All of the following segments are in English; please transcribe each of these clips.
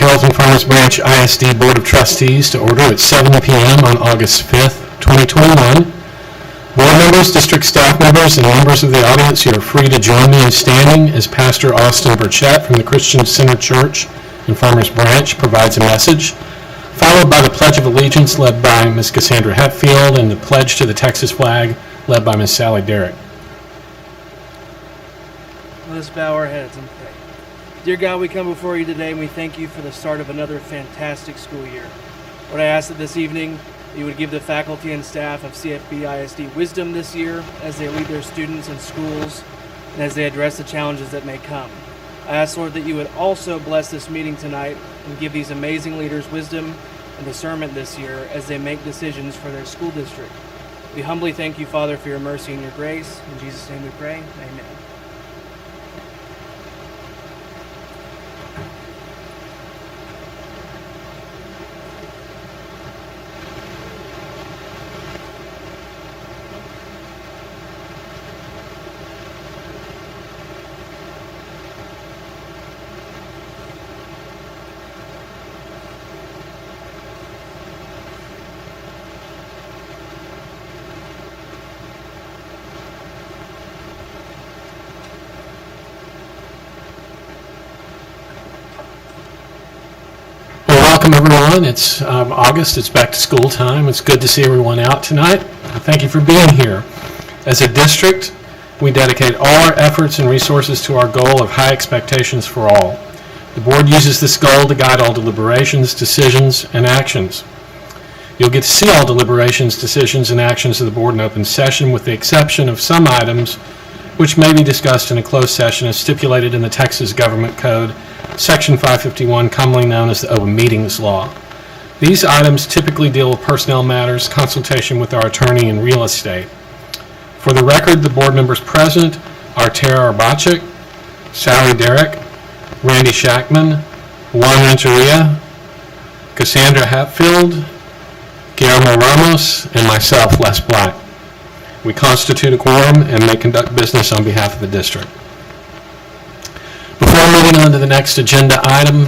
Carrollton-Farmers Branch ISD Board of Trustees to order at 7 p.m. on August 5th, 2021. Board members, district staff members, and members of the audience, you are free to join me in standing as Pastor Austin Burchett from the Christian Center Church in Farmers Branch provides a message, followed by the Pledge of Allegiance led by Ms. Cassandra Hetfield and the Pledge to the Texas flag led by Ms. Sally Derrick. Let us bow our heads and pray. Dear God, we come before you today and we thank you for the start of another fantastic school year. Lord, I ask that this evening you would give the faculty and staff of CFB ISD wisdom this year as they lead their students in schools and as they address the challenges that may come. I ask, Lord, that you would also bless this meeting tonight and give these amazing leaders wisdom and discernment this year as they make decisions for their school district. We humbly thank you, Father, for your mercy and your grace. In Jesus' name we pray. Amen. Welcome everyone. It's August. It's back to school time. It's good to see everyone out tonight. Thank you for being here. As a district, we dedicate all our efforts and resources to our goal of high expectations for all. The board uses this goal to guide all deliberations, decisions, and actions. You'll get to see all deliberations, decisions, and actions of the board in open session with the exception of some items which may be discussed in a closed session as stipulated in the Texas Government Code, Section 551, commonly known as the Open Meetings Law. These items typically deal with personnel matters, consultation with our attorney, and real estate. For the record, the board members present are Tara Arbachik, Sally Derrick, Randy Shackman, Juan Renteria, Cassandra Hatfield, Guillermo Ramos, and myself, Les Black. We constitute a quorum and may conduct business on behalf of the district. Before moving on to the next agenda item,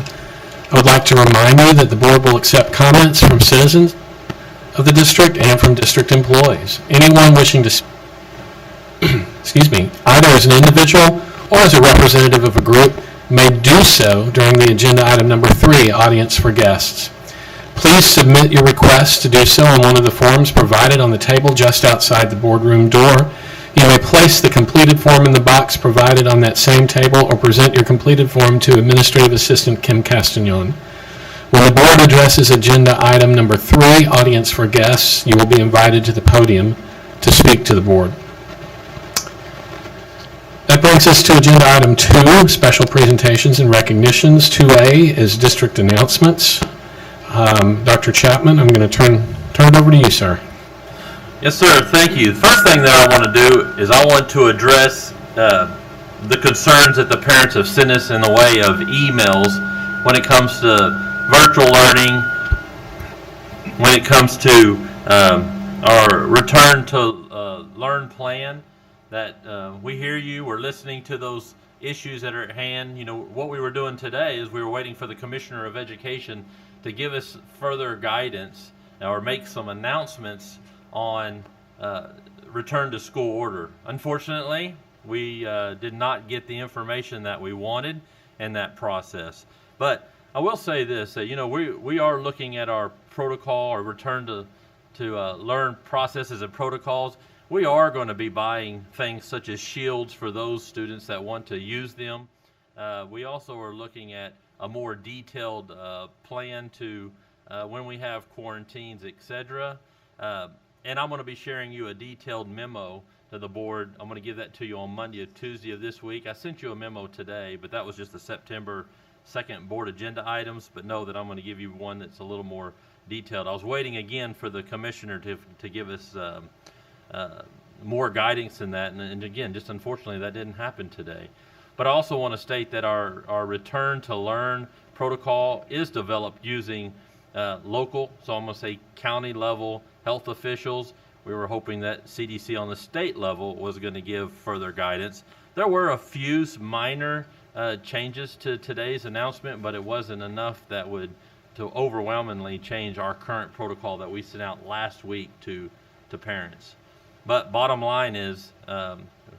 I would like to remind you that the board will accept comments from citizens of the district and from district employees. Anyone wishing to either as an individual or as a representative of a group may do so during the agenda item number 3, Audience for Guests. Please submit your request to do so on one of the forms provided on the table just outside the boardroom door. You may place the completed form in the box provided on that same table or present your completed form to Administrative Assistant Kim Castagnon. When the board addresses agenda item number 3, Audience for Guests, you will be invited to the podium to speak to the board. That brings us to agenda item 2, Special Presentations and Recognitions. 2A is District Announcements. Dr. Chapman, I'm going to turn it over to you, sir. Yes, sir. Thank you. The first thing that I want to do is I want to address the concerns that the parents have sent us in the way of emails when it comes to virtual learning, when it comes to our return to learn plan, that we hear you, we're listening to those issues that are at hand. You know, what we were doing today is we were waiting for the Commissioner of Education to give us further guidance or make some announcements on return to school order. Unfortunately, we did not get the information that we wanted in that process. But I will say this, that we are looking at our protocol, our return to learn processes and protocols. We are going to be buying things such as shields for those students that want to use them. We also are looking at a more detailed plan to when we have quarantines, etc. And I'm going to be sharing you a detailed memo to the board. I'm going to give that to you on Monday or Tuesday of this week. I sent you a memo today, but that was just the September 2nd board agenda items. But know that I'm going to give you one that's a little more detailed. I was waiting again for the commissioner to give us more guidance in that. And again, just unfortunately, that didn't happen today. But I also want to state that our return to learn protocol is developed using local, so I'm going to say county level health officials. We were hoping that CDC on the state level was going to give further guidance. There were a few minor changes to today's announcement, but it wasn't enough that would to overwhelmingly change our current protocol that we sent out last week to parents. But bottom line is,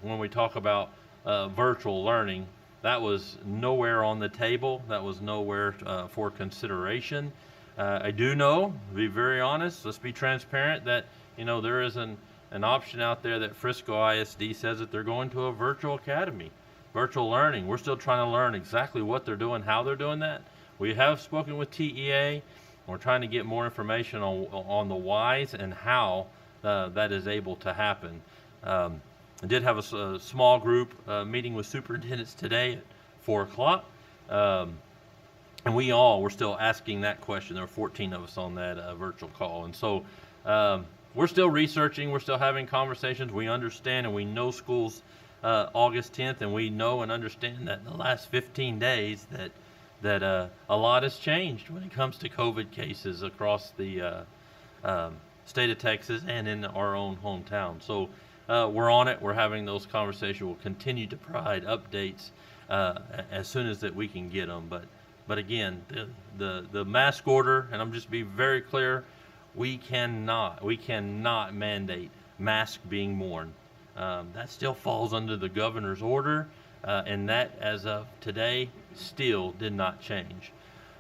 when we talk about virtual learning, that was nowhere on the table. That was nowhere for consideration. I do know, to be very honest, let's be transparent, that there is an option out there that Frisco ISD says that they're going to a virtual academy, virtual learning. We're still trying to learn exactly what they're doing, how they're doing that. We have spoken with TEA. We're trying to get more information on the whys and how that is able to happen. I did have a small group meeting with superintendents today at 4 o'clock. And we're still asking that question. There were 14 of us on that virtual call. And so we're still researching. We're still having conversations. We understand and we know schools August 10th, and we know and understand that in the last 15 days that a lot has changed when it comes to COVID cases across the state of Texas and in our own hometown. So we're on it. We're having those conversations. We'll continue to provide updates as soon as that we can get them. But again, the mask order, and I'm just be very clear, we cannot mandate mask being worn. That still falls under the governor's order, and that, as of today, still did not change.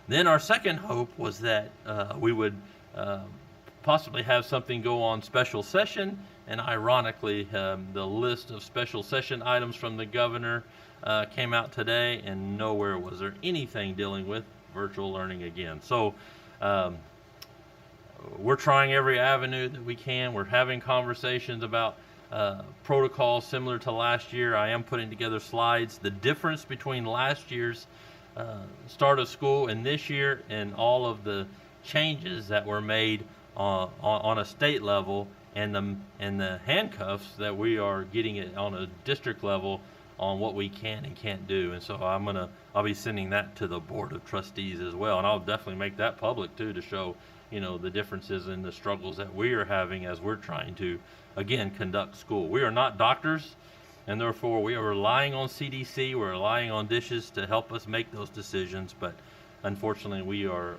Then our second hope was that we would possibly have something go on special session, and ironically, the list of special session items from the governor came out today, and nowhere was there anything dealing with virtual learning again. So we're trying every avenue that we can. We're having conversations about protocols similar to last year. I am putting together slides. The difference between last year's start of school and this year, and all of the changes that were made on a state level, and the handcuffs that we are getting it on a district level on what we can and can't do. And so I'll be sending that to the Board of Trustees as well, and I'll definitely make that public too, to show the differences and the struggles that we are having as we're trying to again conduct school. We are not doctors, and therefore we are relying on CDC, we're relying on dishes to help us make those decisions, but unfortunately we're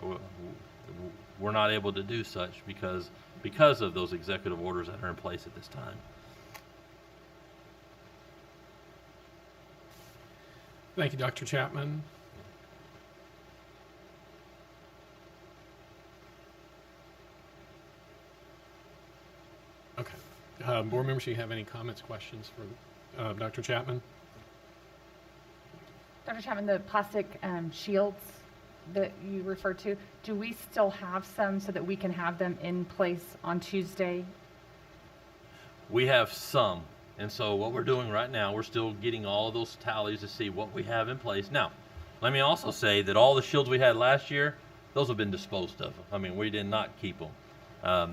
not able to do such because of those executive orders that are in place at this time. Thank you, Dr. Chapman. Okay. Board members, do you have any comments, questions for Dr. Chapman? Dr. Chapman, the plastic shields that you referred to, do we still have some so that we can have them in place on Tuesday? We have some. And so what we're doing right now, we're still getting all of those tallies to see what we have in place. Now, let me also say that all the shields we had last year, those have been disposed of. I mean, we did not keep them.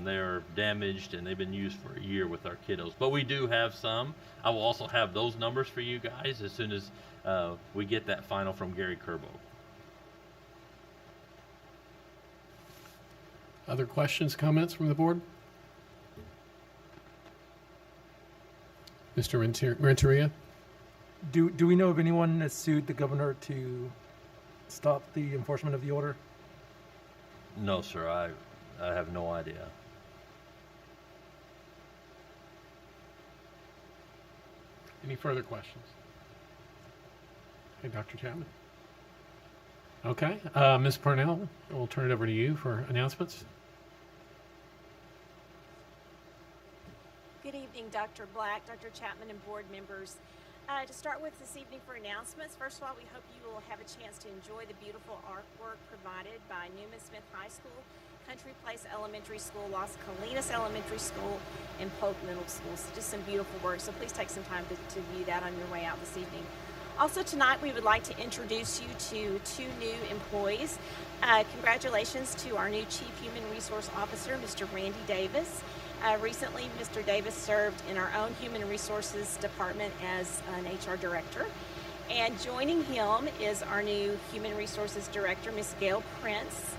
They're damaged and they've been used for a year with our kiddos. But we do have some. I will also have those numbers for you guys as soon as we get that final from Gary Kerbo. Other questions, comments from the board? Mr. Renteria? Do we know of anyone that sued the governor to stop the enforcement of the order? No, sir. I have no idea. Any further questions? Okay, Dr. Chapman. Okay, Ms. Purnell, we'll turn it over to you for announcements. Good evening, Dr. Black, Dr. Chapman, and board members. To start with this evening for announcements, first of all, we hope you will have a chance to enjoy the beautiful artwork provided by Newman Smith High School, Country Place Elementary School, Las Colinas Elementary School, and Polk Middle School. So just some beautiful work. So please take some time to view that on your way out this evening. Also tonight, we would like to introduce you to two new employees. Congratulations to our new Chief Human Resource Officer, Mr. Randy Davis. Recently, Mr. Davis served in our own Human Resources Department as an HR Director. And joining him is our new Human Resources Director, Ms. Gail Prince.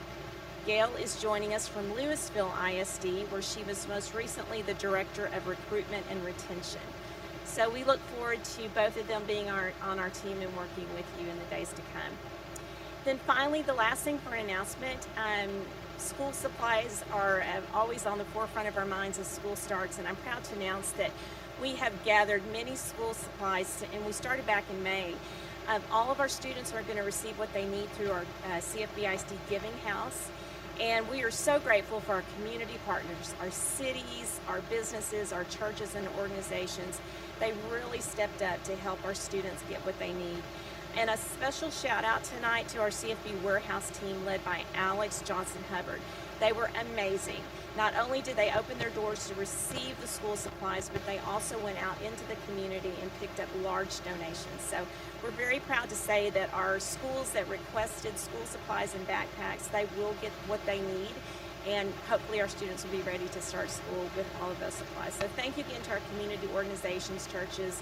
Gail is joining us from Louisville ISD, where she was most recently the Director of Recruitment and Retention. So we look forward to both of them being on our team and working with you in the days to come. Then finally, the last thing for an announcement, school supplies are always on the forefront of our minds as school starts, and I'm proud to announce that we have gathered many school supplies, and we started back in May. All of our students are going to receive what they need through our CFB ISD Giving House, and we are so grateful for our community partners, our cities, our businesses, our churches and organizations. They really stepped up to help our students get what they need. And a special shout out tonight to our CFB warehouse team led by Alex Johnson-Hubbard. They were amazing. Not only did they open their doors to receive the school supplies, but they also went out into the community and picked up large donations. So we're very proud to say that our schools that requested school supplies and backpacks, they will get what they need. And hopefully our students will be ready to start school with all of those supplies. So thank you again to our community organizations, churches,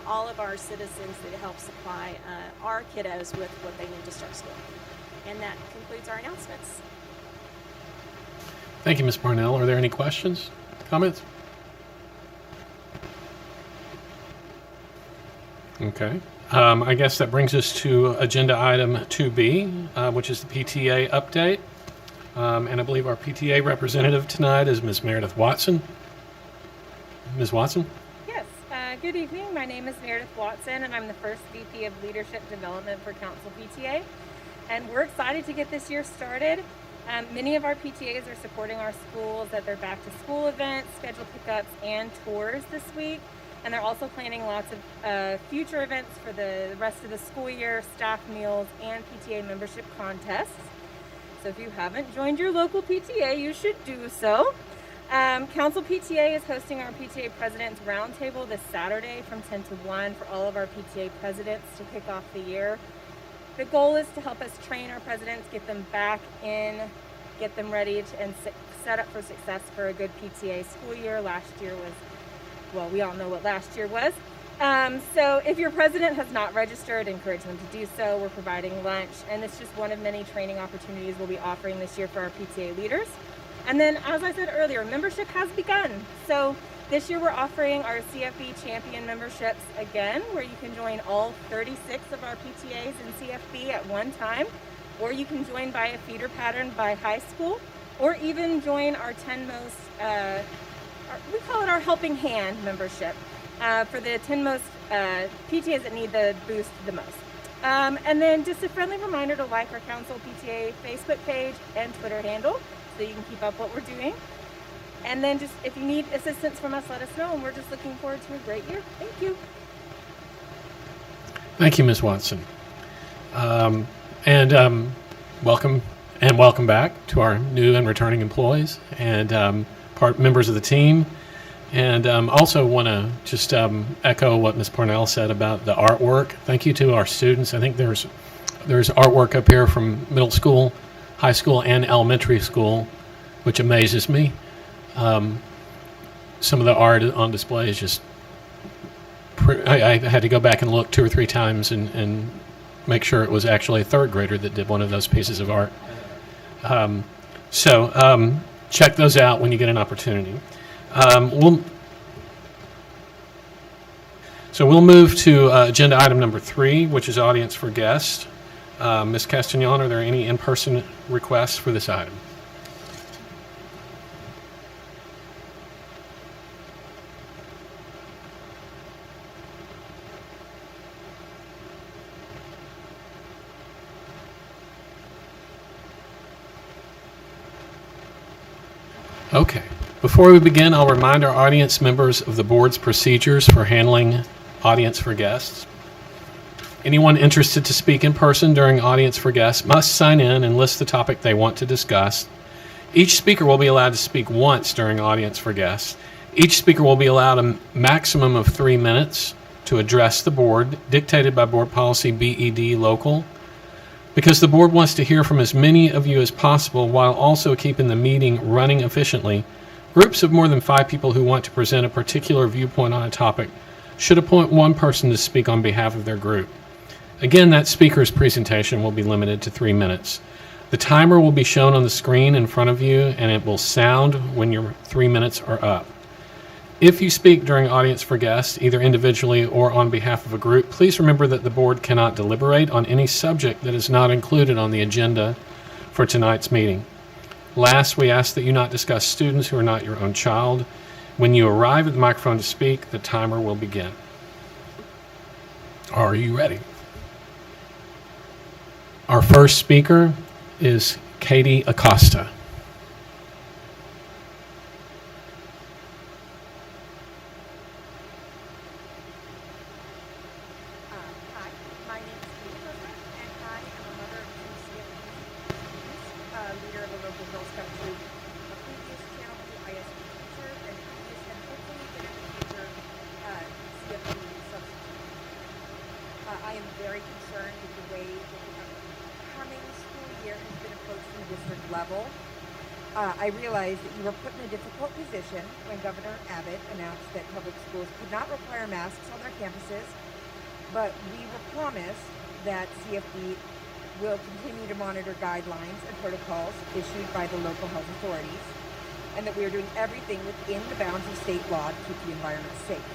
all of our citizens that help supply our kiddos with what they need to start school. And that concludes our announcements. Thank you, Ms. Parnell. Are there any questions, comments? Okay. I guess that brings us to agenda item 2B, which is the PTA update. And I believe our PTA representative tonight is Ms. Meredith Watson. Ms. Watson? Yes. Good evening. My name is Meredith Watson, and I'm the first VP of Leadership Development for Council PTA. And we're excited to get this year started. Many of our PTAs are supporting our schools at their back-to-school events, scheduled pickups, and tours this week. And they're also planning lots of future events for the rest of the school year, staff meals, and PTA membership contests. So if you haven't joined your local PTA, you should do so. Council PTA is hosting our PTA President's Roundtable this Saturday from 10 to 1 for all of our PTA presidents to kick off the year. The goal is to help us train our presidents, get them back in, get them ready and set up for success for a good PTA school year. Last year was, well, we all know what last year was. So if your president has not registered, encourage them to do so. We're providing lunch, and it's just one of many training opportunities we'll be offering this year for our PTA leaders. And then, as I said earlier, membership has begun. So this year we're offering our CFB Champion memberships again, where you can join all 36 of our PTAs in CFB at one time, or you can join by a feeder pattern by high school, or even join our 10 most, we call it our Helping Hand membership, for the 10 most PTAs that need the boost the most. And then just a friendly reminder to like our Council PTA Facebook page and Twitter handle so you can keep up what we're doing. And then just if you need assistance from us, let us know, and we're just looking forward to a great year. Thank you. Thank you, Ms. Watson. Welcome back to our new and returning employees and members of the team. And also want to just echo what Ms. Parnell said about the artwork. Thank you to our students. I think there's artwork up here from middle school, high school, and elementary school, which amazes me. Some of the art on display is just, I had to go back and look 2 or 3 times and make sure it was actually a third grader that did one of those pieces of art. So check those out when you get an opportunity. We'll move to agenda item number 3, which is audience for guests. Ms. Castagnon, are there any in-person requests for this item? Okay. Before we begin, I'll remind our audience members of the board's procedures for handling audience for guests. Anyone interested to speak in person during audience for guests must sign in and list the topic they want to discuss. Each speaker will be allowed to speak once during audience for guests. Each speaker will be allowed a maximum of 3 minutes to address the board, dictated by Board Policy BED Local. Because the board wants to hear from as many of you as possible while also keeping the meeting running efficiently, groups of more than 5 people who want to present a particular viewpoint on a topic should appoint one person to speak on behalf of their group. Again, that speaker's presentation will be limited to 3 minutes. The timer will be shown on the screen in front of you, and it will sound when your 3 minutes are up. If you speak during audience for guests, either individually or on behalf of a group, please remember that the board cannot deliberate on any subject that is not included on the agenda for tonight's meeting. Last, we ask that you not discuss students who are not your own child. When you arrive at the microphone to speak, the timer will begin. Are you ready? Our first speaker is Katie Acosta. Hi, my name is Katie Acosta, and I am a mother of two CFP students, leader of a local Girl Scout troop, a previous Channel 2 ISD teacher, and previous and hopefully in the future CFP substitute. I am very concerned with the way that the upcoming school year has been approached from the district level. I realize that you were put in a difficult position when Governor Abbott announced that public schools could not require masks on their campuses, but we were promised that CFB will continue to monitor guidelines and protocols issued by the local health authorities, and that we are doing everything within the bounds of state law to keep the environment safe.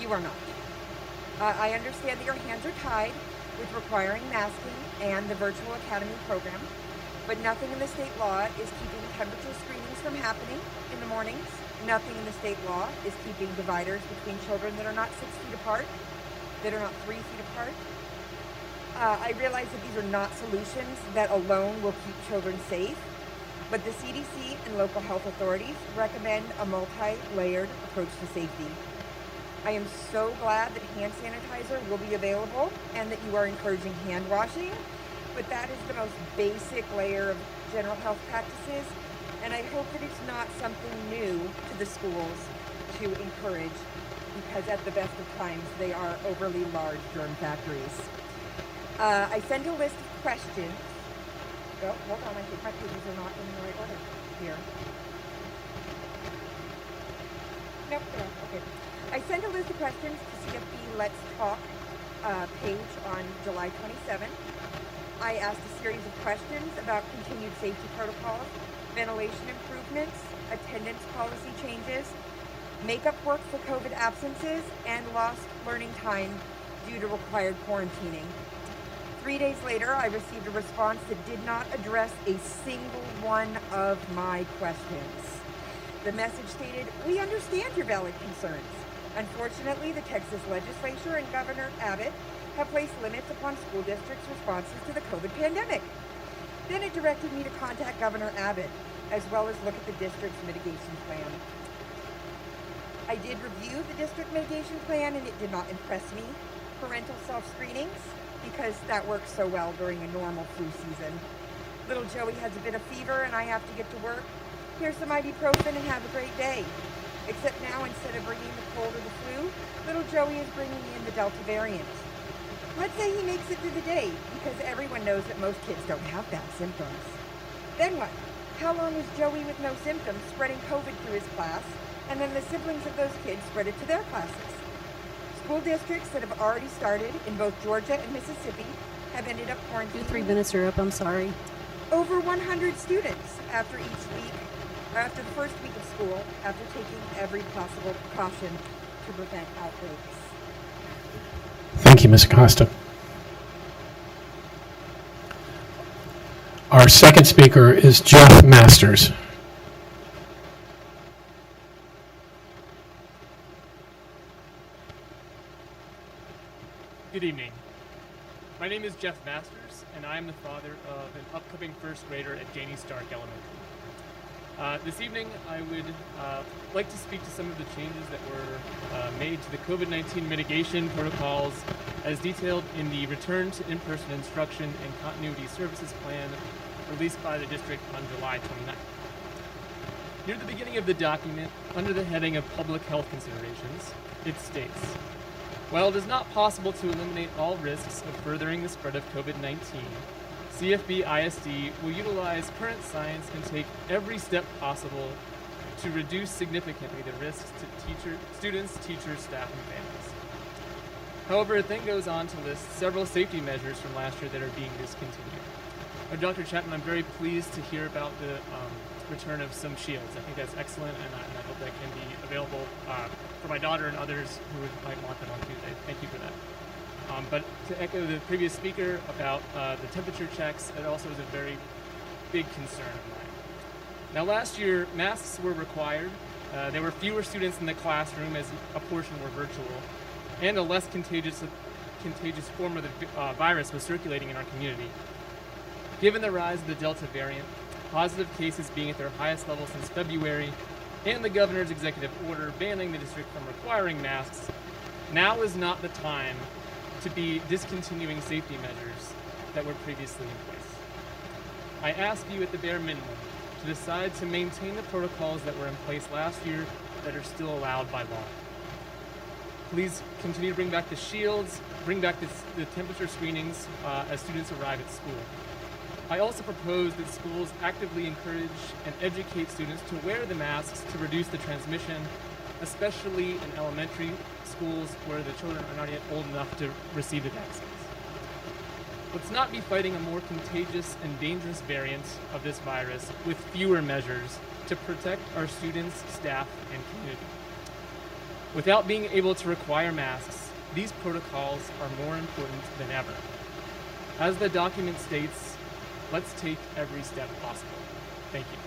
You are not. I understand that your hands are tied with requiring masking and the virtual academy program, but nothing in the state law is keeping temperature screenings from happening in the mornings. Nothing in the state law is keeping dividers between children that are not 6 feet apart, that are not 3 feet apart. I realize that these are not solutions that alone will keep children safe, but the CDC and local health authorities recommend a multi-layered approach to safety. I am so glad that hand sanitizer will be available and that you are encouraging hand washing, but that is the most basic layer of general health practices, and I hope that it's not something new to the schools to encourage, because at the best of times they are overly large germ factories. I sent a list of questions. Oh, hold on, I think my pages are not in the right order here. Nope, they're not. Okay. I sent a list of questions to CFB Let's Talk page on July 27th. I asked a series of questions about continued safety protocols, ventilation improvements, attendance policy changes, makeup work for COVID absences, and lost learning time due to required quarantining. 3 days later, I received a response that did not address a single one of my questions. The message stated, "We understand your valid concerns. Unfortunately, the Texas legislature and Governor Abbott have placed limits upon school districts' responses to the COVID pandemic." Then it directed me to contact Governor Abbott, as well as look at the district's mitigation plan. I did review the district mitigation plan, and it did not impress me. Parental self-screenings, because that works so well during a normal flu season. Little Joey has a bit of fever, and I have to get to work. Here's some ibuprofen and have a great day. Except now, instead of bringing the cold or the flu, little Joey is bringing in the Delta variant. Let's say he makes it through the day, because everyone knows that most kids don't have bad symptoms. Then what? How long is Joey with no symptoms spreading COVID through his class, and then the siblings of those kids spread it to their classes? School districts that have already started in both Georgia and Mississippi have ended up quarantining 3 minutes are up, I'm sorry. over 100 students after each week, or after the first week of school, after taking every possible precaution to prevent outbreaks. Thank you, Ms. Acosta. Our second speaker is Jeff Masters. Good evening. My name is Jeff Masters, and I am the father of an upcoming first grader at Janie Stark Elementary. This evening, I would like to speak to some of the changes that were made to the COVID-19 mitigation protocols as detailed in the Return to In-Person Instruction and Continuity Services Plan released by the district on July 29th. Near the beginning of the document, under the heading of Public Health Considerations, it states, "While it is not possible to eliminate all risks of furthering the spread of COVID-19, CFB ISD will utilize current science and take every step possible to reduce significantly the risks to students, teachers, staff, and families." However, it then goes on to list several safety measures from last year that are being discontinued. Dr. Chapman, I'm very pleased to hear about the return of some shields. I think that's excellent, and I hope that can be available for my daughter and others who might want them on Tuesday. Thank you for that. But to echo the previous speaker about the temperature checks, it also is a very big concern of mine. Now, last year, masks were required. There were fewer students in the classroom as a portion were virtual, and a less contagious form of the virus was circulating in our community. Given the rise of the Delta variant, positive cases being at their highest level since February, and the governor's executive order banning the district from requiring masks, now is not the time to be discontinuing safety measures that were previously in place. I ask you at the bare minimum to decide to maintain the protocols that were in place last year that are still allowed by law. Please continue to bring back the shields, bring back the temperature screenings as students arrive at school. I also propose that schools actively encourage and educate students to wear the masks to reduce the transmission, especially in elementary schools where the children are not yet old enough to receive the vaccines. Let's not be fighting a more contagious and dangerous variant of this virus with fewer measures to protect our students, staff, and community. Without being able to require masks, these protocols are more important than ever. As the document states, let's take every step possible. Thank you.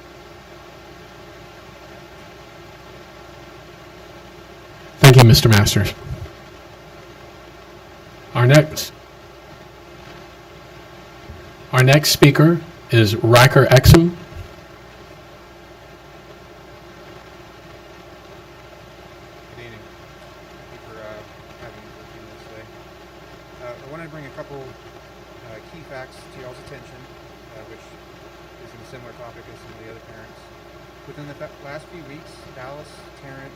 Thank you, Mr. Masters. Our next speaker is Riker Exum. Good evening. Thank you for having me for a few minutes today. I wanted to bring a couple key facts to y'all's attention, which is in a similar topic as some of the other parents. Within the last few weeks, Dallas, Tarrant,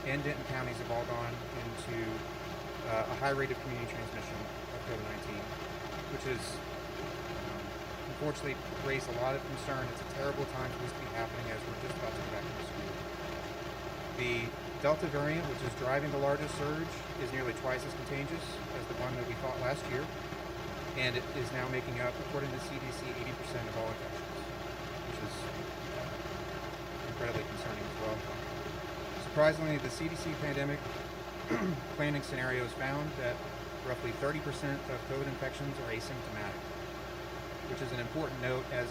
and Denton counties have all gone into a high rate of community transmission of COVID-19, which is unfortunately raised a lot of concern. It's a terrible time for this to be happening as we're just about to go back to school. The Delta variant, which is driving the largest surge, is nearly twice as contagious as the one that we fought last year, and it is now making up, according to the CDC, 80% of all infections, which is incredibly concerning as well. Surprisingly, the CDC pandemic planning scenarios found that roughly 30% of COVID infections are asymptomatic, which is an important note as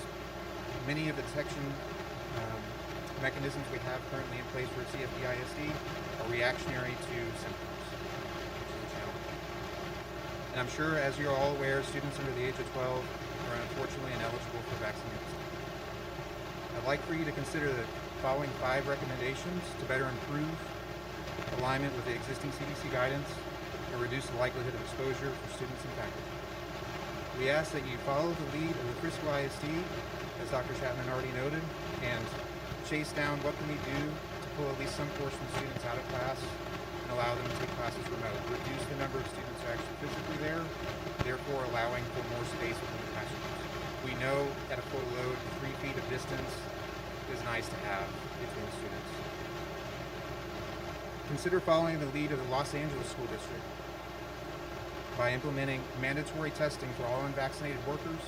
many of the detection mechanisms we have currently in place for CFB ISD are reactionary to symptoms, which is a challenge. And I'm sure, as you're all aware, students under the age of 12 are unfortunately ineligible for vaccination. I'd like for you to consider the following 5 recommendations to better improve alignment with the existing CDC guidance and reduce the likelihood of exposure for students and faculty. We ask that you follow the lead of the Frisco ISD, as Dr. Chapman already noted, and chase down what can we do to pull at least some portion of students out of class and allow them to take classes remote. Reduce the number of students who are actually physically there, therefore allowing for more space within the classrooms. We know at a full load, 3 feet of distance is nice to have between students. Consider following the lead of the Los Angeles School District by implementing mandatory testing for all unvaccinated workers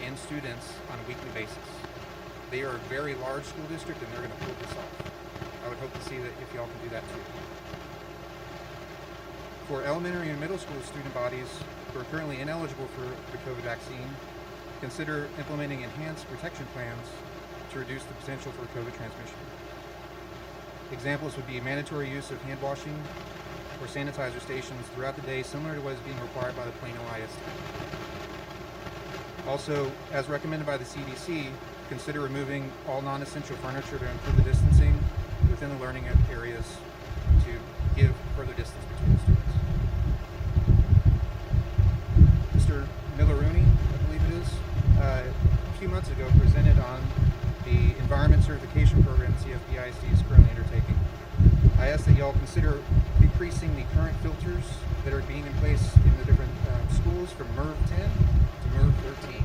and students on a weekly basis. They are a very large school district and they're going to pull this off. I would hope to see that if y'all can do that too. For elementary and middle school student bodies who are currently ineligible for the COVID vaccine, consider implementing enhanced protection plans to reduce the potential for COVID transmission. Examples would be mandatory use of hand washing or sanitizer stations throughout the day, similar to what is being required by the Plano ISD. Also, as recommended by the CDC, consider removing all non-essential furniture to improve the distancing within the learning areas to give further distance between the students. Mr. Milleroni, I believe it is, a few months ago presented on the environment certification program CFB ISD is currently undertaking. I ask that y'all consider decreasing the current filters that are being in place in the different schools from MERV 10 to MERV 13.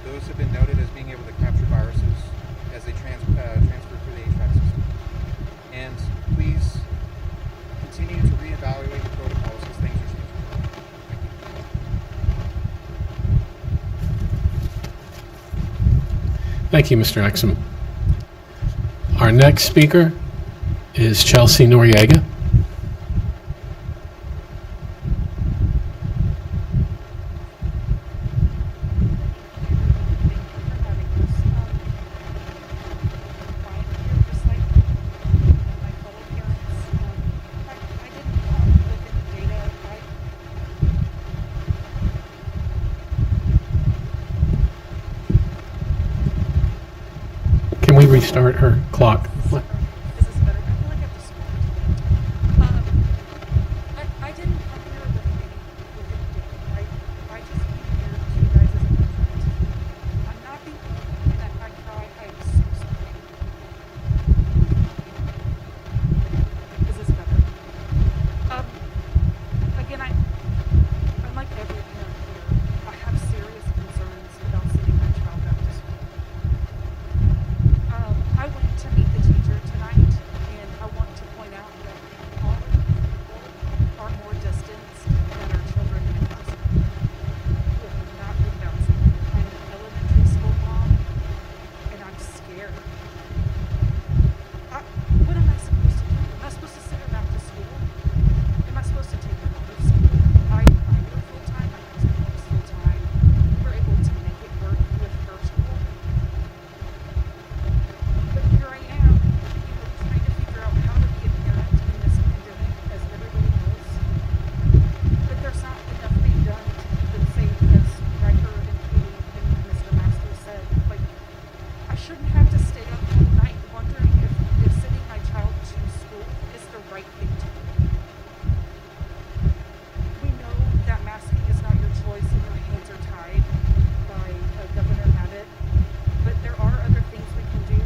Those have been noted as being able to capture viruses as they transfer through the HVAC system. And please continue to reevaluate the protocols as things are changing. Thank you, Mr. Exum. Our next speaker is Chelsea Noriega. Can we restart her clock? Is this better? I feel like I have to swear. I didn't come here with any date. I just came here to you guys as a friend. I'm not the only that I cry. I'm so sorry. Is this better? Again, I'm like every parent here. I have serious concerns about sending my child back to school. I went to meet the teacher tonight, and I want to point out that all people are more distanced than our children in the classroom who have not been bouncing. I'm an elementary school mom, and I'm scared. What am I supposed to do? Am I supposed to send her back to school? Am I supposed to take her out of school? I work full time, my husband works full time. We were able to make it work with virtual. But here I am, trying to figure out how to be a parent in this pandemic, as everybody knows. But there's not enough being done to keep them safe, as Riker and Katie and Mr. Masters said. Like, I shouldn't have to stay up all night wondering if sending my child to school is the right thing to do. We know that masking is not your choice and your hands are tied by Governor Abbott, but there are other things we can do.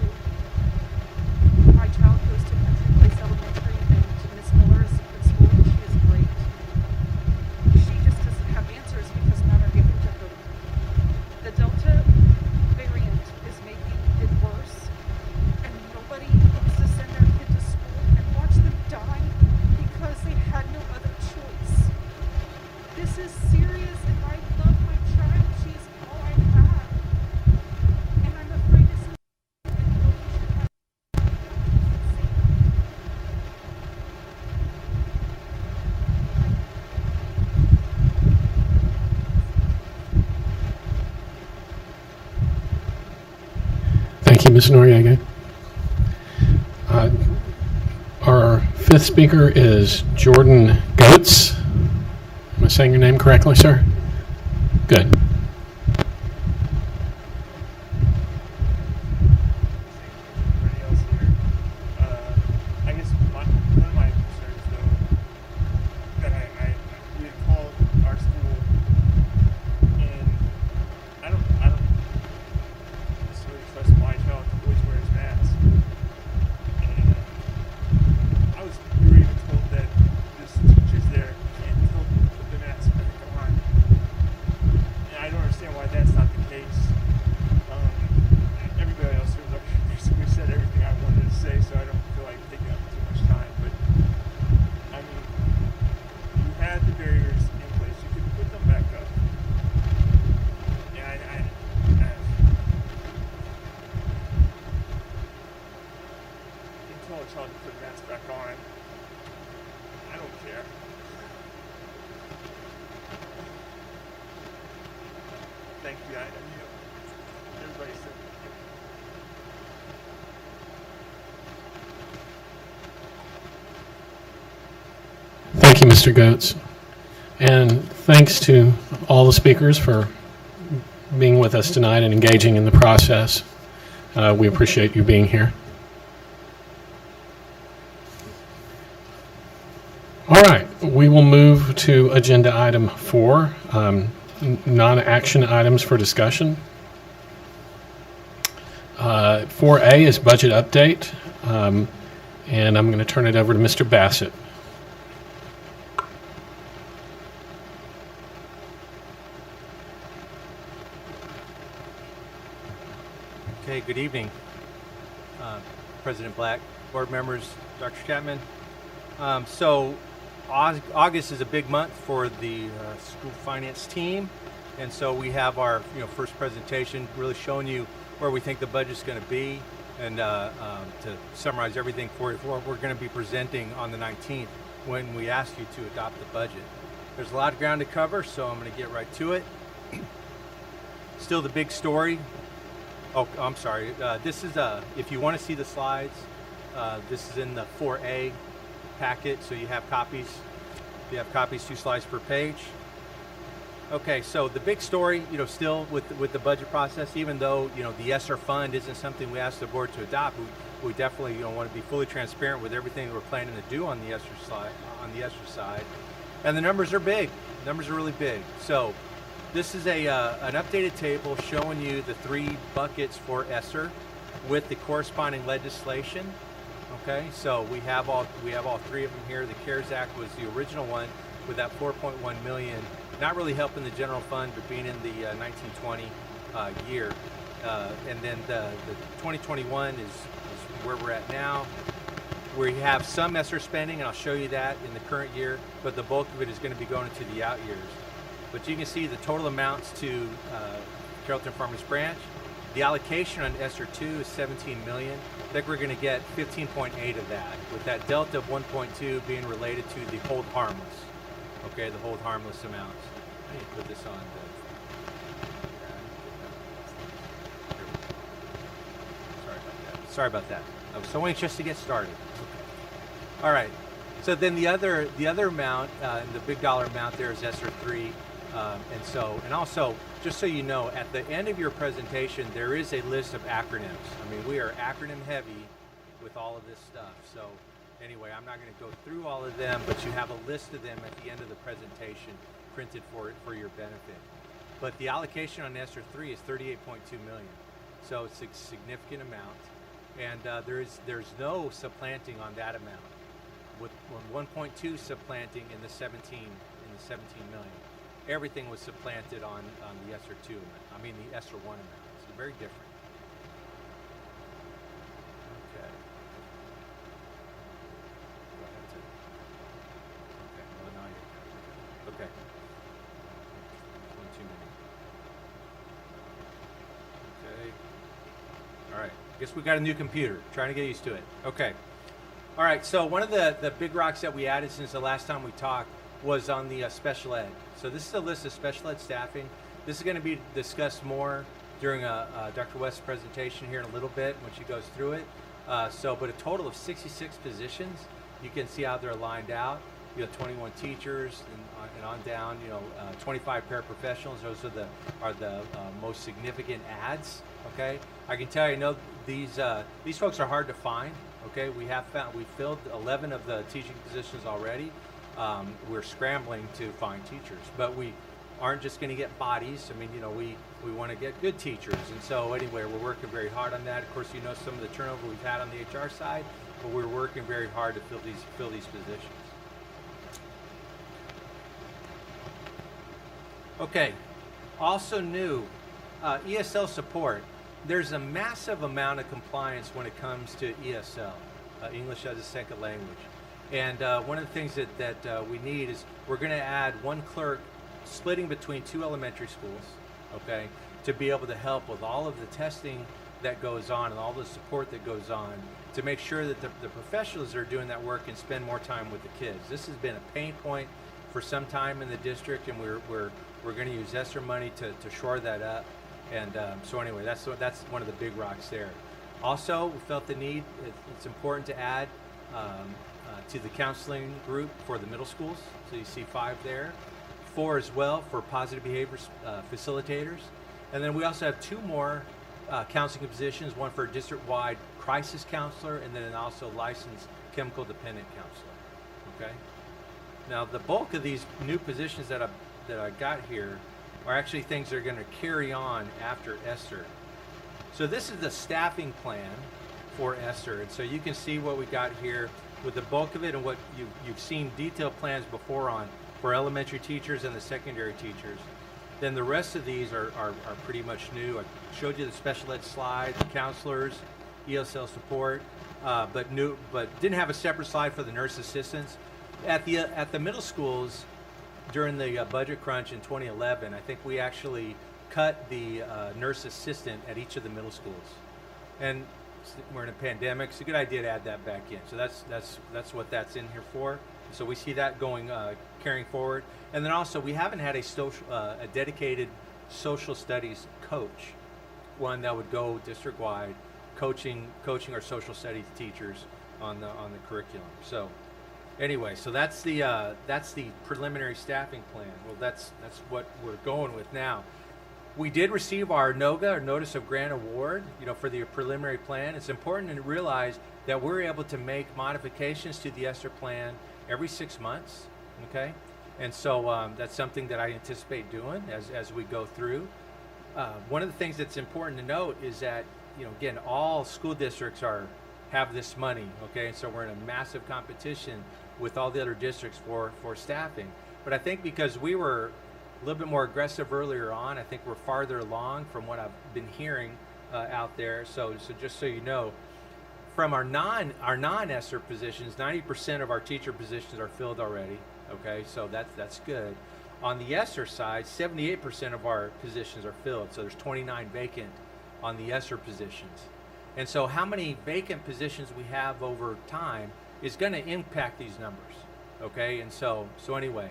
My child goes to Country Place Elementary, and Miss Miller is the principal, and she is great. She just doesn't have answers because none are given to her. The Delta variant is making it worse, and nobody wants to send their kid to school and watch them die because they had no other choice. This is serious, and I love my child. She is all I have. And I'm afraid this is and nobody should have. Thank you, Ms. Noriega. Our fifth speaker is Jordan Goetz. Am I saying your name correctly, sir? Good. Everybody else here. I guess one of my concerns, though, that we had called our school, and I don't necessarily trust my child to always wear his mask. And we were even told that there's teachers there can't tell them to put the mask back on. And I don't understand why that's not the case. Everybody else here basically said everything I wanted to say, so I don't feel like taking up too much time. But I mean, you had the barriers in place; you could put them back up. And you can tell a child to put the mask back on. I don't care. Thank you. Everybody said. Thank you, Mr. Goetz. And thanks to all the speakers for being with us tonight and engaging in the process. We appreciate you being here. All right, we will move to agenda item 4, non-action items for discussion. 4A is budget update, and I'm going to turn it over to Mr. Bassett. Okay, good evening, President Black, board members, Dr. Chapman. So August is a big month for the school finance team, and so we have our first presentation really showing you where we think the budget's going to be. And to summarize everything for you, we're going to be presenting on the 19th when we ask you to adopt the budget. There's a lot of ground to cover, so I'm going to get right to it. Still the big story. Oh, I'm sorry. This is, if you want to see the slides, this is in the 4A packet, so you have copies. You have copies, 2 slides per page. Okay, so the big story, still with the budget process, even though, the ESSER fund isn't something we asked the board to adopt, we definitely, want to be fully transparent with everything we're planning to do on the ESSER side. And the numbers are big. The numbers are really big. So this is an updated table showing you the 3 buckets for ESSER with the corresponding legislation. Okay, so we have all 3 of them here. The CARES Act was the original one with that 4.1 million, not really helping the general fund, but being in the 1920 year. And then the 2021 is where we're at now. We have some ESSER spending, and I'll show you that in the current year, but the bulk of it is going to be going into the out years. But you can see the total amounts to Carrollton-Farmers branch. The allocation on ESSER 2 is 17 million. I think we're going to get 15.8 of that, with that delta of 1.2 being related to the hold harmless. Okay, the hold harmless amounts. I need to put this on. Sorry about that. I was so anxious to get started. Okay. All right. So then the other amount, the big dollar amount there is ESSER 3. And also, just so you know, at the end of your presentation, there is a list of acronyms. I mean, we are acronym heavy with all of this stuff. So anyway, I'm not going to go through all of them, but you have a list of them at the end of the presentation printed for your benefit. But the allocation on ESSER 3 is 38.2 million. So it's a significant amount. And there's no supplanting on that amount. With 1.2 supplanting in the 17 million. Everything was supplanted on the ESSER 2 amount. I mean the ESSER 1 amount. It's very different. Okay. Okay. Well, now you're okay. One too many. Okay. All right. Guess we got a new computer. Trying to get used to it. Okay. All right. So one of the big rocks that we added since the last time we talked was on the special ed. So this is a list of special ed staffing. This is going to be discussed more during Dr. West's presentation here in a little bit when she goes through it. But a total of 66 positions. You can see how they're lined out. 21 teachers and on down. 25 paraprofessionals. Those are the most significant adds. Okay. I can tell you, these folks are hard to find. Okay. We filled 11 of the teaching positions already. We're scrambling to find teachers, but we aren't just going to get bodies. I mean, we want to get good teachers. And so anyway, we're working very hard on that. Of course, some of the turnover we've had on the HR side, but we're working very hard to fill these positions. Okay, also new, ESL support. There's a massive amount of compliance when it comes to ESL, English as a second language. And one of the things that we need is we're going to add 1 clerk splitting between 2 elementary schools, okay, to be able to help with all of the testing that goes on and all the support that goes on to make sure that the professionals that are doing that work can spend more time with the kids. This has been a pain point for some time in the district, and we're going to use ESSER money to shore that up. And so anyway, that's one of the big rocks there. Also, we felt the need, it's important to add to the counseling group for the middle schools. So you see 5 there. 4 as well for positive behavior facilitators. And then we also have 2 more counseling positions, one for a district-wide crisis counselor and then also licensed chemical dependent counselor. Okay. Now the bulk of these new positions that I got here are actually things that are going to carry on after ESSER. So this is the staffing plan for ESSER, and so you can see what we got here with the bulk of it and what you've seen detailed plans before on for elementary teachers and the secondary teachers. Then the rest of these are pretty much new. I showed you the special ed slide, the counselors, ESL support, but didn't have a separate slide for the nurse assistants. At the middle schools, during the budget crunch in 2011, I think we actually cut the nurse assistant at each of the middle schools. And we're in a pandemic. It's a good idea to add that back in. So that's what that's in here for. So we see that going carrying forward. And then also we haven't had a dedicated social studies coach, one that would go district wide, coaching our social studies teachers on the curriculum. So anyway, so that's the preliminary staffing plan. Well, that's what we're going with now. We did receive our NOGA, or Notice of Grant Award, for the preliminary plan. It's important to realize that we're able to make modifications to the ESSER plan every 6 months, okay? And so that's something that I anticipate doing as we go through. One of the things that's important to note is that, again, all school districts have this money, okay? So we're in a massive competition with all the other districts for staffing. But I think because we were a little bit more aggressive earlier on, I think we're farther along from what I've been hearing out there. So just so you know, from our non-ESSER positions, 90% of our teacher positions are filled already. Okay, so that's good. On the ESSER side, 78% of our positions are filled. So there's 29 vacant on the ESSER positions. And so how many vacant positions we have over time is going to impact these numbers. Okay, and so anyway,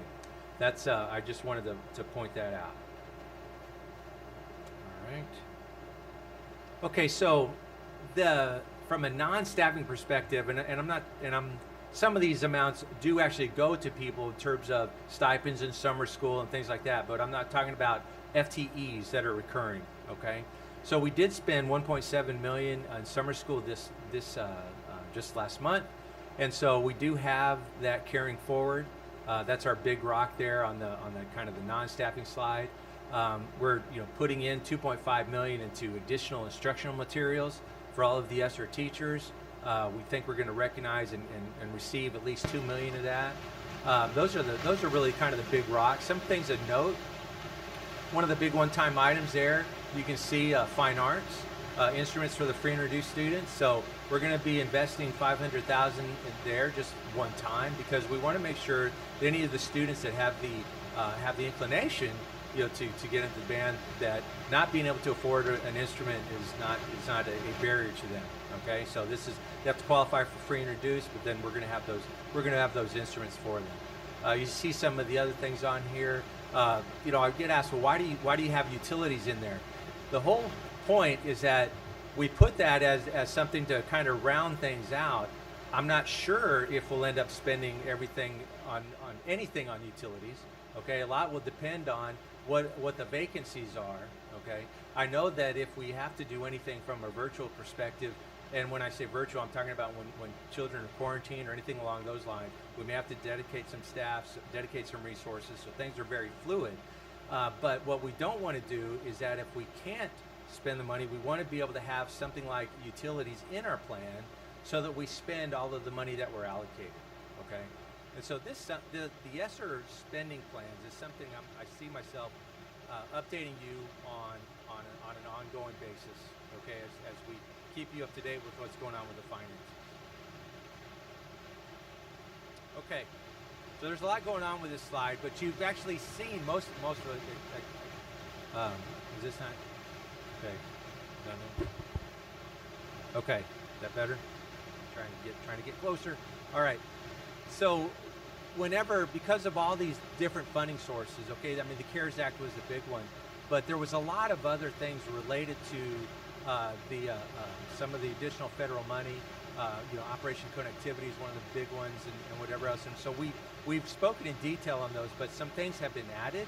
that's I just wanted to point that out. All right. Okay, so from a non-staffing perspective, some of these amounts do actually go to people in terms of stipends in summer school and things like that, but I'm not talking about FTEs that are recurring. Okay, so we did spend 1.7 million on summer school this just last month, and so we do have that carrying forward. That's our big rock there on the kind of the non-staffing slide. We're putting in 2.5 million into additional instructional materials for all of the ESSER teachers. We think we're going to recognize and receive at least 2 million of that. Those are really kind of the big rocks. Some things to note. One of the big one-time items there, you can see fine arts instruments for the free and reduced students. So we're going to be investing $500,000 in there just one time, because we want to make sure that any of the students that have the inclination to get into the band, that not being able to afford an instrument is not a barrier to them. Okay, so they have to qualify for free and reduced, but then we're going to have those instruments for them. You see some of the other things on here. I get asked, well, why do you have utilities in there? The whole point is that we put that as something to kind of round things out. I'm not sure if we'll end up spending everything on anything on utilities. Okay, a lot will depend on what the vacancies are. Okay, I know that if we have to do anything from a virtual perspective, and when I say virtual, I'm talking about when children are quarantined or anything along those lines, we may have to dedicate some staff, dedicate some resources, so things are very fluid. But what we don't want to do is that if we can't spend the money, we want to be able to have something like utilities in our plan so that we spend all of the money that we're allocated. Okay? And so the ESSER spending plans is something I see myself updating you on an ongoing basis, okay, as we keep you up to date with what's going on with the finance. Okay, so there's a lot going on with this slide, but you've actually seen most of it. Is this not? Okay, done. Okay, is that better? Trying to get closer. All right. So because of all these different funding sources, okay, I mean, the CARES Act was the big one, but there was a lot of other things related to some of the additional federal money. Operation Connectivity is one of the big ones, and whatever else. And so we've spoken in detail on those, but some things have been added.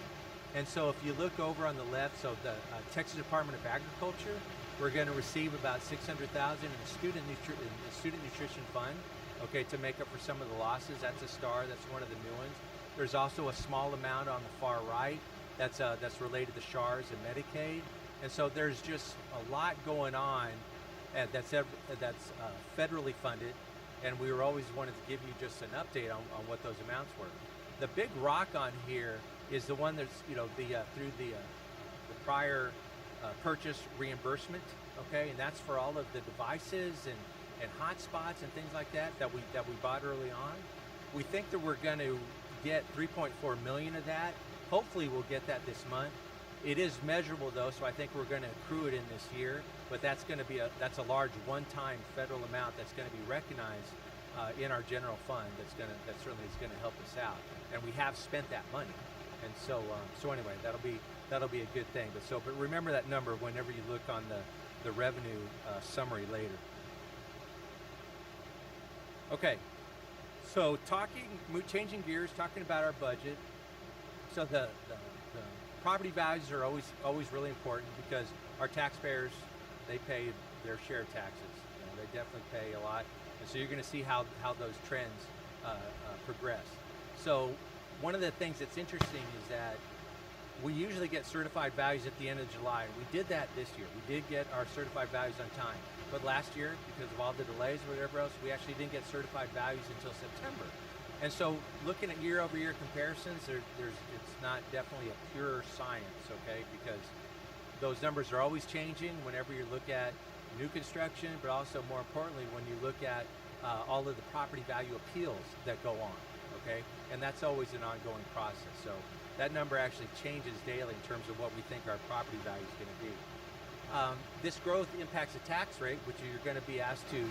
And so if you look over on the left, so the Texas Department of Agriculture, we're going to receive about $600,000 in the Student Nutrition Fund, okay, to make up for some of the losses. That's a STAAR. That's one of the new ones. There's also a small amount on the far right that's related to SHARS and Medicaid. And so there's just a lot going on that's federally funded, and we were always wanted to give you just an update on what those amounts were. The big rock on here is the one that's through the prior purchase reimbursement, okay, and that's for all of the devices and hotspots and things like that we bought early on. We think that we're going to get 3.4 million of that. Hopefully we'll get that this month. It is measurable though, so I think we're going to accrue it in this year, but that's going to be that's a large one-time federal amount that's going to be recognized in our general fund. That certainly is going to help us out, and we have spent that money, and so anyway, that'll be a good thing. But remember that number whenever you look on the revenue summary later. Okay, so changing gears, talking about our budget. So the property values are always really important because our taxpayers, they pay their share of taxes. They definitely pay a lot, and so you're going to see how those trends progress. So one of the things that's interesting is that we usually get certified values at the end of July. We did that this year. We did get our certified values on time, but last year, because of all the delays or whatever else, we actually didn't get certified values until September. And so looking at year-over-year comparisons, it's not definitely a pure science, okay? Because those numbers are always changing whenever you look at new construction, but also more importantly, when you look at all of the property value appeals that go on, okay? And that's always an ongoing process. So that number actually changes daily in terms of what we think our property value is going to be. This growth impacts the tax rate, which you're going to be asked to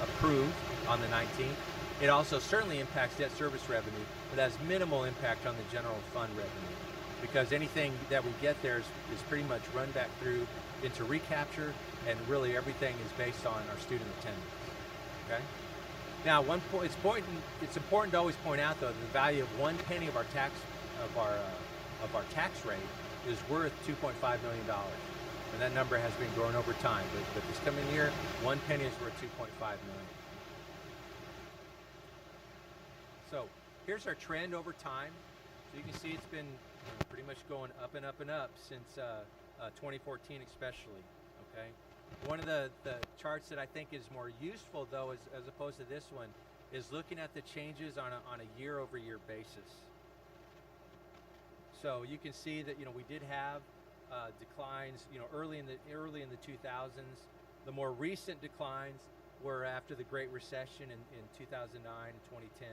approve on the 19th. It also certainly impacts debt service revenue, but has minimal impact on the general fund revenue because anything that we get there is pretty much run back through into recapture, and really everything is based on our student attendance. Okay. Now, it's important to always point out though that the value of 1 penny of our tax rate is worth $2.5 million, and that number has been growing over time. But this coming year, 1 penny is worth $2.5 million. So here's our trend over time. So you can see it's been pretty much going up and up and up since 2014 especially, okay? One of the charts that I think is more useful though, as opposed to this one, is looking at the changes on a year-over-year basis. So you can see that we did have declines early in the 2000s. The more recent declines were after the Great Recession in 2009, 2010,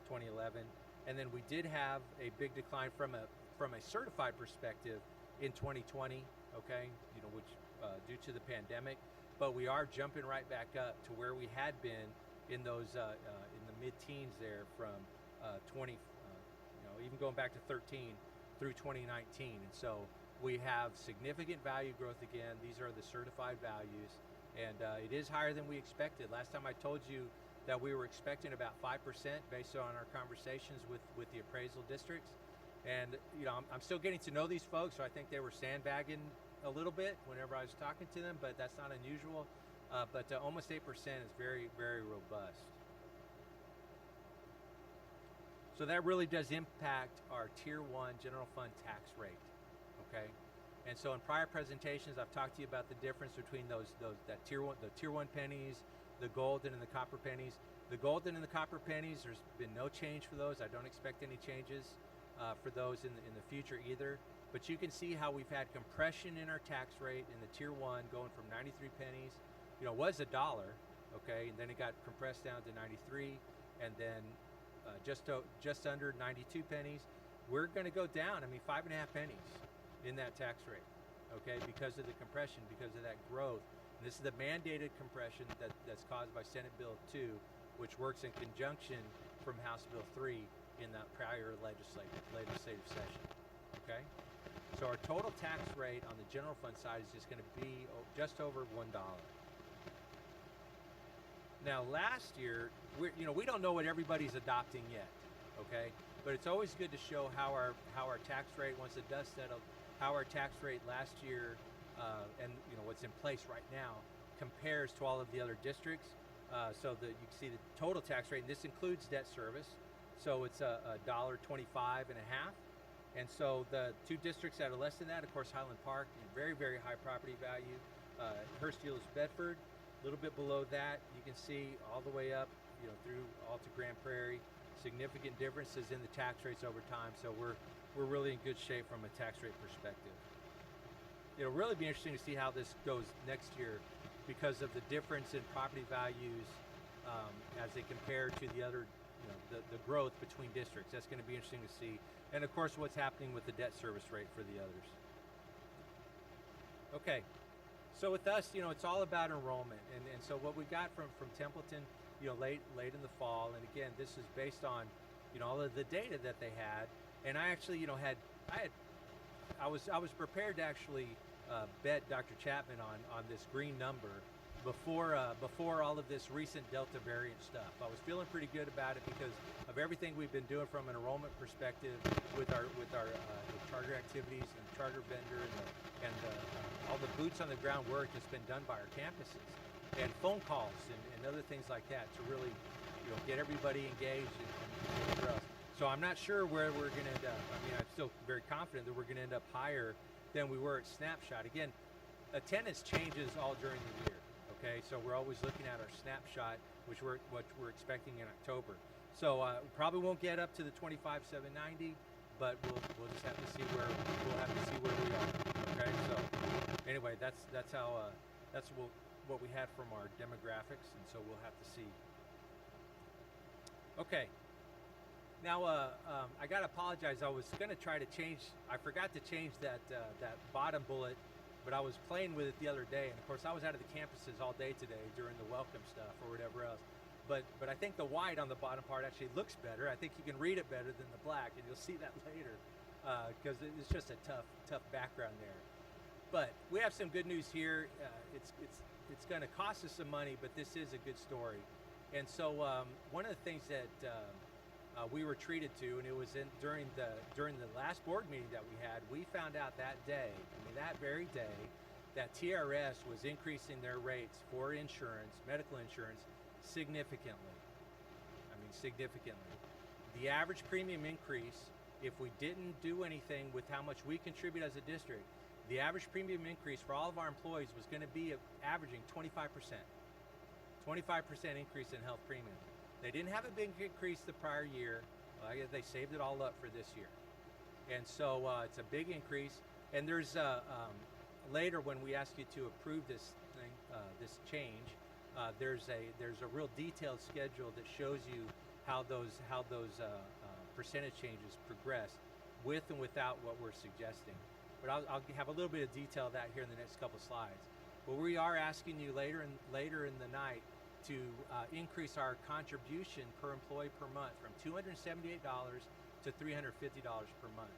2011, and then we did have a big decline from a certified perspective in 2020, okay, which due to the pandemic, but we are jumping right back up to where we had been in those in the mid-teens there from 20, even going back to 13 through 2019, and so we have significant value growth again. These are the certified values, and it is higher than we expected. Last time I told you that we were expecting about 5% based on our conversations with the appraisal districts. And I'm still getting to know these folks, so I think they were sandbagging a little bit whenever I was talking to them, but that's not unusual. But almost 8% is very, very robust. So that really does impact our Tier 1 general fund tax rate, okay? And so in prior presentations, I've talked to you about the difference between the Tier 1 pennies, the golden and the copper pennies. The golden and the copper pennies, there's been no change for those. I don't expect any changes for those in the future either. But you can see how we've had compression in our tax rate in the Tier 1 going from 93 pennies, was $1, okay, and then it got compressed down to 93, and then just under 92 pennies. We're going to go down, 5.5 pennies in that tax rate, okay, because of the compression, because of that growth. And this is the mandated compression that's caused by Senate Bill 2, which works in conjunction from House Bill 3 in that prior legislative session, okay? So our total tax rate on the general fund side is just going to be just over $1. Now last year, we don't know what everybody's adopting yet, okay? But it's always good to show how our tax rate, once the dust settled, how our tax rate last year and what's in place right now compares to all of the other districts, so that you can see the total tax rate, and this includes debt service. So it's $1.25.5, and so the two districts that are less than that, of course, Highland Park, very, very high property value. Hurst Euless Bedford, a little bit below that. You can see all the way up, through all to Grand Prairie. Significant differences in the tax rates over time. So we're really in good shape from a tax rate perspective. It'll really be interesting to see how this goes next year because of the difference in property values as they compare to the other, the growth between districts. That's going to be interesting to see. And of course, what's happening with the debt service rate for the others. Okay. So with us, it's all about enrollment, and so what we got from Templeton, late in the fall, and again, this is based on, all of the data that they had, and I actually, I was prepared to actually bet Dr. Chapman on this green number before all of this recent Delta variant stuff. I was feeling pretty good about it because of everything we've been doing from an enrollment perspective with our charter activities and charter vendor and all the boots on the ground work that's been done by our campuses and phone calls and other things like that to really get everybody engaged and whatever else. So I'm not sure where we're going to end up. I mean, I'm still very confident that we're going to end up higher than we were at snapshot. Again, attendance changes all during the year. Okay, so we're always looking at our snapshot, what we're expecting in October. So we probably won't get up to the 25,790, but we'll just have to see where we are. Okay, so anyway, that's what we had from our demographics, and so we'll have to see. Okay. Now, I gotta apologize. I was gonna try to change. I forgot to change that bottom bullet, but I was playing with it the other day, and of course, I was out of the campuses all day today during the welcome stuff or whatever else. But I think the white on the bottom part actually looks better. I think you can read it better than the black, and you'll see that later because it's just a tough background there. But we have some good news here. It's going to cost us some money, but this is a good story. And so one of the things that we were treated to, and it was during the last board meeting that we had, we found out that day, that very day, that TRS was increasing their rates for insurance, medical insurance, significantly. Significantly. The average premium increase, if we didn't do anything with how much we contribute as a district, the average premium increase for all of our employees was going to be averaging 25%. 25% increase in health premium. They didn't have a big increase the prior year. They saved it all up for this year. And so it's a big increase. And there's later when we ask you to approve this thing, this change, there's a real detailed schedule that shows you how those percentage changes progress with and without what we're suggesting. But I'll have a little bit of detail of that here in the next couple slides. But we are asking you later in the night to increase our contribution per employee per month from $278 to $350 per month.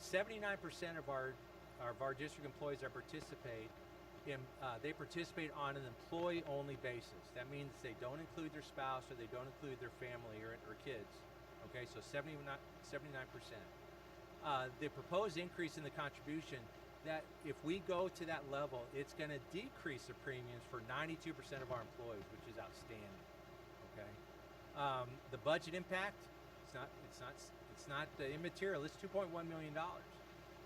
79% of our district employees that participate they participate on an employee-only basis. That means they don't include their spouse or they don't include their family or kids. Okay, so 79%. The proposed increase in the contribution, that if we go to that level, it's going to decrease the premiums for 92% of our employees, which is outstanding. Okay, the budget impact, it's not immaterial. It's $2.1 million,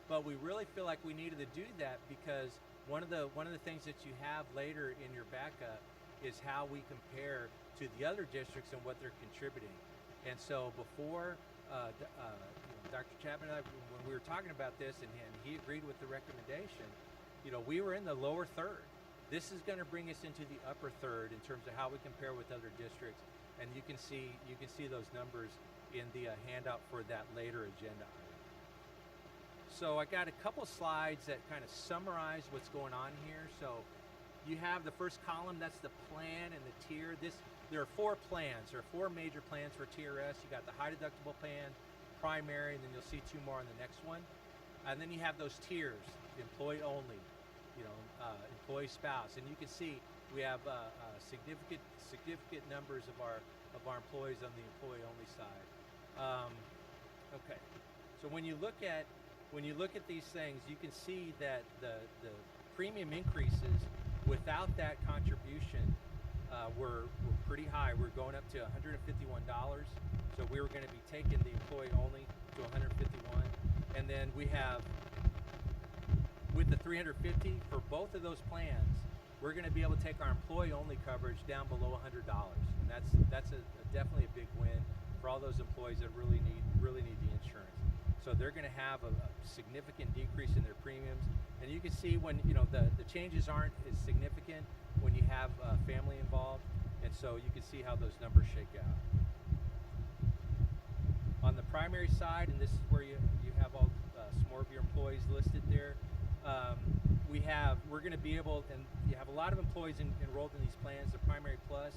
but we really feel like we needed to do that because one of the things that you have later in your backup is how we compare to the other districts and what they're contributing. And so before Dr. Chapman and I, when we were talking about this, and he agreed with the recommendation, we were in the lower third. This is going to bring us into the upper third in terms of how we compare with other districts, and you can see those numbers in the handout for that later agenda item. So I got a couple slides that kind of summarize what's going on here. So you have the first column, that's the plan and the tier. There are 4 plans. There are 4 major plans for TRS. You got the high deductible plan, primary, and then you'll see 2 more on the next one. And then you have those tiers, employee only, employee spouse. And you can see we have significant numbers of our employees on the employee only side. Okay, so when you look at these things, you can see that the premium increases without that contribution were pretty high. We're going up to $151. So we were going to be taking the employee only to $151. And then we have, with the $350 for both of those plans, we're going to be able to take our employee only coverage down below $100. And that's definitely a big win for all those employees that really need the insurance. So they're going to have a significant decrease in their premiums. And you can see when, the changes aren't as significant when you have family involved. And so you can see how those numbers shake out. On the primary side, and this is where you have all some more of your employees listed there, we're going to be able, and you have a lot of employees enrolled in these plans, the Primary Plus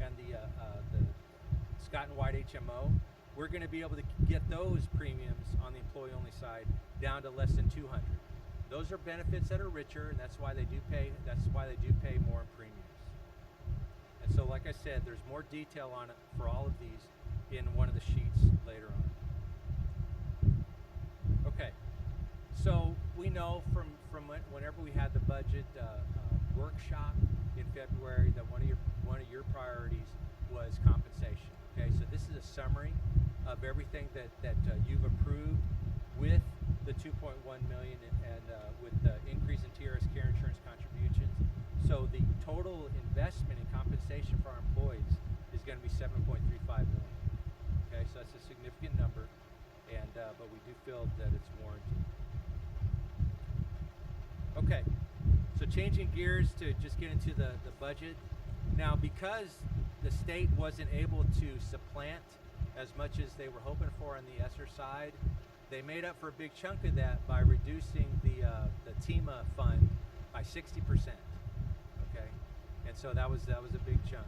and the Scott and White HMO. We're going to be able to get those premiums on the employee-only side down to less than $200. Those are benefits that are richer, and that's why they do pay. That's why they do pay more in premiums. And so, like I said, there's more detail on it for all of these in one of the sheets later on. Okay, so we know from whenever we had the budget workshop in February that one of your priorities was compensation. Okay, so this is a summary of everything that you've approved with the $2.1 million and with the increase in TRS care insurance contributions. So the total investment in compensation for our employees is going to be $7.35 million. Okay, so that's a significant number, and but we do feel that it's warranted. Okay, so changing gears to just get into the budget. Now, because the state wasn't able to supplant as much as they were hoping for on the ESSER side, they made up for a big chunk of that by reducing the TEMA fund by 60%. Okay, and so that was a big chunk.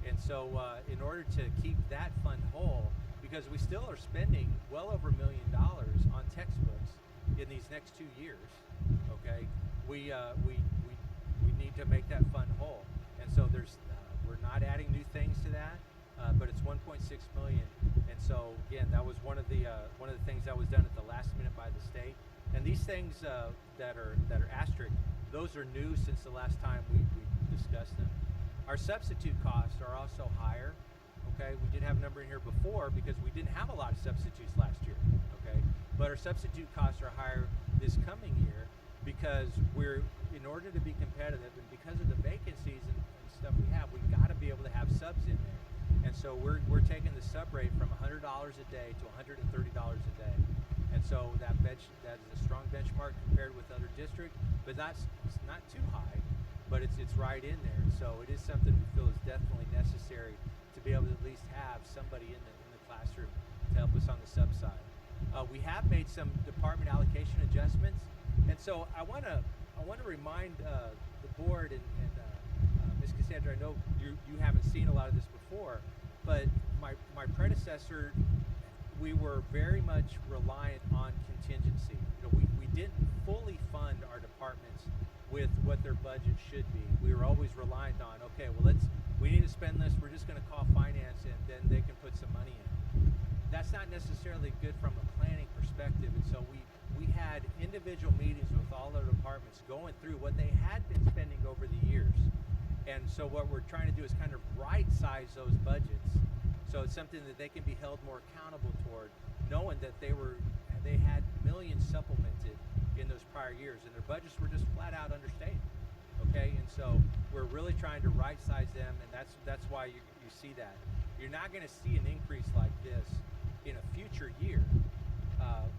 And so in order to keep that fund whole, because we still are spending well over $1 million on textbooks in these next 2 years, okay, we need to make that fund whole. And so we're not adding new things to that, but it's $1.6 million. And so again, that was one of the things that was done at the last minute by the state. And these things that are asterisk, those are new since the last time we discussed them. Our substitute costs are also higher. Okay, we did have a number in here before because we didn't have a lot of substitutes last year. Okay, but our substitute costs are higher this coming year because in order to be competitive and because of the vacancies and stuff we have, we've got to be able to have subs in there. And so we're taking the sub rate from $100 a day to $130 a day. And so that is a strong benchmark compared with other districts, but it's not too high, but it's right in there. And so it is something we feel is definitely necessary to be able to at least have somebody in the classroom to help us on the sub side. We have made some department allocation adjustments, and so I want to remind the board and Ms. Cassandra, I know you haven't seen a lot of this before, but my predecessor, we were very much reliant on contingency. We didn't fully fund our departments with what their budget should be. We were always reliant on, okay, well we need to spend this, we're just going to call finance and then they can put some money in. That's not necessarily good from a planning perspective, and so we had individual meetings with all the departments going through what they had been spending over the years. And so what we're trying to do is kind of right size those budgets so it's something that they can be held more accountable toward, knowing that they had millions supplemented in those prior years and their budgets were just flat out understated. Okay, and so we're really trying to right size them, and that's why you see that. You're not going to see an increase like this in a future year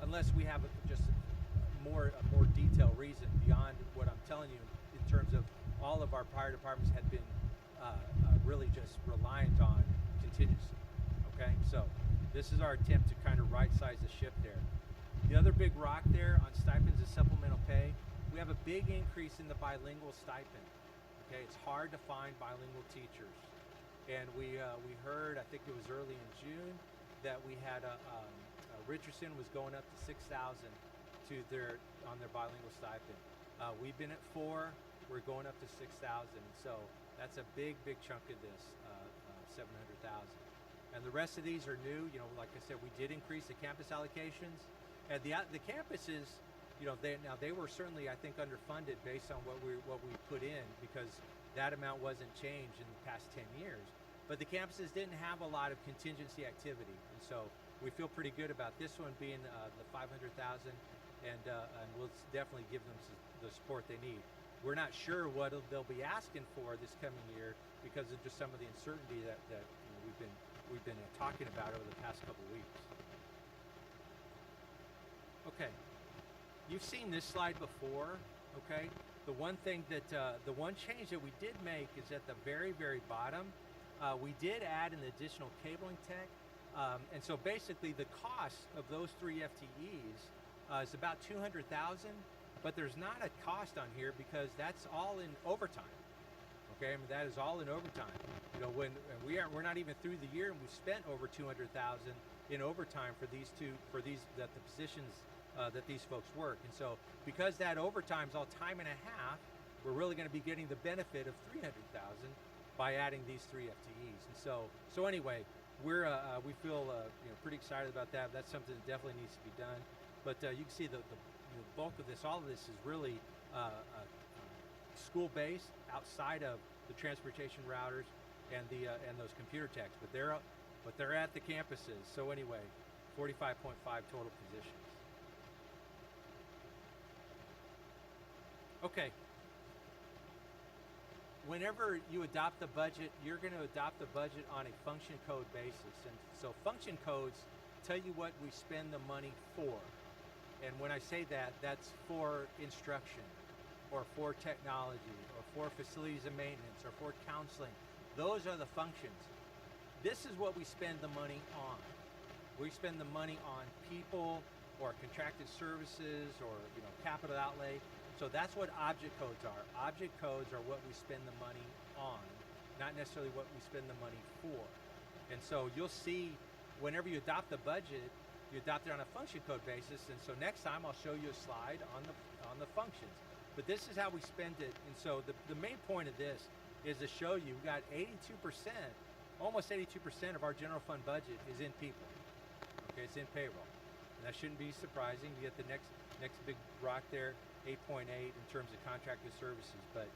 unless we have just a more detailed reason beyond what I'm telling you in terms of all of our prior departments had been really just reliant on contingency. Okay, so this is our attempt to kind of right size the ship there. The other big rock there on stipends and supplemental pay, we have a big increase in the bilingual stipend. Okay, it's hard to find bilingual teachers, and we heard, I think it was early in June, that we had Richardson was going up to $6,000 on their bilingual stipend. We've been at $4,000, we're going up to $6,000, so that's a big chunk of this, $700,000. And the rest of these are new. Like I said, we did increase the campus allocations, and the campuses, they were certainly, I think, underfunded based on what we put in because that amount wasn't changed in the past 10 years. But the campuses didn't have a lot of contingency activity, and so we feel pretty good about this one being the $500,000, and we'll definitely give them the support they need. We're not sure what they'll be asking for this coming year because of just some of the uncertainty that we've been talking about over the past couple of weeks. Okay, you've seen this slide before. Okay, the one change that we did make is at the very bottom. We did add an additional cabling tech, and so basically the cost of those 3 FTEs is about $200,000, but there's not a cost on here because that's all in overtime. Okay, I mean that is all in overtime. You know, when we're not even through the year and we've spent over 200,000 in overtime for the positions that these folks work. And so because that overtime is all time and a half, we're really going to be getting the benefit of 300,000 by adding these 3 FTEs. And so anyway, we feel pretty excited about that. That's something that definitely needs to be done. But you can see the bulk of this, all of this is really school-based outside of the transportation routers and those computer techs. But they're at the campuses. So anyway, 45.5 total positions. Okay. Whenever you adopt the budget, you're going to adopt the budget on a function code basis. And so function codes tell you what we spend the money for. And when I say that, that's for instruction, or for technology, or for facilities and maintenance, or for counseling. Those are the functions. This is what we spend the money on. We spend the money on people, or contracted services, or capital outlay. So that's what object codes are. Object codes are what we spend the money on, not necessarily what we spend the money for. And so you'll see whenever you adopt the budget, you adopt it on a function code basis. And so next time I'll show you a slide on the functions. But this is how we spend it. And so the main point of this is to show you we've got 82%, almost 82% of our general fund budget is in people. Okay, it's in payroll. And that shouldn't be surprising. You get the next big rock there, 8.8 in terms of contracted services. But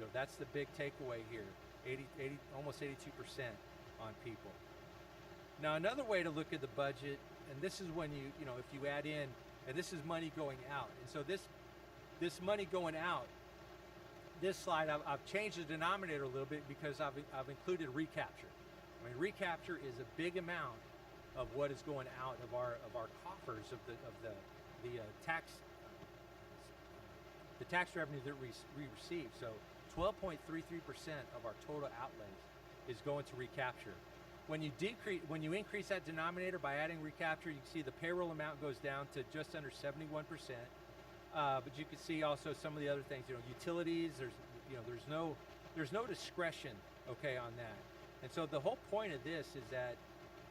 that's the big takeaway here. 80 almost 82% on people. Now another way to look at the budget, and this is when if you add in, and this is money going out. And so this money going out, this slide I've changed the denominator a little bit because I've included recapture. I mean, recapture is a big amount of what is going out of our coffers of the tax revenue that we receive. So 12.33% of our total outlays is going to recapture. When you increase that denominator by adding recapture, you can see the payroll amount goes down to just under 71%. But you can see also some of the other things. Utilities. There's no discretion. Okay, on that. And so the whole point of this is that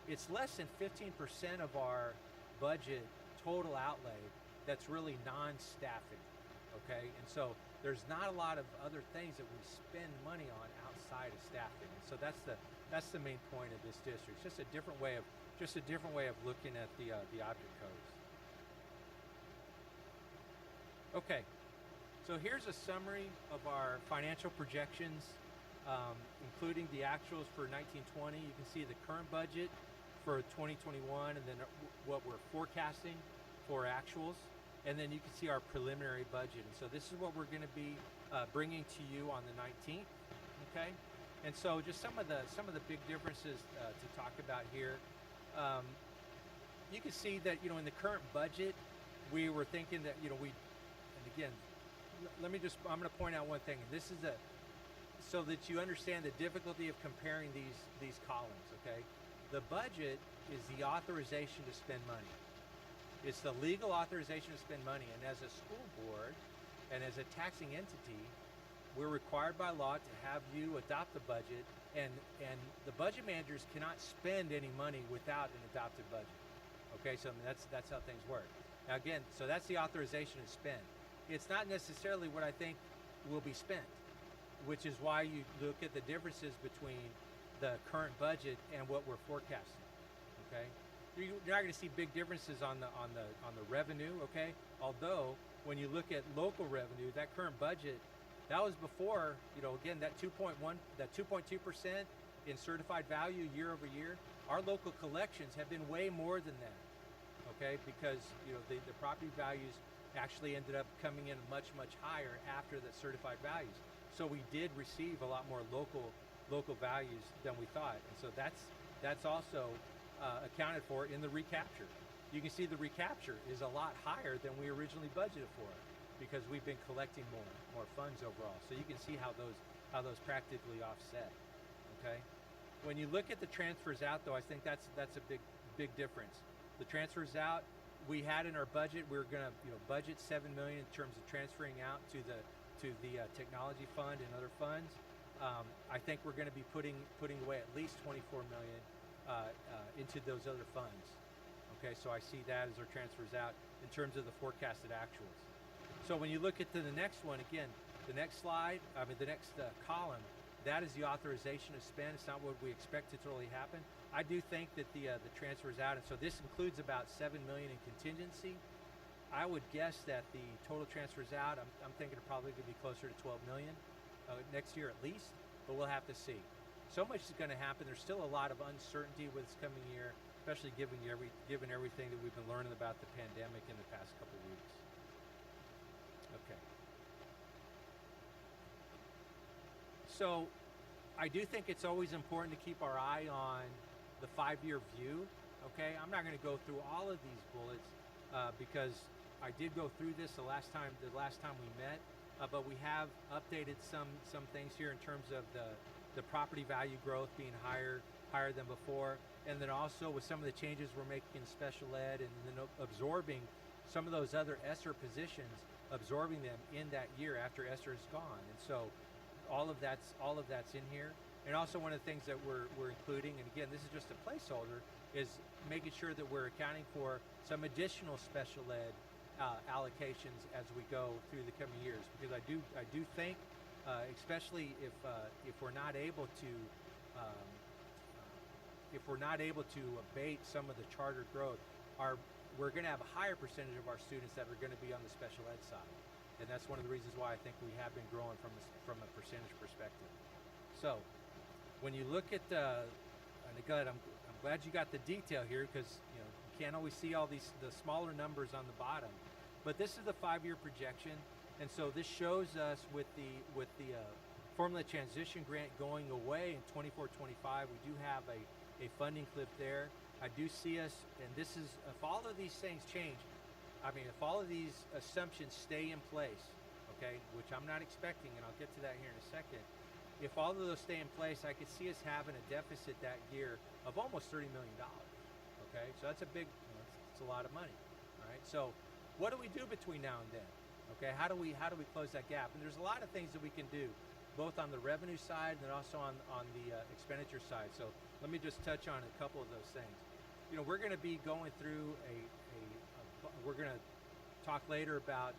it's less than 15% of our budget total outlay that's really non-staffing. Okay, and so there's not a lot of other things that we spend money on outside of staffing. And so that's the main point of this district. It's just a different way of looking at the object codes. Okay, so here's a summary of our financial projections, including the actuals for 1920. You can see the current budget for 2021, and then what we're forecasting for actuals. And then you can see our preliminary budget. And so this is what we're going to be bringing to you on the 19th. Okay, and so just some of the big differences to talk about here. You can see that in the current budget, we were thinking that and again, I'm going to point out one thing. And this is so that you understand the difficulty of comparing these columns. Okay, the budget is the authorization to spend money. It's the legal authorization to spend money, and as a school board and as a taxing entity, we're required by law to have you adopt the budget, and the budget managers cannot spend any money without an adopted budget. Okay, so that's how things work. Now again, so that's the authorization to spend. It's not necessarily what I think will be spent, which is why you look at the differences between the current budget and what we're forecasting. Okay. You're not going to see big differences on the revenue, okay? Although when you look at local revenue, that current budget, that was before, again, that 2.2% in certified value year over year. Our local collections have been way more than that, okay? Because the property values actually ended up coming in much higher after the certified values. So we did receive a lot more local values than we thought, and so that's also accounted for in the recapture. You can see the recapture is a lot higher than we originally budgeted for because we've been collecting more funds overall. So you can see how those practically offset. Okay. When you look at the transfers out, though, I think that's a big difference. The transfers out, we had in our budget, we were going to budget $7 million in terms of transferring out to the technology fund and other funds. I think we're going to be putting away at least $24 million into those other funds. Okay, so I see that as our transfers out in terms of the forecasted actuals. So when you look at the next one, again, the next slide, the next column, that is the authorization of spend. It's not what we expect to totally happen. I do think that the transfers out, and so this includes about $7 million in contingency. I would guess that the total transfers out, I'm thinking it probably could be closer to $12 million next year at least, but we'll have to see. So much is going to happen. There's still a lot of uncertainty with this coming year, especially given everything that we've been learning about the pandemic in the past couple of weeks. Okay. So I do think it's always important to keep our eye on the 5-year view. Okay, I'm not going to go through all of these bullets because I did go through this the last time we met, but we have updated some things here in terms of the property value growth being higher than before, and then also with some of the changes we're making in special ed, and then absorbing some of those other ESSER positions, absorbing them in that year after ESSER is gone. And so all of that's in here. And also one of the things that we're including, and again, this is just a placeholder, is making sure that we're accounting for some additional special ed allocations as we go through the coming years, because I do think, especially if we're not able to abate some of the charter growth, we're going to have a higher percentage of our students that are going to be on the special ed side, and that's one of the reasons why I think we have been growing from a percentage perspective. So when you look at and again, I'm glad you got the detail here, because you can't always see all the smaller numbers on the bottom, but this is the 5-year projection. And so this shows us with the formula transition grant going away in 24-25, we do have a funding cliff there. I do see us, and this is, if all of these things change, if all of these assumptions stay in place, okay, which I'm not expecting, and I'll get to that here in a second. If all of those stay in place, I could see us having a deficit that year of almost $30 million. Okay, so that's a big, it's a lot of money. All right, so what do we do between now and then? Okay, how do we close that gap? And there's a lot of things that we can do, both on the revenue side and also on the expenditure side. So let me just touch on a couple of those things. We're going to be going through we're going to talk later about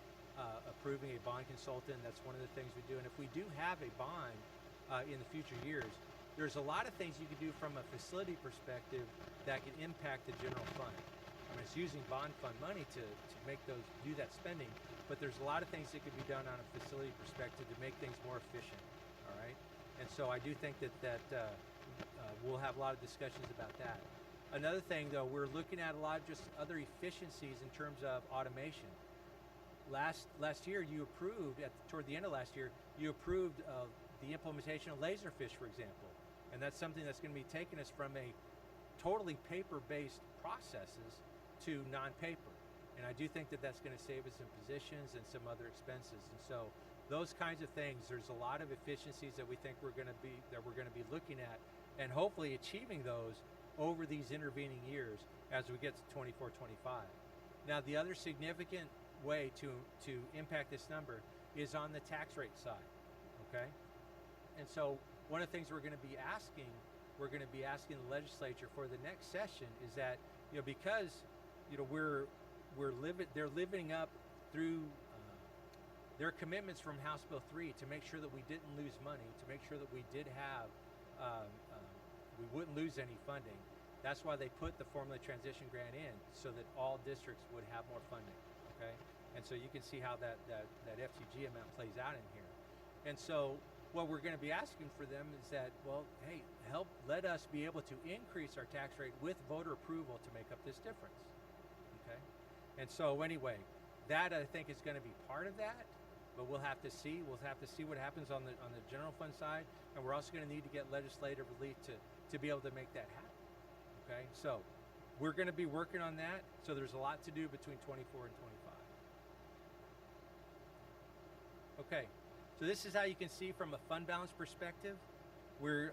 approving a bond consultant. That's one of the things we do. And if we do have a bond in the future years, there's a lot of things you can do from a facility perspective that can impact the general fund. It's using bond fund money to do that spending, but there's a lot of things that could be done on a facility perspective to make things more efficient. All right, and so I do think that we'll have a lot of discussions about that. Another thing, though, we're looking at a lot of just other efficiencies in terms of automation. Last year, you approved toward the end of last year, you approved the implementation of Laserfish, for example, and that's something that's going to be taking us from a totally paper-based processes to non-paper. And I do think that that's going to save us some positions and some other expenses. And so those kinds of things, there's a lot of efficiencies that we think we're going to be looking at, and hopefully achieving those over these intervening years as we get to 24-25. Now, the other significant way to impact this number is on the tax rate side. Okay? And so one of the things we're going to be asking the legislature for the next session is that, because they're living up through their commitments from House Bill 3 to make sure that we didn't lose money, to make sure that we did have we wouldn't lose any funding. That's why they put the formula transition grant in, so that all districts would have more funding. Okay, and so you can see how that FTG amount plays out in here. And so what we're going to be asking for them is that, well, hey, let us be able to increase our tax rate with voter approval to make up this difference. Okay, and so anyway, that I think is going to be part of that, but we'll have to see. We'll have to see what happens on the general fund side, and we're also going to need to get legislative relief to be able to make that happen. Okay, so we're going to be working on that. So there's a lot to do between 24 and 25. Okay. So this is how you can see from a fund balance perspective. I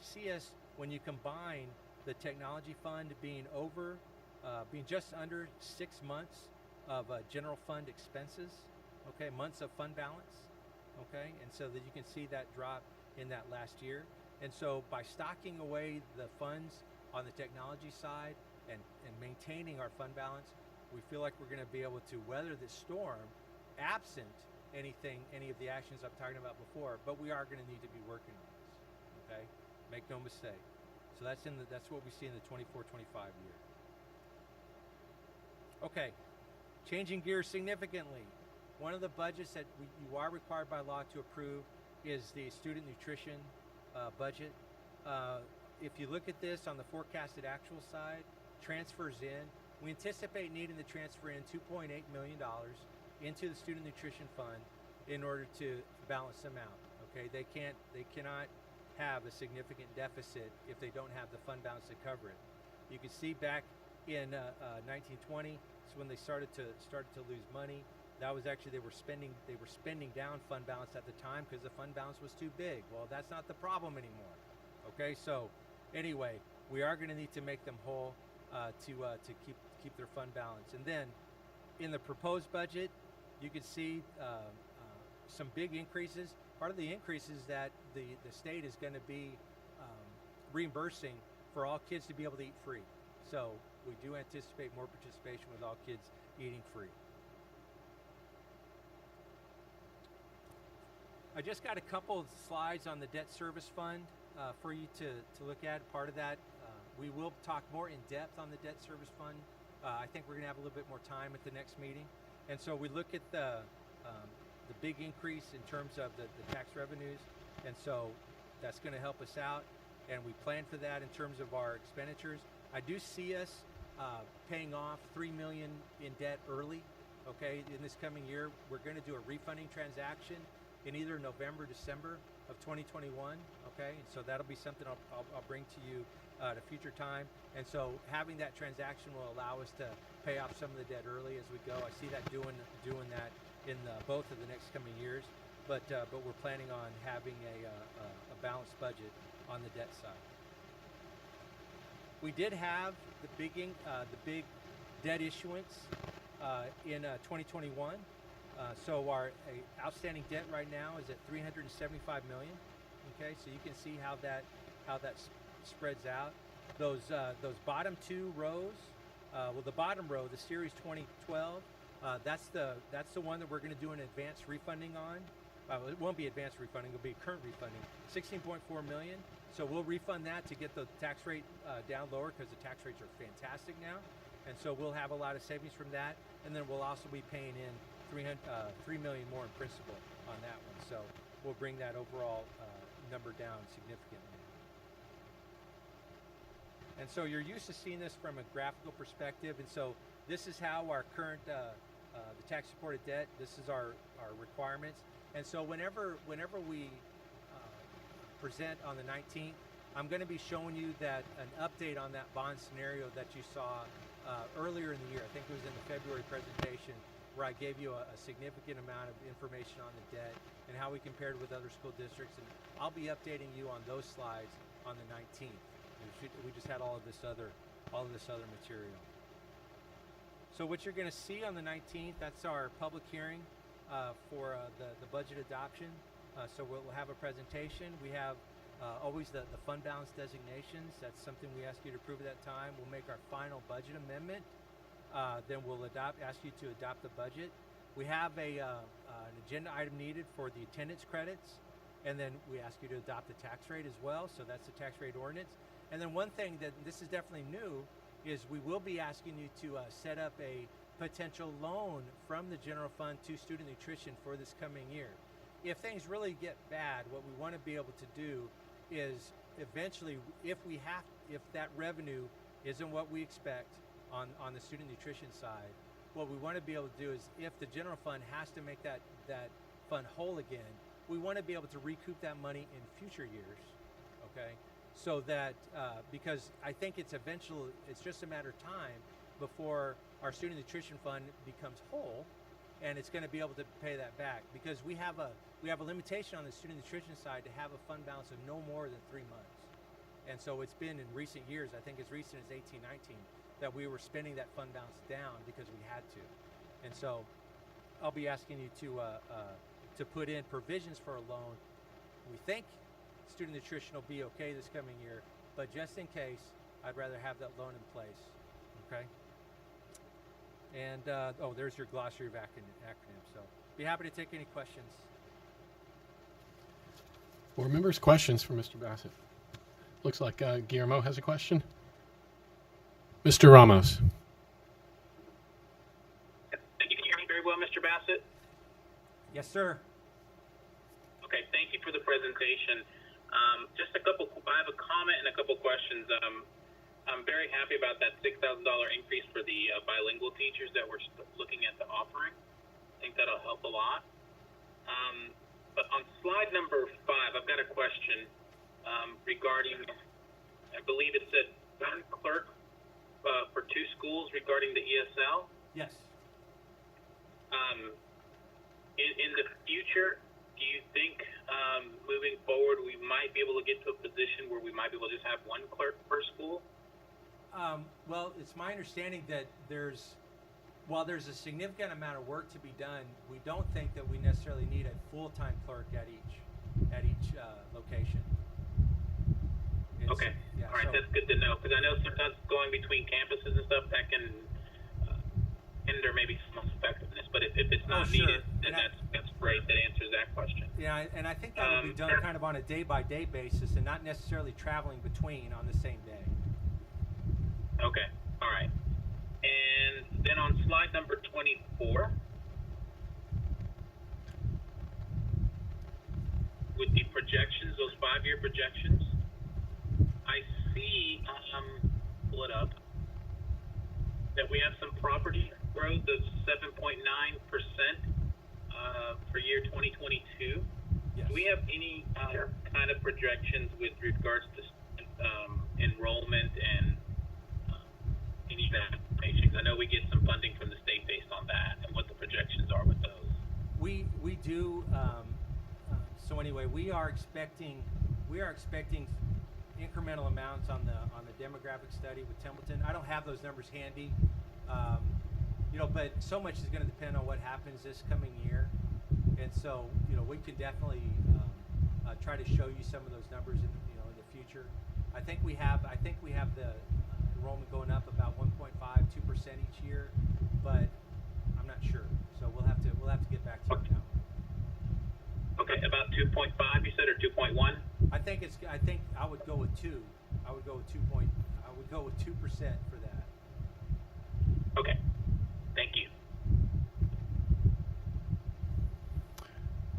see us, when you combine the technology fund being over being just under 6 months of general fund expenses, okay, months of fund balance, okay, and so that you can see that drop in that last year. And so by stocking away the funds on the technology side and maintaining our fund balance, we feel like we're going to be able to weather this storm absent any of the actions I'm talking about before, but we are going to need to be working on this, okay? Make no mistake. So that's what we see in the 24-25 year. Okay, changing gears significantly. One of the budgets that you are required by law to approve is the student nutrition budget. If you look at this on the forecasted actual side, transfers in, we anticipate needing to transfer in $2.8 million into the student nutrition fund in order to balance them out. Okay, they cannot have a significant deficit if they don't have the fund balance to cover it. You can see back in 1920, so when they started to lose money, that was actually they were spending down fund balance at the time because the fund balance was too big. Well, that's not the problem anymore. Okay, so anyway, we are going to need to make them whole to keep their fund balance. And then in the proposed budget, you can see some big increases. Part of the increase is that the state is going to be reimbursing for all kids to be able to eat free. So we do anticipate more participation with all kids eating free. I just got a couple of slides on the debt service fund for you to look at. Part of that, we will talk more in depth on the debt service fund. I think we're going to have a little bit more time at the next meeting. And so we look at the big increase in terms of the tax revenues. And so that's going to help us out. And we plan for that in terms of our expenditures. I do see us paying off $3 million in debt early. Okay, in this coming year, we're going to do a refunding transaction in either November, December of 2021, okay? And so that'll be something I'll bring to you at a future time. And so having that transaction will allow us to pay off some of the debt early as we go. I see that doing that in both of the next coming years, but we're planning on having a balanced budget on the debt side. We did have the big debt issuance in 2021. So our outstanding debt right now is at $375 million. Okay, so you can see how that spreads out. Those bottom two rows, well, the bottom row, the Series 2012, that's the one that we're going to do an advanced refunding on. It won't be advanced refunding; it'll be current refunding. $16.4 million. So we'll refund that to get the tax rate down lower because the tax rates are fantastic now, and so we'll have a lot of savings from that. And then we'll also be paying in $3 million more in principal on that one. So we'll bring that overall number down significantly. And so you're used to seeing this from a graphical perspective. And so this is how our current, the tax supported debt, this is our requirements. And so whenever we present on the 19th, I'm going to be showing you that an update on that bond scenario that you saw earlier in the year. I think it was in the February presentation, where I gave you a significant amount of information on the debt and how we compared with other school districts. And I'll be updating you on those slides on the 19th. We just had all of this other material. So what you're going to see on the 19th, that's our public hearing for the budget adoption. So we'll have a presentation. We have always the fund balance designations. That's something we ask you to approve at that time. We'll make our final budget amendment. Then we'll ask you to adopt the budget. We have an agenda item needed for the attendance credits, and then we ask you to adopt the tax rate as well. So that's the tax rate ordinance. And then one thing that this is definitely new is we will be asking you to set up a potential loan from the general fund to student nutrition for this coming year. If things really get bad, what we want to be able to do is eventually, if that revenue isn't what we expect on the student nutrition side, what we want to be able to do is, if the general fund has to make that fund whole again, we want to be able to recoup that money in future years, okay? So that, because I think it's just a matter of time before our student nutrition fund becomes whole, and it's going to be able to pay that back, because we have a limitation on the student nutrition side to have a fund balance of no more than 3 months. And so it's been in recent years, I think as recent as 18, 19, that we were spending that fund balance down because we had to. And so I'll be asking you to put in provisions for a loan. We think student nutrition will be okay this coming year, but just in case, I'd rather have that loan in place, okay? And, oh, there's your glossary of acronyms. So be happy to take any questions. Board members, questions for Mr. Bassett? Looks like Guillermo has a question. Mr. Ramos. Thank you. Can you hear me very well, Mr. Bassett? Yes, sir. Okay, thank you for the presentation. Just a couple, I have a comment and a couple questions. I'm very happy about that $6,000 increase for the bilingual teachers that we're looking at the offering. I think that'll help a lot. But on slide number 5, I've got a question regarding, I believe it said one clerk for 2 schools regarding the ESL. Yes. In the future, do you think moving forward we might be able to get to a position where we might be able to just have 1 clerk per school? Well, it's my understanding that while there's a significant amount of work to be done, we don't think that we necessarily need a full-time clerk at each location. Okay. Yeah, all right, so, that's good to know, because I know sometimes going between campuses and stuff, that can hinder maybe some effectiveness, but if it's not needed, then that's great. That answers that question. Yeah, and I think that will be done kind of on a day-by-day basis and not necessarily traveling between on the same day. Okay, all right. And then on slide number 24, with the projections, those 5-year projections, I see, pull it up, that we have some property growth of 7.9% for year 2022. Yes. Do we have any kind of projections with regards to enrollment and any of that information? I know we get some funding from the state based on that, and what the projections are with those. We do. So anyway, we are expecting incremental amounts on the demographic study with Templeton. I don't have those numbers handy, but so much is going to depend on what happens this coming year, and so we can definitely try to show you some of those numbers in the future. I think we have the enrollment going up about 1.5–2% each year, but I'm not sure. So we'll have to get back to you on that one. Okay, about 2.5 you said, or 2.1? I think I would go with 2. I would go with 2% for that. Okay. Thank you.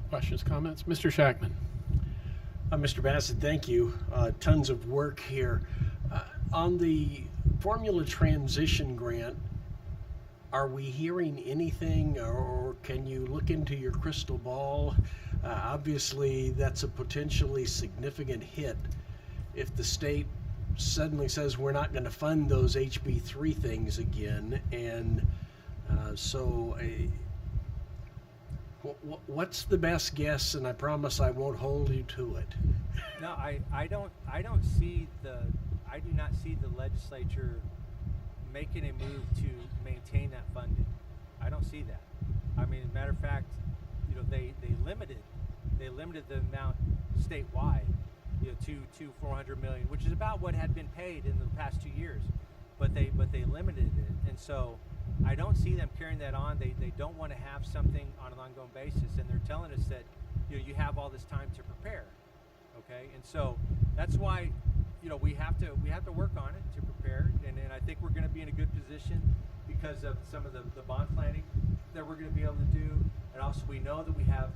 Questions, comments? Mr. Shackman. Mr. Bassett, thank you. Tons of work here. On the formula transition grant, are we hearing anything, or can you look into your crystal ball? Obviously, that's a potentially significant hit if the state suddenly says we're not going to fund those HB3 things again. And what's the best guess? And I promise I won't hold you to it. No, I do not see the legislature making a move to maintain that funding. I don't see that. I mean, as a matter of fact, they limited the amount statewide, to $400 million, which is about what had been paid in the past 2 years. But they limited it, and so I don't see them carrying that on. They don't want to have something on an ongoing basis, and they're telling us that you have all this time to prepare. Okay, and so that's why we have to work on it to prepare, and I think we're going to be in a good position because of some of the bond planning that we're going to be able to do, and also we know that we have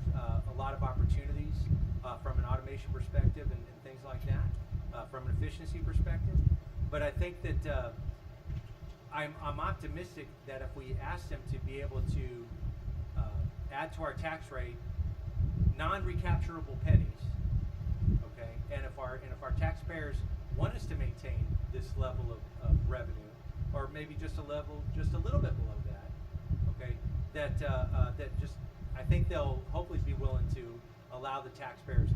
a lot of opportunities from an automation perspective and things like that, from an efficiency perspective. But I think that I'm optimistic that if we ask them to be able to add to our tax rate non-recapturable pennies, okay, and if our taxpayers want us to maintain this level of revenue, or maybe just a little bit below that, okay, that just I think they'll hopefully be willing to allow the taxpayers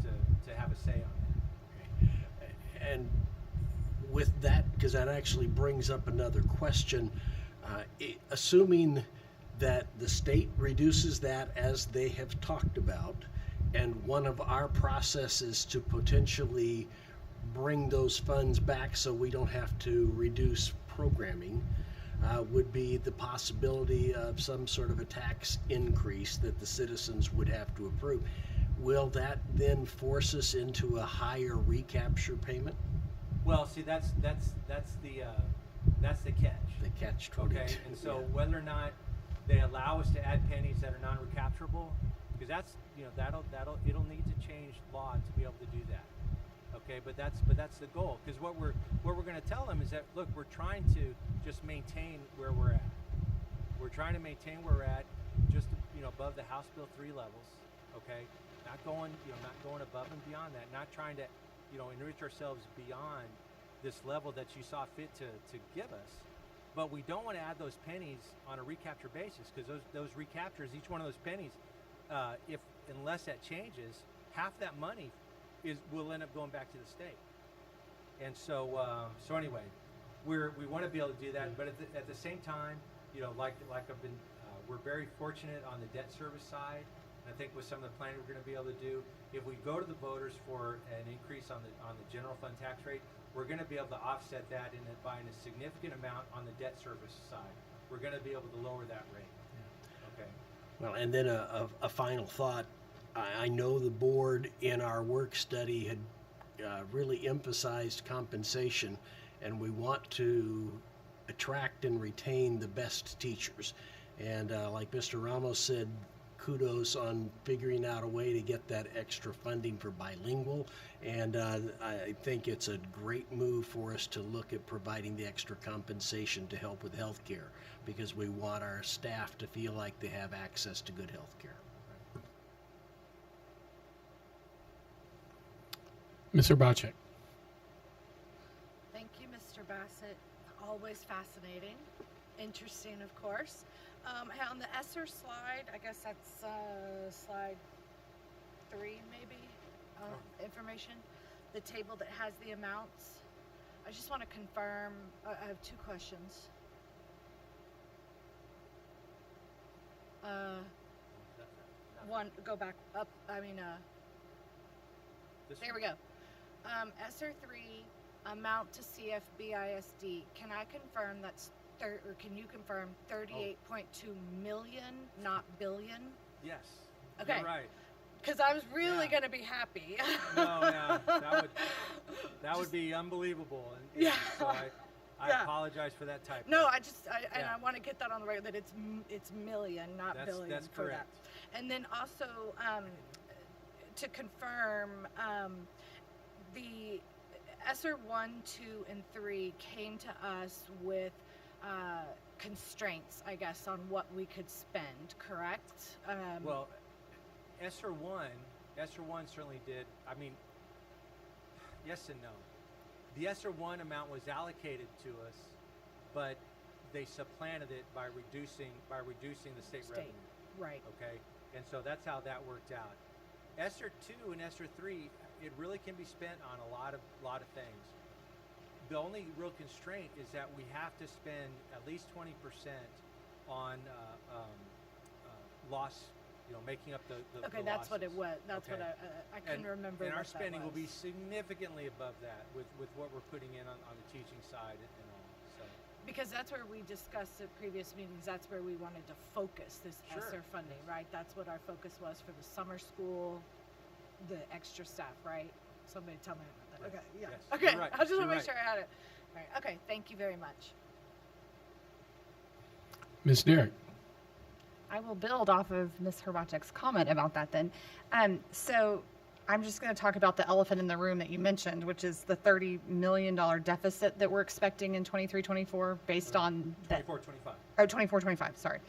to have a say on that. And with that, because that actually brings up another question, assuming that the state reduces that as they have talked about, and one of our processes to potentially bring those funds back so we don't have to reduce programming would be the possibility of some sort of a tax increase that the citizens would have to approve. Will that then force us into a higher recapture payment? Well, see, that's the catch. The catch 22. Okay, and so whether or not they allow us to add pennies that are non-recapturable, because that's, you know, it'll need to change law to be able to do that. Okay, but that's the goal, because what we're going to tell them is that, look, we're trying to just maintain where we're at. We're trying to maintain where we're at, just, you know, above the House Bill 3 levels. Okay, not going above and beyond that, not trying to, you know, enrich ourselves beyond this level that you saw fit to give us. But we don't want to add those pennies on a recapture basis, because those recaptures, each one of those pennies, unless that changes, half that money will end up going back to the state. And so anyway, we want to be able to do that, but at the same time, you know, like I've been, we're very fortunate on the debt service side. And I think with some of the planning we're going to be able to do, if we go to the voters for an increase on the general fund tax rate, we're going to be able to offset that by a significant amount on the debt service side. We're going to be able to lower that rate. Okay. Well, and then a final thought. I know the board in our work study had really emphasized compensation, and we want to attract and retain the best teachers. And like Mr. Ramos said, kudos on figuring out a way to get that extra funding for bilingual. And I think it's a great move for us to look at providing the extra compensation to help with health care, because we want our staff to feel like they have access to good health care. Mr. Bocek. Thank you, Mr. Bassett. Always fascinating. Interesting, of course. On the ESSER slide, I guess that's slide 3 maybe, information, the table that has the amounts. I just want to confirm, I have 2 questions. One, go back up, there we go. ESSER 3, amount to CFB ISD. Can I confirm that's or can you confirm 38.2 million, not billion? Yes. Okay. You're right. Because I was really going to be happy. No, that would be unbelievable. And so I apologize for that typo. No, I want to get that on the record that it's million, not billion. That's correct. That. And then also to confirm, the ESSER 1, 2, and 3 came to us with constraints, I guess, on what we could spend, correct? Well, ESSER 1 certainly did. I mean, yes and no. The ESSER 1 amount was allocated to us, but they supplanted it by reducing the state revenue. Right. Okay, and so that's how that worked out. ESSER 2 and ESSER 3, it really can be spent on a lot of things. The only real constraint is that we have to spend at least 20% on loss, making up the okay, the that's losses. what it was. That's okay. what I couldn't remember. And our what spending that will was. be significantly above that with what we're putting in on the teaching side and all. So. Because that's where we discussed at previous meetings, that's where we wanted to focus this ESSER funding, right? That's what our focus was for the summer school, the extra staff, right? Somebody tell me about that. Okay, yeah. Yes, okay, right. I just want to make sure I had it. All right. Okay, thank you very much. Ms. Derrick. I will build off of Ms. Hrbacek's comment about that then. So I'm just going to talk about the elephant in the room that you mentioned, which is the $30 million deficit that we're expecting in 23-24 based on 24-25. Oh, 24-25, sorry.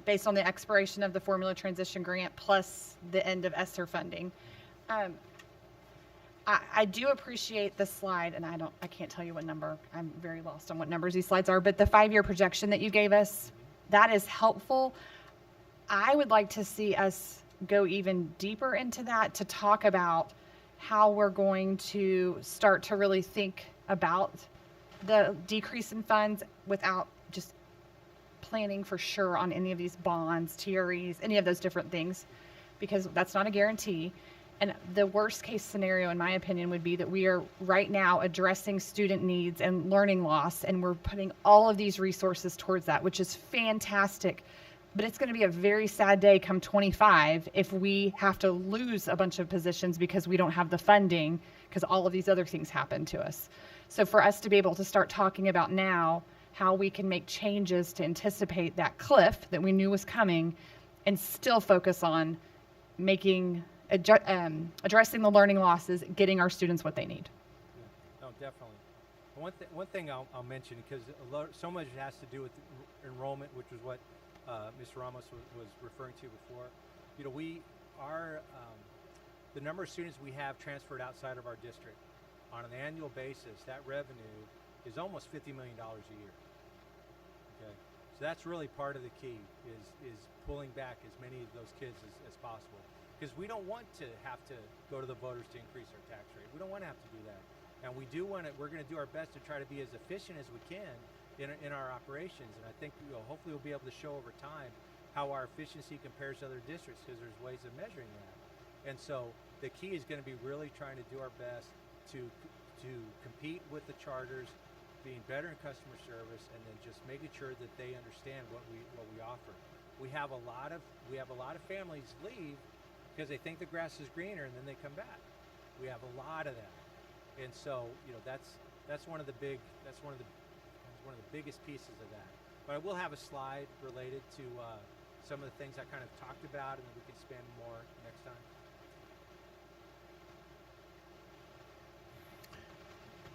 Based on the expiration of the formula transition grant plus the end of ESSER funding. I do appreciate the slide, and I can't tell you what number. I'm very lost on what numbers these slides are, but the 5-year projection that you gave us, that is helpful. I would like to see us go even deeper into that to talk about how we're going to start to really think about the decrease in funds without just planning for sure on any of these bonds, TREs, any of those different things, because that's not a guarantee. And the worst case scenario, in my opinion, would be that we are right now addressing student needs and learning loss, and we're putting all of these resources towards that, which is fantastic. But it's going to be a very sad day come 25 if we have to lose a bunch of positions because we don't have the funding, because all of these other things happen to us. So for us to be able to start talking about now how we can make changes to anticipate that cliff that we knew was coming and still focus on making addressing the learning losses, getting our students what they need. Yeah. No, definitely. One thing I'll mention, because so much has to do with enrollment, which was what Mr. Ramos was referring to before. You know, the number of students we have transferred outside of our district on an annual basis, that revenue is almost $50 million a year. Okay, so that's really part of the key is pulling back as many of those kids as possible. Because we don't want to have to go to the voters to increase our tax rate. We don't want to have to do that. And we do want to, we're going to do our best to try to be as efficient as we can in our operations. And I think, you know, hopefully we'll be able to show over time how our efficiency compares to other districts, because there's ways of measuring that. And so the key is going to be really trying to do our best to compete with the charters, being better in customer service, and then just making sure that they understand what we offer. We have a lot of families leave because they think the grass is greener and then they come back. We have a lot of that, and so you know that's one of the biggest pieces of that. But I will have a slide related to some of the things I kind of talked about, and then we can spend more next time.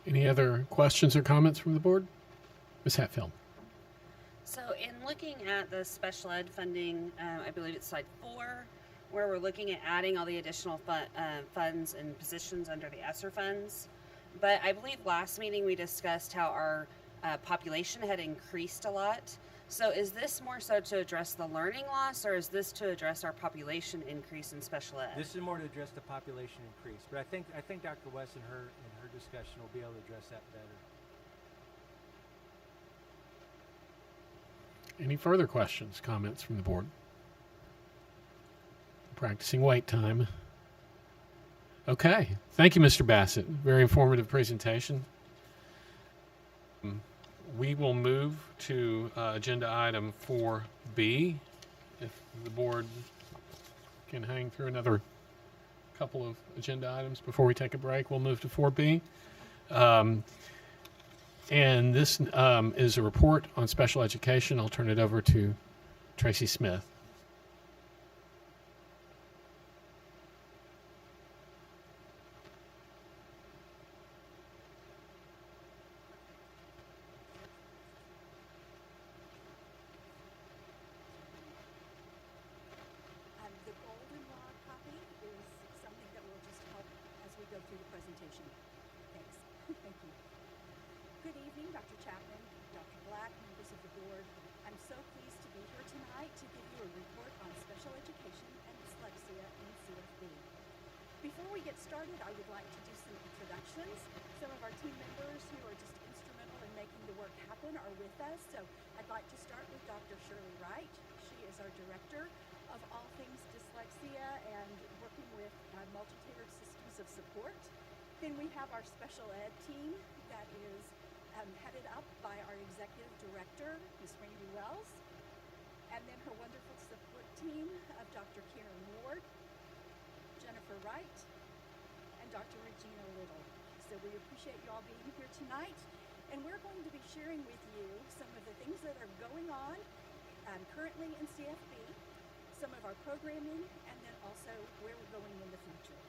Any other questions or comments from the board? Ms. Hatfield. So in looking at the special ed funding, I believe it's slide 4, where we're looking at adding all the additional funds and positions under the ESSER funds. But I believe last meeting we discussed how our population had increased a lot. So is this more so to address the learning loss, or is this to address our population increase in special ed? This is more to address the population increase, but I think Dr. West in her discussion will be able to address that better. Any further questions, comments from the board? Practicing wait time. Okay. Thank you, Mr. Bassett. Very informative presentation. We will move to agenda item 4B. If the board can hang through another couple of agenda items before we take a break, we'll move to 4B. And this is a report on special education. I'll turn it over to Tracy Smith. The goldenrod copy is something that will just help as we go through the presentation. Thanks. Thank you. Good evening, Dr. Chapman, Dr. Black, members of the board. I'm so pleased to be here tonight to give you a report on special education and dyslexia in CFB. Before we get started, I would like to do some introductions. Some of our team members who are just instrumental in making the work happen are with us. So I'd like to start with Dr. Shirley Wright. She is our director of all things dyslexia and working with multi-tiered systems of support. Then we have our special ed team that is headed up by our executive director, Ms. Randy Wells, and then her wonderful support team of Dr. Karen Ward, Jennifer Wright, and Dr. Regina Little. So we appreciate you all being here tonight, and we're going to be sharing with you some of the things that are going on currently in CFB, some of our programming, and then also where we're going in the future.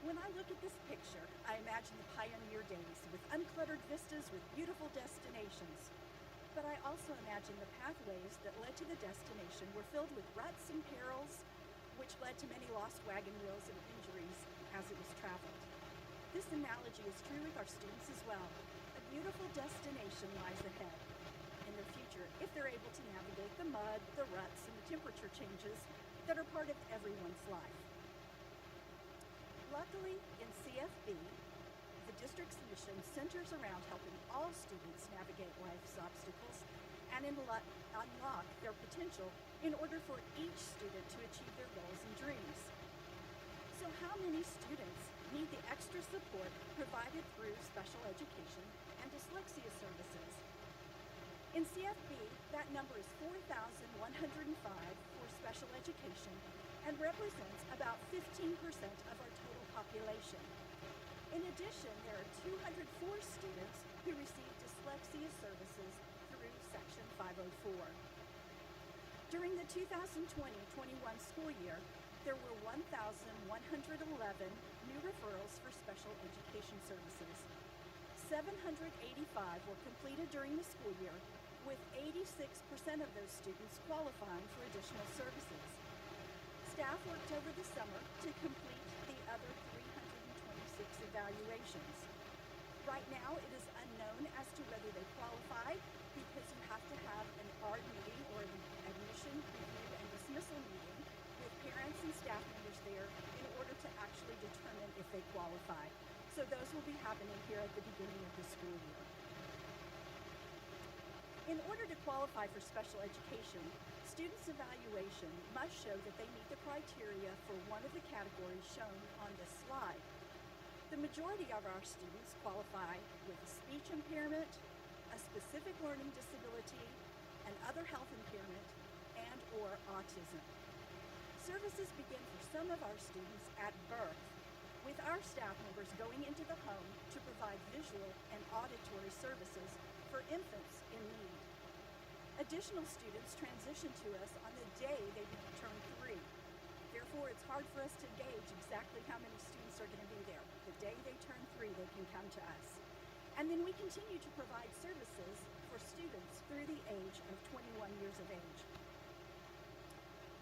When I look at this picture, I imagine the pioneer days with uncluttered vistas with beautiful destinations. But I also imagine the pathways that led to the destination were filled with ruts and perils, which led to many lost wagon wheels and injuries as it was traveled. This analogy is true with our students as well. A beautiful destination lies ahead in the future if they're able to navigate the mud, the ruts, and the temperature changes that are part of everyone's life. Luckily, in CFB, district's mission centers around helping all students navigate life's obstacles and unlock their potential in order for each student to achieve their goals and dreams. So how many students need the extra support provided through special education and dyslexia services? In CFB, that number is 4,105 for special education and represents about 15% of our total population. In addition, there are 204 students who receive dyslexia services through Section 504. During the 2020-21 school year, there were 1,111 new referrals for special education services. 785 were completed during the school year, with 86% of those students qualifying for additional services. Staff worked over the summer to complete the other 326 evaluations. Right now, it is unknown as to whether they qualify because you have to have an ARD meeting or an admission, review, and dismissal meeting with parents and staff members there in order to actually determine if they qualify. So those will be happening here at the beginning of the school year. In order to qualify for special education, students' evaluation must show that they meet the criteria for one of the categories shown on this slide. The majority of our students qualify with a speech impairment, a specific learning disability, an other health impairment, and/or autism. Services begin for some of our students at birth, with our staff members going into the home to provide visual and auditory services for infants in need. Additional students transition to us on the day they turn 3. Therefore, it's hard for us to gauge exactly how many students are going to be there. The day they turn 3, they can come to us. And then we continue to provide services for students through the age of 21 years of age.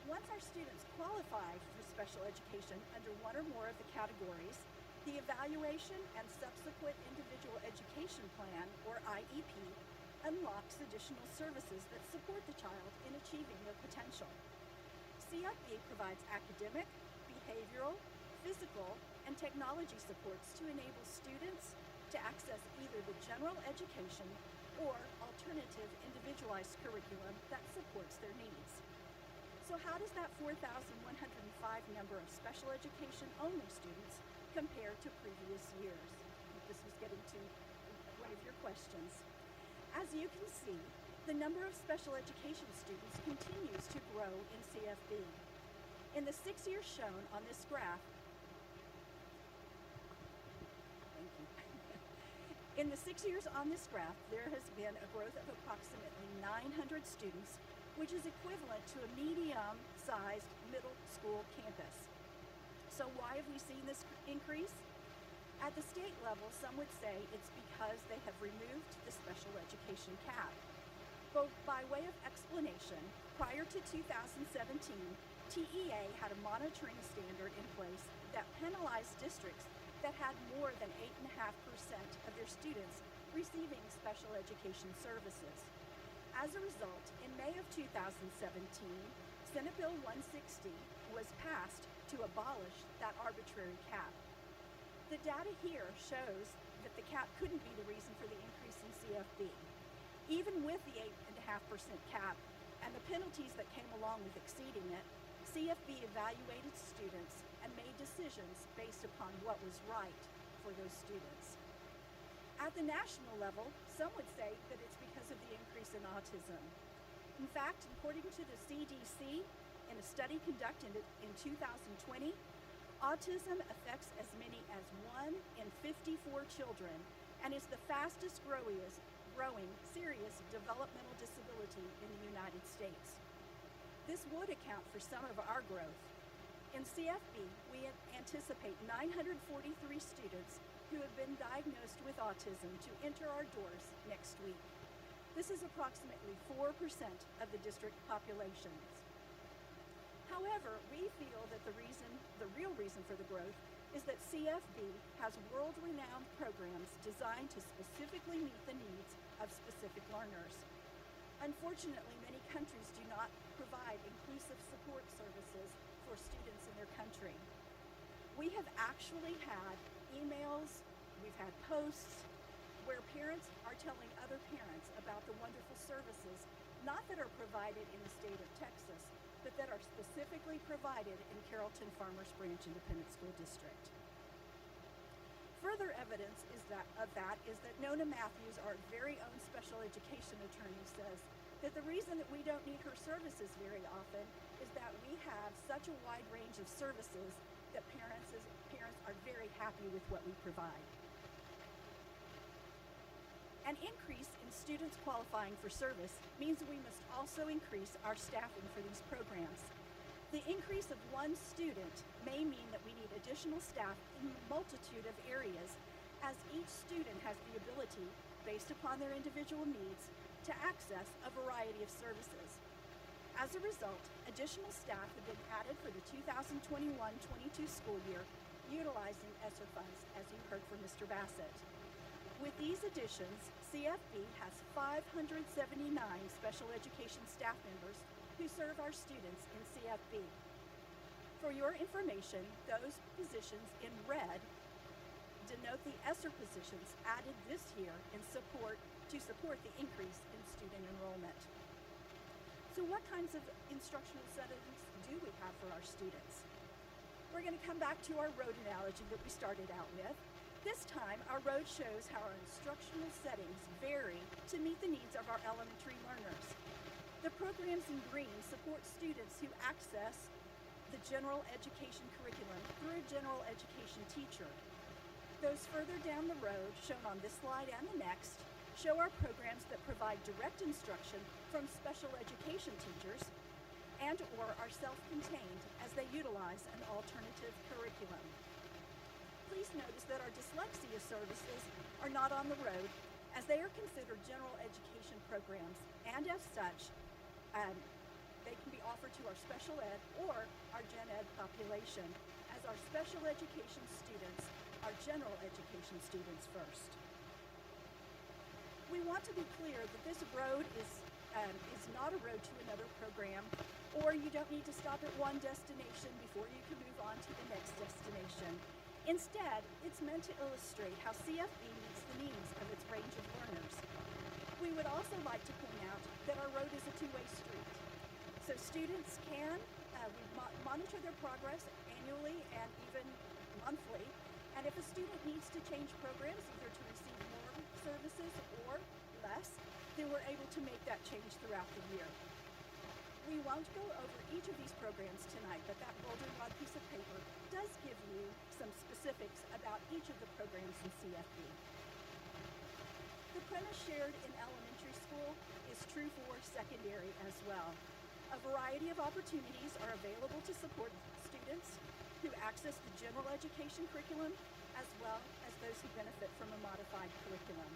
Once our students qualify for special education under one or more of the categories, the evaluation and subsequent individual education plan, or IEP, unlocks additional services that support the child in achieving their potential. CFB provides academic, behavioral, physical, and technology supports to enable students to access either the general education or alternative individualized curriculum that supports their needs. So how does that 4,105 number of special education only students compare to previous years? This was getting to one of your questions. As you can see, the number of special education students continues to grow in CFB. In the 6 years shown on this graph, thank you. In the 6 years on this graph, there has been a growth of approximately 900 students, which is equivalent to a medium-sized middle school campus. So why have we seen this increase? At the state level, some would say it's because they have removed the special education cap. But by way of explanation, prior to 2017, TEA had a monitoring standard in place that penalized districts that had more than 8.5% of their students receiving special education services. As a result, in May of 2017, Senate Bill 160 was passed to abolish that arbitrary cap. The data here shows that the cap couldn't be the reason for the increase in CFB. Even with the 8.5% cap and the penalties that came along with exceeding it, CFB evaluated students and made decisions based upon what was right for those students. At the national level, some would say that it's because of the increase in autism. In fact, according to the CDC, in a study conducted in 2020, autism affects as many as 1 in 54 children and is the fastest growing serious developmental disability in the United States. This would account for some of our growth. In CFB, we anticipate 943 students who have been diagnosed with autism to enter our doors next week. This is approximately 4% of the district population. However, we feel that the real reason for the growth is that CFB has world-renowned programs designed to specifically meet the needs of specific learners. Unfortunately, many countries do not provide inclusive support services for students in their country. We have actually had emails we've had posts where parents are telling other parents about the wonderful services, not that are provided in the state of Texas, but that are specifically provided in Carrollton-Farmers Branch Independent School District. Further evidence is that Nona Matthews, our very own special education attorney, says that the reason that we don't need her services very often is that we have such a wide range of services that parents are very happy with what we provide. An increase in students qualifying for service means we must also increase our staffing for these programs. The increase of one student may mean that we need additional staff in a multitude of areas, as each student has the ability, based upon their individual needs, to access a variety of services. As a result, additional staff have been added for the 2021-22 school year, utilizing ESSER funds, as you heard from Mr. Bassett. With these additions, CFB has 579 special education staff members who serve our students in CFB. For your information, those positions in red denote the ESSER positions added this year to support the increase in student enrollment. So what kinds of instructional settings do we have for our students? We're going to come back to our road analogy that we started out with. This time, our road shows how our instructional settings vary to meet the needs of our elementary learners. The programs in green support students who access the general education curriculum through a general education teacher. Those further down the road, shown on this slide and the next, show our programs that provide direct instruction from special education teachers and or are self-contained as they utilize an alternative curriculum. Please notice that our dyslexia services are not on the road, as they are considered general education programs, and as such, they can be offered to our special ed or our gen ed population, as our special education students are general education students first. We want to be clear that this road is not a road to another program, or you don't need to stop at one destination before you can move on to the next destination. Instead, it's meant to illustrate how CFB meets the needs of its range of learners. We would also like to point out that our road is a two-way street. So students can, we monitor their progress annually and even monthly. And if a student needs to change programs, either to receive more services or less, then we're able to make that change throughout the year. We won't go over each of these programs tonight, but that goldenrod piece of paper does give you some specifics about each of the programs in CFB. The premise shared in elementary school is true for secondary as well. A variety of opportunities are available to support students who access the general education curriculum, as well as those who benefit from a modified curriculum.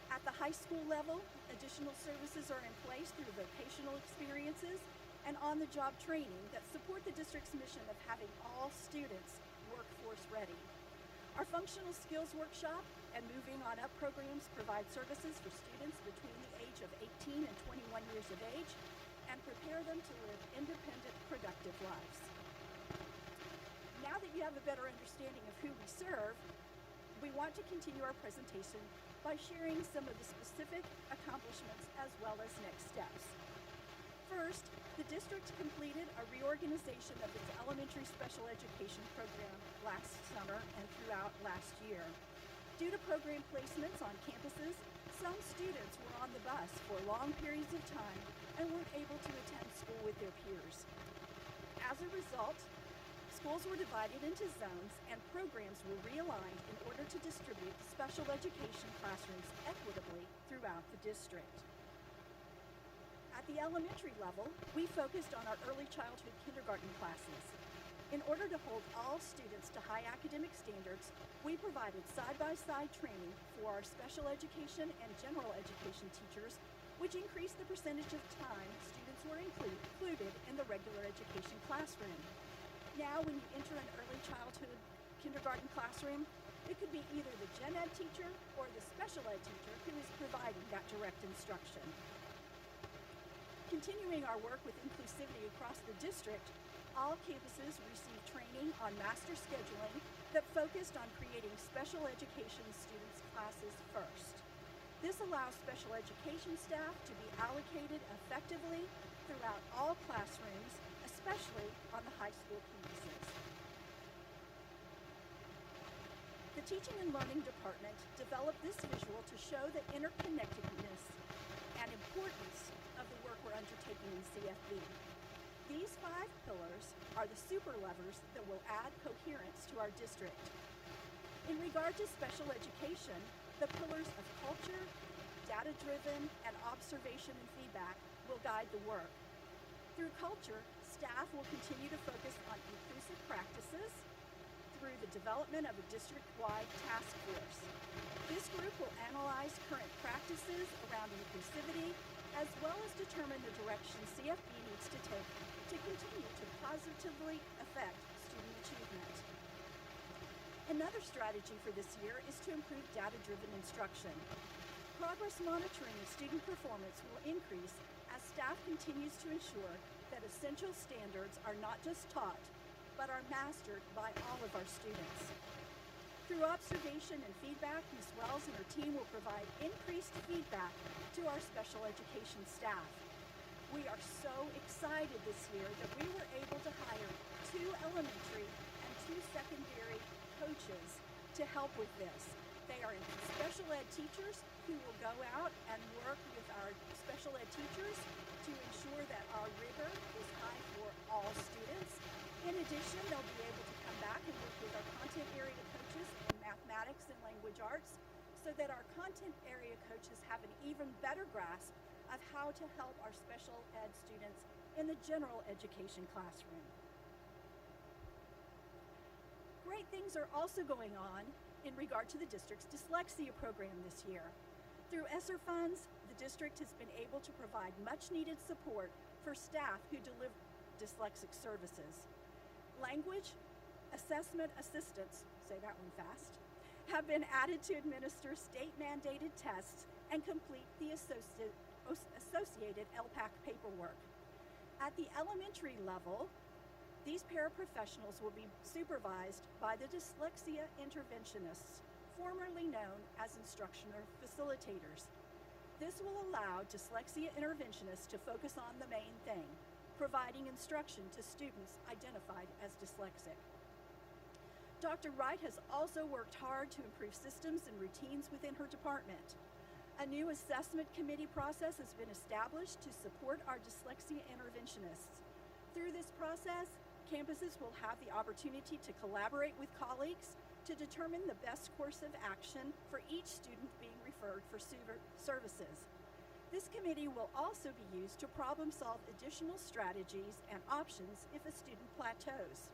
At the high school level, additional services are in place through vocational experiences and on-the-job training that support the district's mission of having all students workforce ready. Our functional skills workshop and moving on up programs provide services for students between the age of 18 and 21 years of age and prepare them to live independent, productive lives. Now that you have a better understanding of who we serve, we want to continue our presentation by sharing some of the specific accomplishments as well as next steps. First, the district completed a reorganization of its elementary special education program last summer and throughout last year. Due to program placements on campuses, some students were on the bus for long periods of time and weren't able to attend school with their peers. As a result, schools were divided into zones and programs were realigned in order to distribute special education classrooms equitably throughout the district. At the elementary level, we focused on our early childhood kindergarten classes. In order to hold all students to high academic standards, we provided side-by-side training for our special education and general education teachers, which increased the percentage of time students were included in the regular education classroom. Now, when you enter an early childhood kindergarten classroom, it could be either the gen ed teacher or the special ed teacher who is providing that direct instruction. Continuing our work with inclusivity across the district, all campuses received training on master scheduling that focused on creating special education students' classes first. This allows special education staff to be allocated effectively throughout all classrooms, especially on the high school campuses. The Teaching and Learning Department developed this visual to show the interconnectedness and importance of the work we're undertaking in CFB. These 5 pillars are the super levers that will add coherence to our district. In regard to special education, the pillars of culture, data-driven, and observation and feedback will guide the work. Through culture, staff will continue to focus on inclusive practices through the development of a district-wide task force. This group will analyze current practices around inclusivity, as well as determine the direction CFB needs to take to continue to positively affect student achievement. Another strategy for this year is to improve data-driven instruction. Progress monitoring of student performance will increase as staff continues to ensure that essential standards are not just taught, but are mastered by all of our students. Through observation and feedback, Ms. Wells and her team will provide increased feedback to our special education staff. We are so excited this year that we were able to hire 2 elementary and 2 secondary coaches to help with this. They are special ed teachers who will go out and work with our special ed teachers to ensure that our rigor is high for all students. In addition, they'll be able to come back and work with our content area coaches in mathematics and language arts so that our content area coaches have an even better grasp of how to help our special ed students in the general education classroom. Great things are also going on in regard to the district's dyslexia program this year. Through ESSER funds, the district has been able to provide much needed support for staff who deliver dyslexic services. Language assessment assistants, say that one fast, have been added to administer state-mandated tests and complete the associated LPAC paperwork. At the elementary level, these paraprofessionals will be supervised by the dyslexia interventionists, formerly known as instructional facilitators. This will allow dyslexia interventionists to focus on the main thing, providing instruction to students identified as dyslexic. Dr. Wright has also worked hard to improve systems and routines within her department. A new assessment committee process has been established to support our dyslexia interventionists. Through this process, campuses will have the opportunity to collaborate with colleagues to determine the best course of action for each student being referred for services. This committee will also be used to problem solve additional strategies and options if a student plateaus.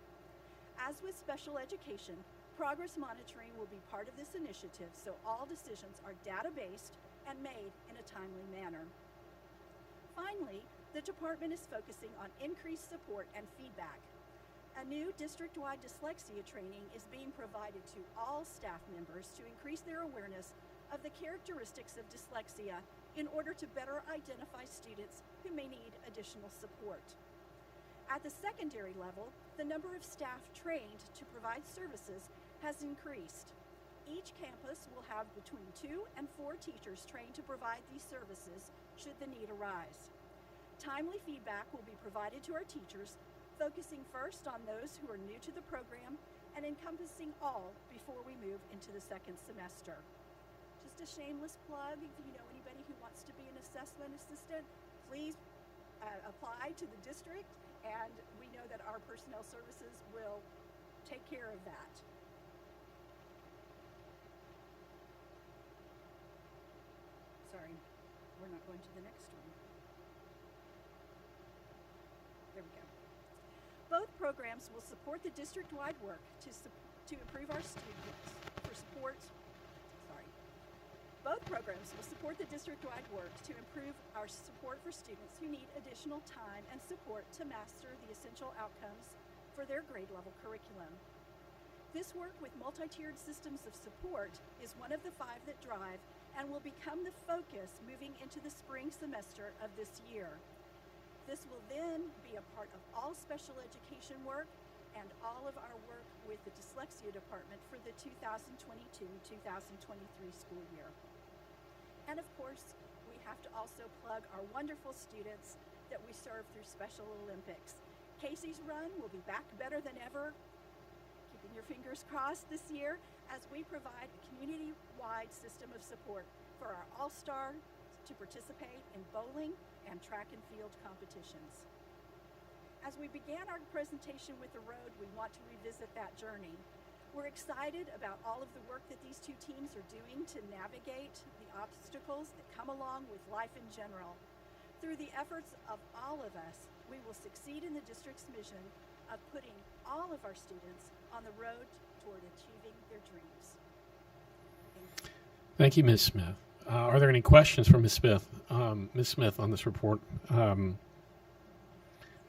As with special education, progress monitoring will be part of this initiative, so all decisions are data-based and made in a timely manner. Finally, the department is focusing on increased support and feedback. A new district-wide dyslexia training is being provided to all staff members to increase their awareness of the characteristics of dyslexia in order to better identify students who may need additional support. At the secondary level, the number of staff trained to provide services has increased. Each campus will have between 2 and 4 teachers trained to provide these services should the need arise. Timely feedback will be provided to our teachers, focusing first on those who are new to the program and encompassing all before we move into the second semester. Just a shameless plug, if you know anybody who wants to be an assessment assistant, please apply to the district, and we know that our personnel services will take care of that. Sorry, we're not going to the next one. There we go. Both programs will support the district-wide work to improve our students for support. Both programs will support the district-wide work to improve our support for students who need additional time and support to master the essential outcomes for their grade level curriculum. This work with multi-tiered systems of support is one of the 5 that drive and will become the focus moving into the spring semester of this year. This will then be a part of all special education work and all of our work with the dyslexia department for the 2022-2023 school year. And of course, we have to also plug our wonderful students that we serve through Special Olympics. Casey's Run will be back better than ever, keeping your fingers crossed this year, as we provide a community-wide system of support for our All-Star to participate in bowling and track and field competitions. As we began our presentation with the road, we want to revisit that journey. We're excited about all of the work that these two teams are doing to navigate the obstacles that come along with life in general. Through the efforts of all of us, we will succeed in the district's mission of putting all of our students on the road toward achieving their dreams. Thank you, Ms. Smith. Are there any questions for Ms. Smith? Ms. Smith on this report?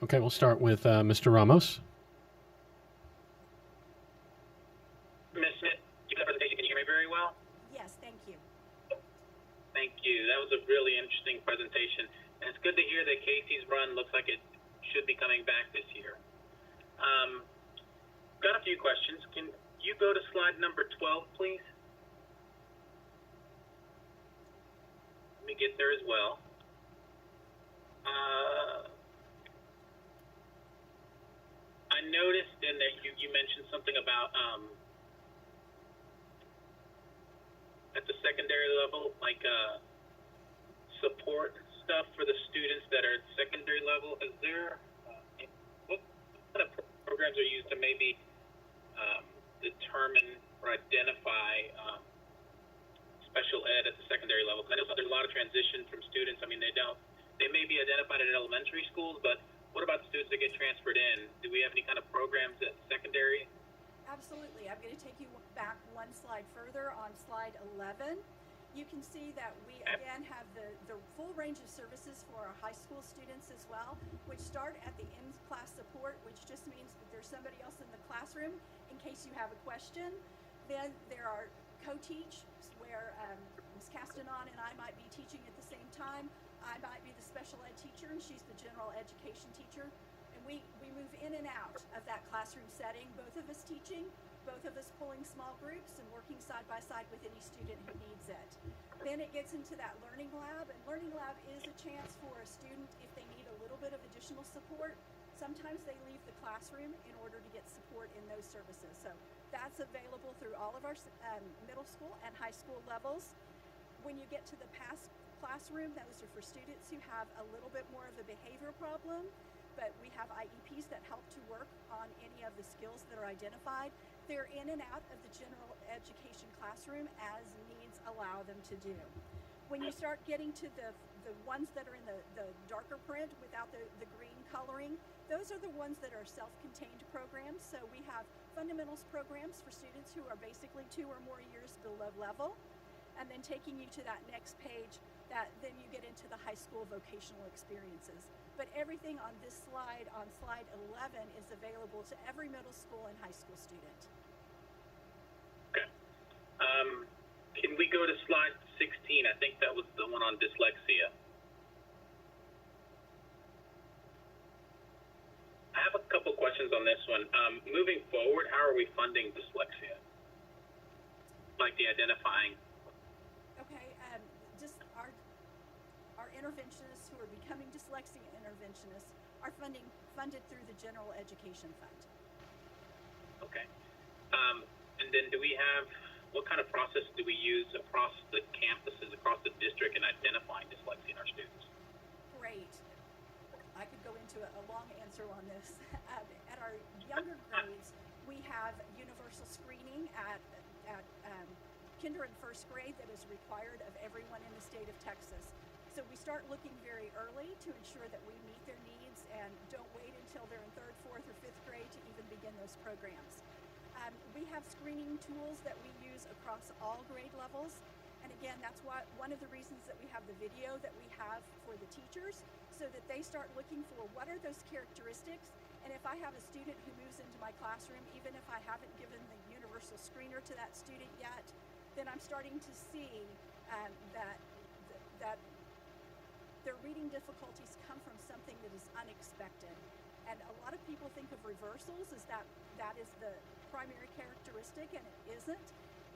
Okay, we'll start with Mr. Ramos. Ms. Smith, give that presentation. Can you hear me very well? Yes, thank you. Thank you. That was a really interesting presentation. And it's good to hear that Casey's Run looks like it should be coming back this year. Got a few questions. Can you go to slide number 12, please? Let me get there as well. I noticed in that you mentioned something about at the secondary level, like support stuff for the students that are at secondary level. Is there what kind of programs are used to maybe determine or identify special ed at the secondary level? I know there's a lot of transition from students. I mean, they may be identified at elementary schools, but what about the students that get transferred in? Do we have any kind of programs at secondary? Absolutely. I'm going to take you back one slide further on slide 11. You can see that we again have the full range of services for our high school students as well, which start at the in-class support, which just means that there's somebody else in the classroom in case you have a question. Then there are co-teach, where Ms. Castanon and I might be teaching at the same time. I might be the special ed teacher and she's the general education teacher. And we move in and out of that classroom setting, both of us teaching, both of us pulling small groups and working side by side with any student who needs it. Then it gets into that learning lab, and learning lab is a chance for a student if they need a little bit of additional support. Sometimes they leave the classroom in order to get support in those services. So that's available through all of our middle school and high school levels. When you get to the past classroom, those are for students who have a little bit more of a behavior problem, but we have IEPs that help to work on any of the skills that are identified. They're in and out of the general education classroom as needs allow them to do. When you start getting to the ones that are in the darker print without the green coloring, those are the ones that are self-contained programs. So we have fundamentals programs for students who are basically 2 or more years below level. And then taking you to that next page, then you get into the high school vocational experiences. But everything on this slide, on slide 11, is available to every middle school and high school student. Okay. Can we go to slide 16? I think that was the one on dyslexia. I have a couple questions on this one. Moving forward, how are we funding dyslexia? Like the identifying. Okay, just our interventionists who are becoming dyslexia interventionists are funded through the General Education Fund. Okay. And then what kind of process do we use across the campuses, across the district in identifying dyslexia in our students? Great. I could go into a long answer on this. At our younger grades, we have universal screening at kinder and first grade that is required of everyone in the state of Texas. So we start looking very early to ensure that we meet their needs and don't wait until they're in 3rd, 4th, or 5th grade to even begin those programs. We have screening tools that we use across all grade levels. And again, that's one of the reasons that we have the video that we have for the teachers, so that they start looking for what are those characteristics. And if I have a student who moves into my classroom, even if I haven't given the universal screener to that student yet, then I'm starting to see that their reading difficulties come from something that is unexpected. And a lot of people think of reversals as that is the primary characteristic, and it isn't.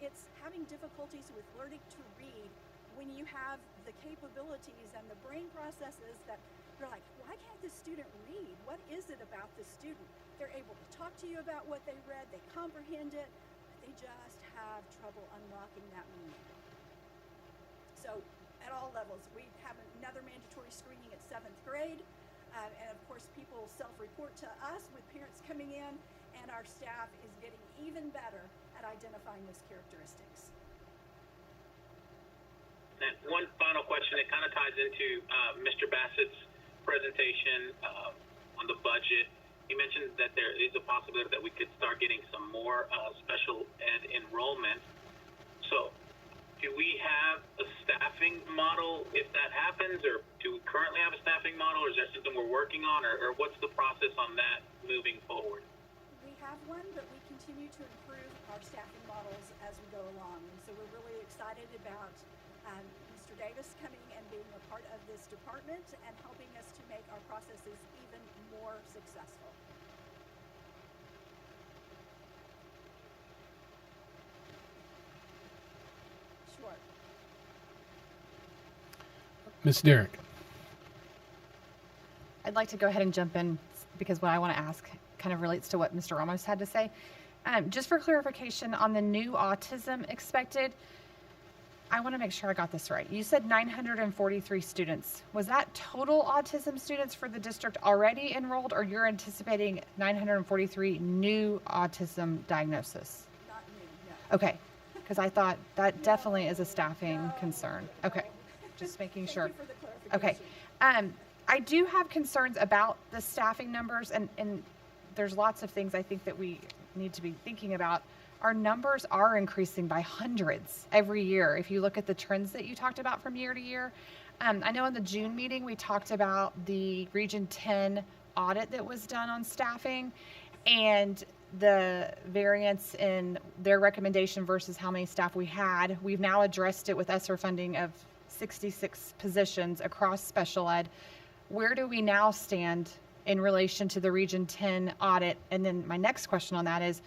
It's having difficulties with learning to read when you have the capabilities and the brain processes that you're like, why can't this student read? What is it about this student? They're able to talk to you about what they read, they comprehend it, but they just have trouble unlocking that meaning. So at all levels, we have another mandatory screening at 7th grade. And of course, people self-report to us with parents coming in, and our staff is getting even better at identifying those characteristics. And one final question that kind of ties into Mr. Bassett's presentation on the budget. He mentioned that there is a possibility that we could start getting some more special ed enrollment. So do we have a staffing model if that happens, or do we currently have a staffing model, or is there something we're working on, or what's the process on that moving forward? We have one, but we continue to improve our staffing models as we go along. And so we're really excited about Mr. Davis coming and being a part of this department and helping us to make our processes even more successful. Sure. Ms. Derrick. I'd like to go ahead and jump in because what I want to ask kind of relates to what Mr. Ramos had to say. Just for clarification on the new autism expected, I want to make sure I got this right. You said 943 students. Was that total autism students for the district already enrolled, or you're anticipating 943 new autism diagnosis? Not new, no. Okay, because I thought that definitely is a staffing concern. Okay, just making sure. Thank you for the clarification. Okay, I do have concerns about the staffing numbers, and there's lots of things I think that we need to be thinking about. Our numbers are increasing by hundreds every year. If you look at the trends that you talked about from year to year, I know in the June meeting, we talked about the Region 10 audit that was done on staffing and the variance in their recommendation versus how many staff we had. We've now addressed it with ESSER funding of 66 positions across special ed. Where do we now stand in relation to the Region 10 audit? And then my next question on that is,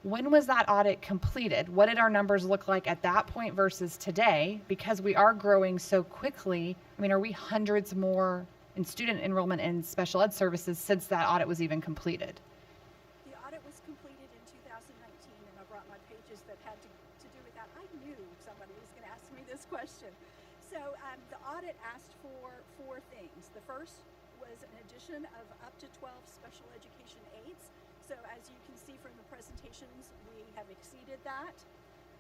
when was that audit completed? What did our numbers look like at that point versus today? Because we are growing so quickly. I mean, are we hundreds more in student enrollment in special ed services since that audit was even completed? The audit was completed in 2019, and I brought my pages that had to do with that. I knew somebody was going to ask me this question. So the audit asked for 4 things. The first was an addition of up to 12 special education aides. So as you can see from the presentations, we have exceeded that.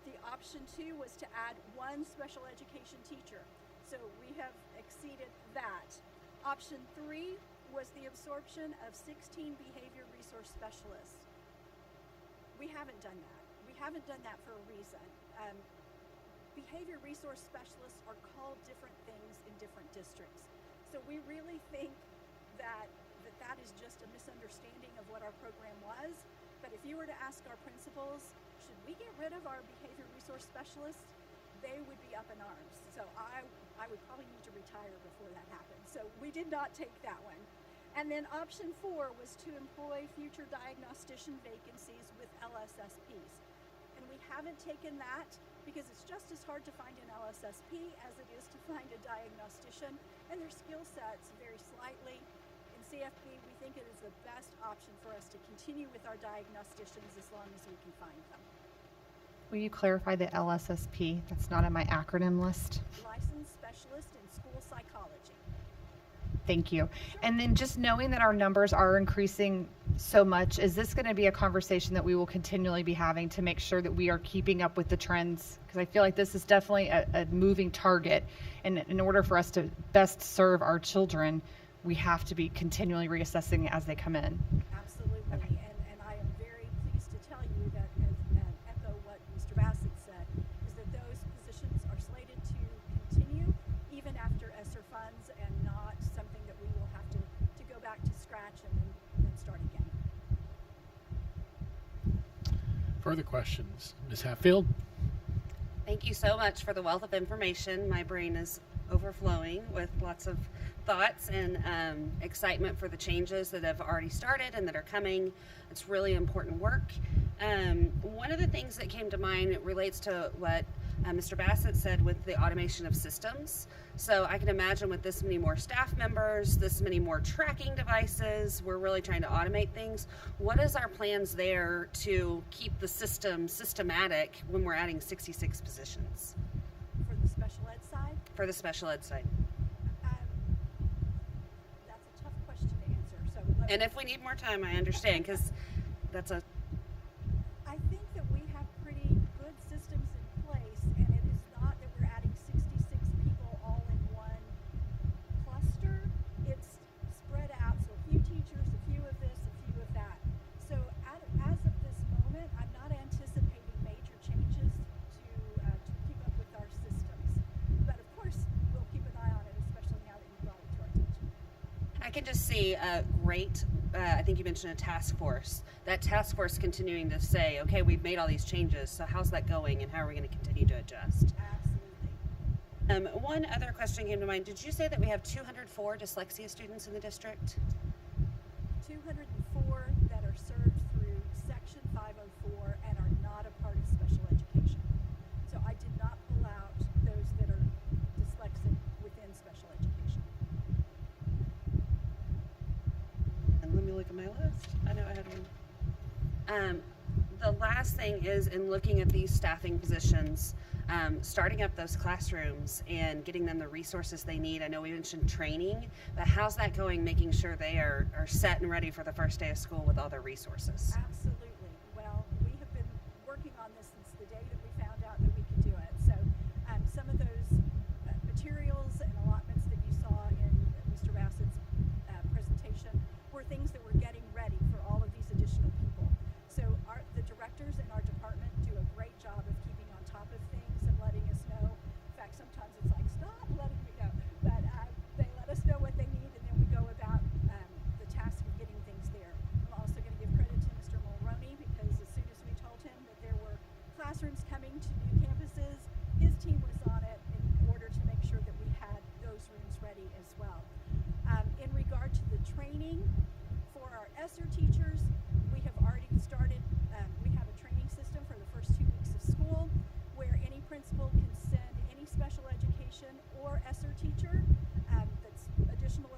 The option 2 was to add 1 special education teacher. So we have exceeded that. Option 3 was the absorption of 16 behavior resource specialists. We haven't done that. We haven't done that for a reason. Behavior resource specialists are called different things in different districts. So we really think that is just a misunderstanding of what our program was. But if you were to ask our principals, should we get rid of our behavior resource specialists, they would be up in arms. So I would probably need to retire before that happened. So we did not take that one. And then option 4 was to employ future diagnostician vacancies with LSSPs. And we haven't taken that because it's just as hard to find an LSSP as it is to find a diagnostician, and their skill sets vary slightly. In CFP, we think it is the best option for us to continue with our diagnosticians as long as we can find them. Will you clarify the LSSP? That's not on my acronym list. Licensed Specialist in School Psychology. Thank you. And then just knowing that our numbers are increasing so much, is this going to be a conversation that we will continually be having to make sure that we are keeping up with the trends? Because I feel like this is definitely a moving target. And in order for us to best serve our children, we have to be continually reassessing as they come in. Absolutely. Okay. And I am very pleased to tell you that, and echo what Mr. Bassett said, is that those positions are slated to continue even after ESSER funds, and not something that we will have to go back to scratch and then start again. Further questions? Ms. Hatfield? Thank you so much for the wealth of information. My brain is overflowing with lots of thoughts and excitement for the changes that have already started and that are coming. It's really important work. One of the things that came to mind relates to what Mr. Bassett said with the automation of systems. So I can imagine with this many more staff members, this many more tracking devices, we're really trying to automate things. What is our plans there to keep the system systematic when we're adding 66 positions? For the special ed side? For the special ed side. That's a tough question to answer. So And if we need more time, I understand, because that's a... I think that we have pretty good systems in place, and it is not that we're adding 66 people all in one cluster. It's spread out, so a few teachers, a few of this, a few of that. So as of this moment, I'm not anticipating major changes to keep up with our systems. But of course, we'll keep an eye on it, especially now that you brought it to our attention. I can just see a great, I think you mentioned a task force. That task force continuing to say, okay, we've made all these changes, so how's that going and how are we going to continue to adjust? Absolutely. One other question came to mind. Did you say that we have 204 dyslexia students in the district? 204 that are served through Section 504 and are not a part of special education. So I did not pull out those that are dyslexic within special education. And let me look at my list. I know I had one. The last thing is in looking at these staffing positions, starting up those classrooms and getting them the resources they need. I know we mentioned training, but how's that going, making sure they are set and ready for the first day of school with all their resources? Absolutely. Well, we have been working on this since the day that we found out that we could do it. So some of those materials and allotments that you saw in Mr. Bassett's presentation were things that we're getting ready for all of these additional people. So the directors in our department do a great job of keeping on top of things and letting us know. In fact, sometimes it's like, stop letting me know. But they let us know what they need, and then we go about the task of getting things there. I'm also going to give credit to Mr. Mulroney, because as soon as we told him that there were classrooms coming to new campuses, his team was on it in order to make sure that we had those rooms ready as well. In regard to the training for our ESSER teachers, we have already started, we have a training system for the first 2 weeks of school where any principal can send any special education or ESSER teacher that's additional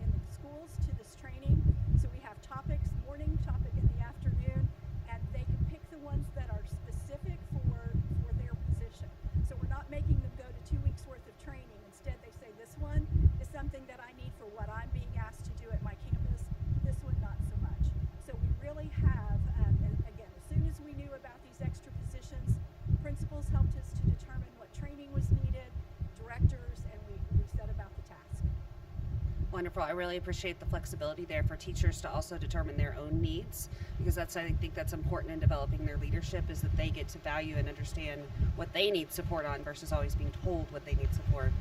in the schools to this training. So we have topics, morning topic in the afternoon, and they can pick the ones that are specific for their position. So we're not making them go to 2 weeks worth of training. Instead, they say this one is something that I need for what I'm being asked to do at my campus. This one, not so much. So we really have, and again, as soon as we knew about these extra positions, principals helped us to determine what training was needed, directors, and we set about the task. Wonderful. I really appreciate the flexibility there for teachers to also determine their own needs, because I think that's important in developing their leadership, is that they get to value and understand what they need support on versus always being told what they need support,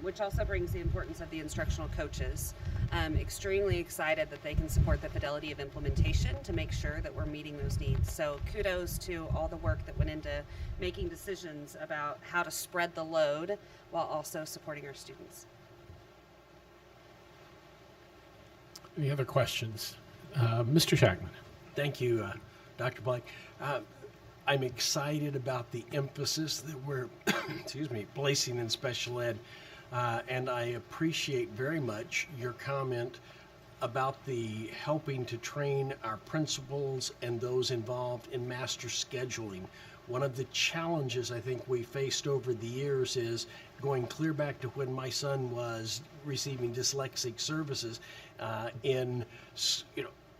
which also brings the importance of the instructional coaches. I'm extremely excited that they can support the fidelity of implementation to make sure that we're meeting those needs. So kudos to all the work that went into making decisions about how to spread the load while also supporting our students. Any other questions? Mr. Shackman. Thank you, Dr. Black. I'm excited about the emphasis that we're, excuse me, placing in special ed, and I appreciate very much your comment about the helping to train our principals and those involved in master scheduling. One of the challenges I think we faced over the years is going clear back to when my son was receiving dyslexic services in,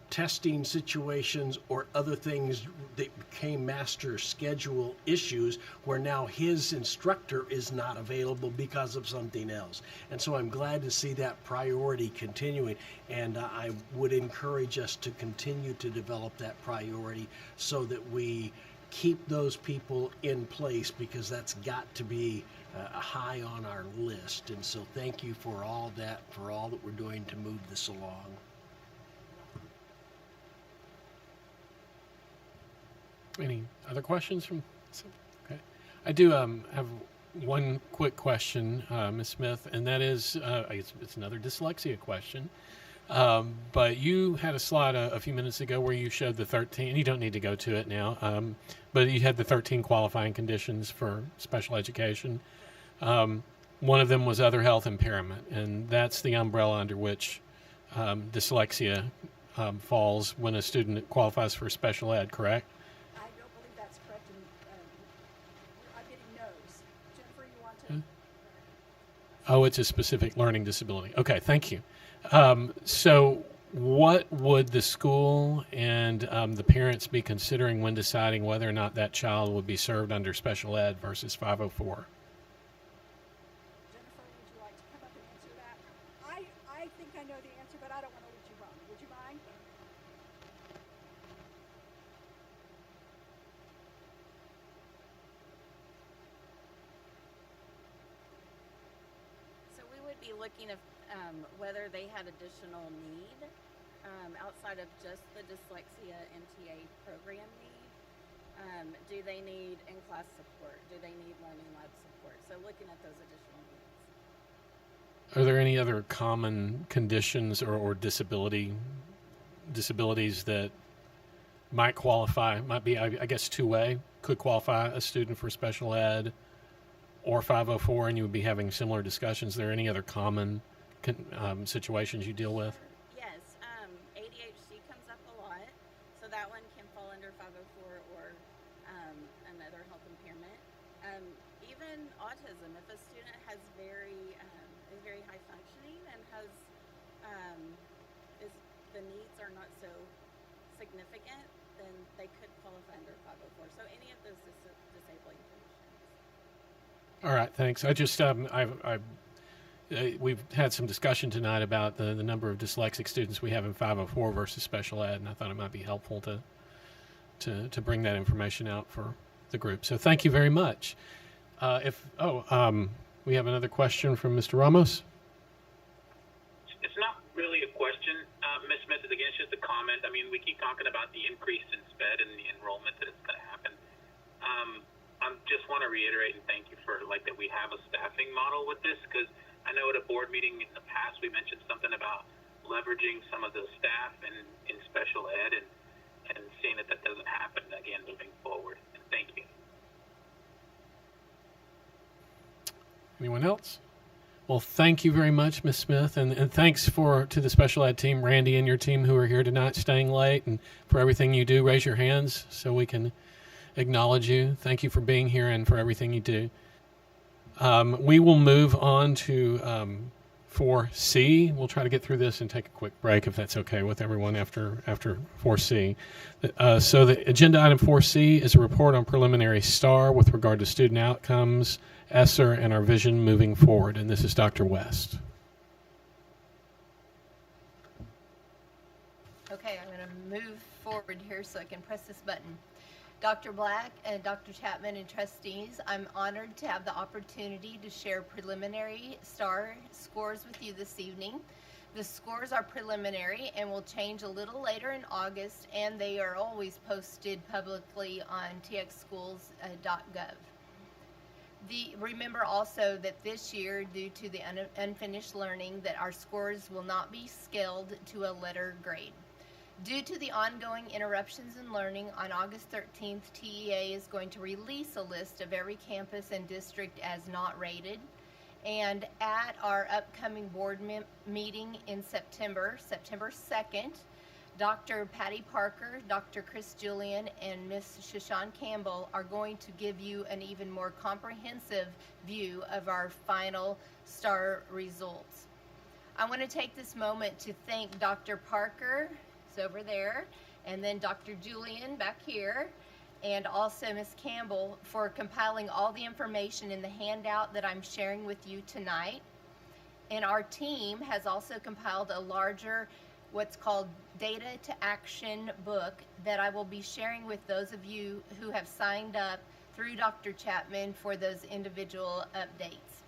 testing situations or other things that became master schedule issues where now his instructor is not available because of something else. And so I'm glad to see that priority continuing, and I would encourage us to continue to develop that priority so that we keep those people in place, because that's got to be high on our list. And so thank you for all that we're doing to move this along. Any other questions from? Okay, I do have one quick question, Ms. Smith, and that is, it's another dyslexia question. But you had a slide a few minutes ago where you showed the 13, you don't need to go to it now, but you had the 13 qualifying conditions for special education. One of them was other health impairment, and that's the umbrella under which dyslexia falls when a student qualifies for special ed, correct? I don't believe that's correct, and I'm getting no's. Jennifer, you want to? Oh, it's a specific learning disability. Okay, thank you. So what would the school and the parents be considering when deciding whether or not that child would be served under special ed versus 504? Jennifer, would you like to come up and answer that? I think I know the answer, but I don't want to lead you wrong. Would you mind? So we would be looking at whether they had additional need outside of just the dyslexia MTA program need. Do they need in-class support? Do they need learning lab support? So looking at those additional needs. Are there any other common conditions or disabilities that might qualify, might be, I guess, two-way, could qualify a student for special ed or 504, and you would be having similar discussions? Are there any other common situations you deal with? Yes, ADHD comes up a lot, so that one can fall under 504 or another health impairment. Even autism, if a student has is very high functioning and has the needs are not so significant, then they could qualify under 504. So any of those disabling conditions. All right, thanks. I just we've had some discussion tonight about the number of dyslexic students we have in 504 versus special ed, and I thought it might be helpful to bring that information out for the group. So thank you very much. We have another question from Mr. Ramos. It's not really a question, Ms. Smith. Again, it's just a comment. I mean, we keep talking about the increase in SPED and the enrollment that it's going to happen. I just want to reiterate and thank you for that we have a staffing model with this, because I know at a board meeting in the past we mentioned something about leveraging some of the staff in special ed and seeing that doesn't happen again moving forward. And thank you. Anyone else? Well, thank you very much, Ms. Smith, and thanks to the special ed team, Randy and your team who are here tonight staying late, and for everything you do. Raise your hands so we can acknowledge you. Thank you for being here and for everything you do. We will move on to 4C. We'll try to get through this and take a quick break if that's okay with everyone after 4C. So the agenda item 4C is a report on preliminary STAAR with regard to student outcomes, ESSER, and our vision moving forward. And this is Dr. West. Okay, I'm going to move forward here so I can press this button. Dr. Black and Dr. Chapman and trustees, I'm honored to have the opportunity to share preliminary STAAR scores with you this evening. The scores are preliminary and will change a little later in August, and they are always posted publicly on txschools.gov. Remember also that this year, due to the unfinished learning, that our scores will not be scaled to a letter grade. Due to the ongoing interruptions in learning, on August 13th, TEA is going to release a list of every campus and district as not rated. And at our upcoming board meeting in September 2nd, Dr. Patty Parker, Dr. Chris Julian, and Ms. Shashan Campbell are going to give you an even more comprehensive view of our final STAAR results. I want to take this moment to thank Dr. Parker, over there, and then Dr. Julian back here, and also Ms. Campbell for compiling all the information in the handout that I'm sharing with you tonight. And our team has also compiled a larger, what's called Data to Action book that I will be sharing with those of you who have signed up through Dr. Chapman for those individual updates.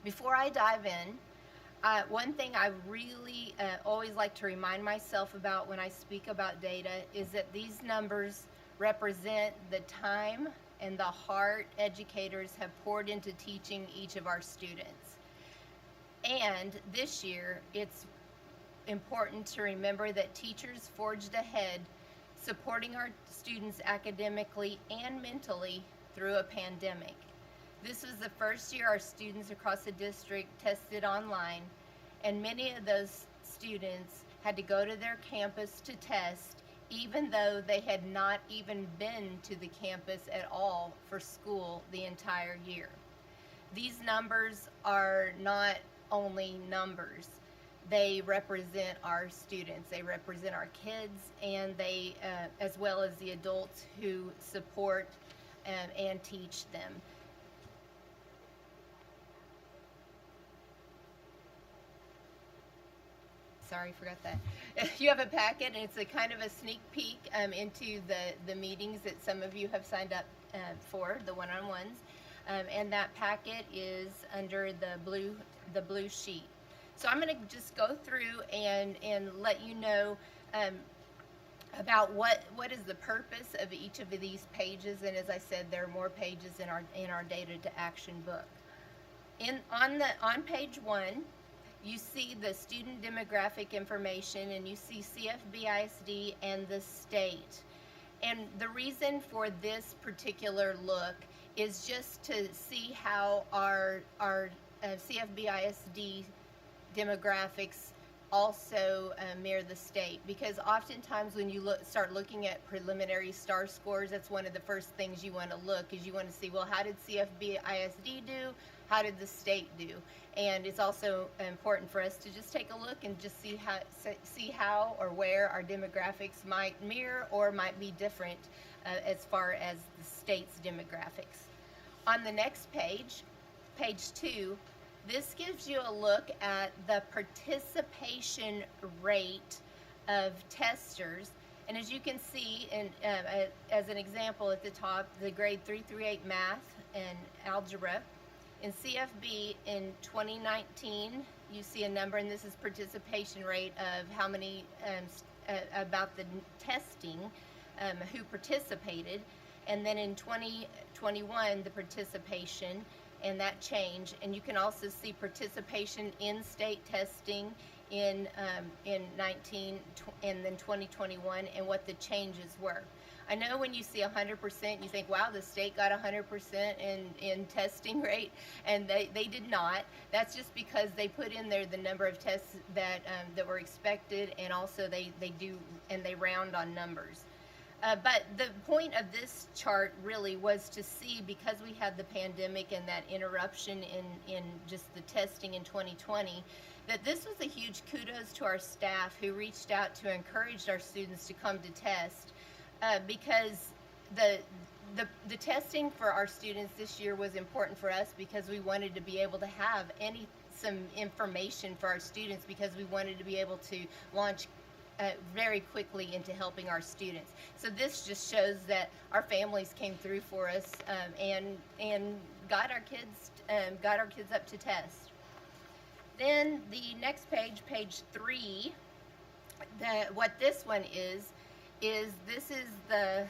Before I dive in, one thing I really always like to remind myself about when I speak about data is that these numbers represent the time and the heart educators have poured into teaching each of our students. And this year, it's important to remember that teachers forged ahead, supporting our students academically and mentally through a pandemic. This was the first year our students across the district tested online, and many of those students had to go to their campus to test, even though they had not even been to the campus at all for school the entire year. These numbers are not only numbers. They represent our students, they represent our kids, and they, as well as the adults who support and teach them. Sorry, forgot that. You have a packet, and it's a kind of a sneak peek into the meetings that some of you have signed up for, the one-on-ones. And that packet is under the blue sheet. So I'm going to just go through and let you know about what is the purpose of each of these pages. And as I said, there are more pages in our data to action book. On page 1, you see the student demographic information, and you see CFB ISD and the state. And the reason for this particular look is just to see how our CFB ISD demographics also mirror the state, because oftentimes when you start looking at preliminary STAAR scores, that's one of the first things you want to look, is you want to see, well, how did CFB ISD do? How did the state do? And it's also important for us to just take a look and just see how or where our demographics might mirror or might be different as far as the state's demographics. On the next page, page 2, this gives you a look at the participation rate of testers. And as you can see, as an example at the top, the grade 3 through 8 math and algebra. In CFB in 2019, you see a number, and this is participation rate of how many, about the testing, who participated. And then in 2021, the participation, and that change. And you can also see participation in state testing in 19 and then 2021, and what the changes were. I know when you see 100%, you think, wow, the state got 100% in testing rate, and they did not. That's just because they put in there the number of tests that were expected, and also they round on numbers. But the point of this chart really was to see, because we had the pandemic and that interruption in just the testing in 2020, that this was a huge kudos to our staff who reached out to encourage our students to come to test, because the testing for our students this year was important for us, because we wanted to be able to have some information for our students, because we wanted to be able to launch very quickly into helping our students. So this just shows that our families came through for us and got our kids up to test. Then the next page, page 3, what this one is this is the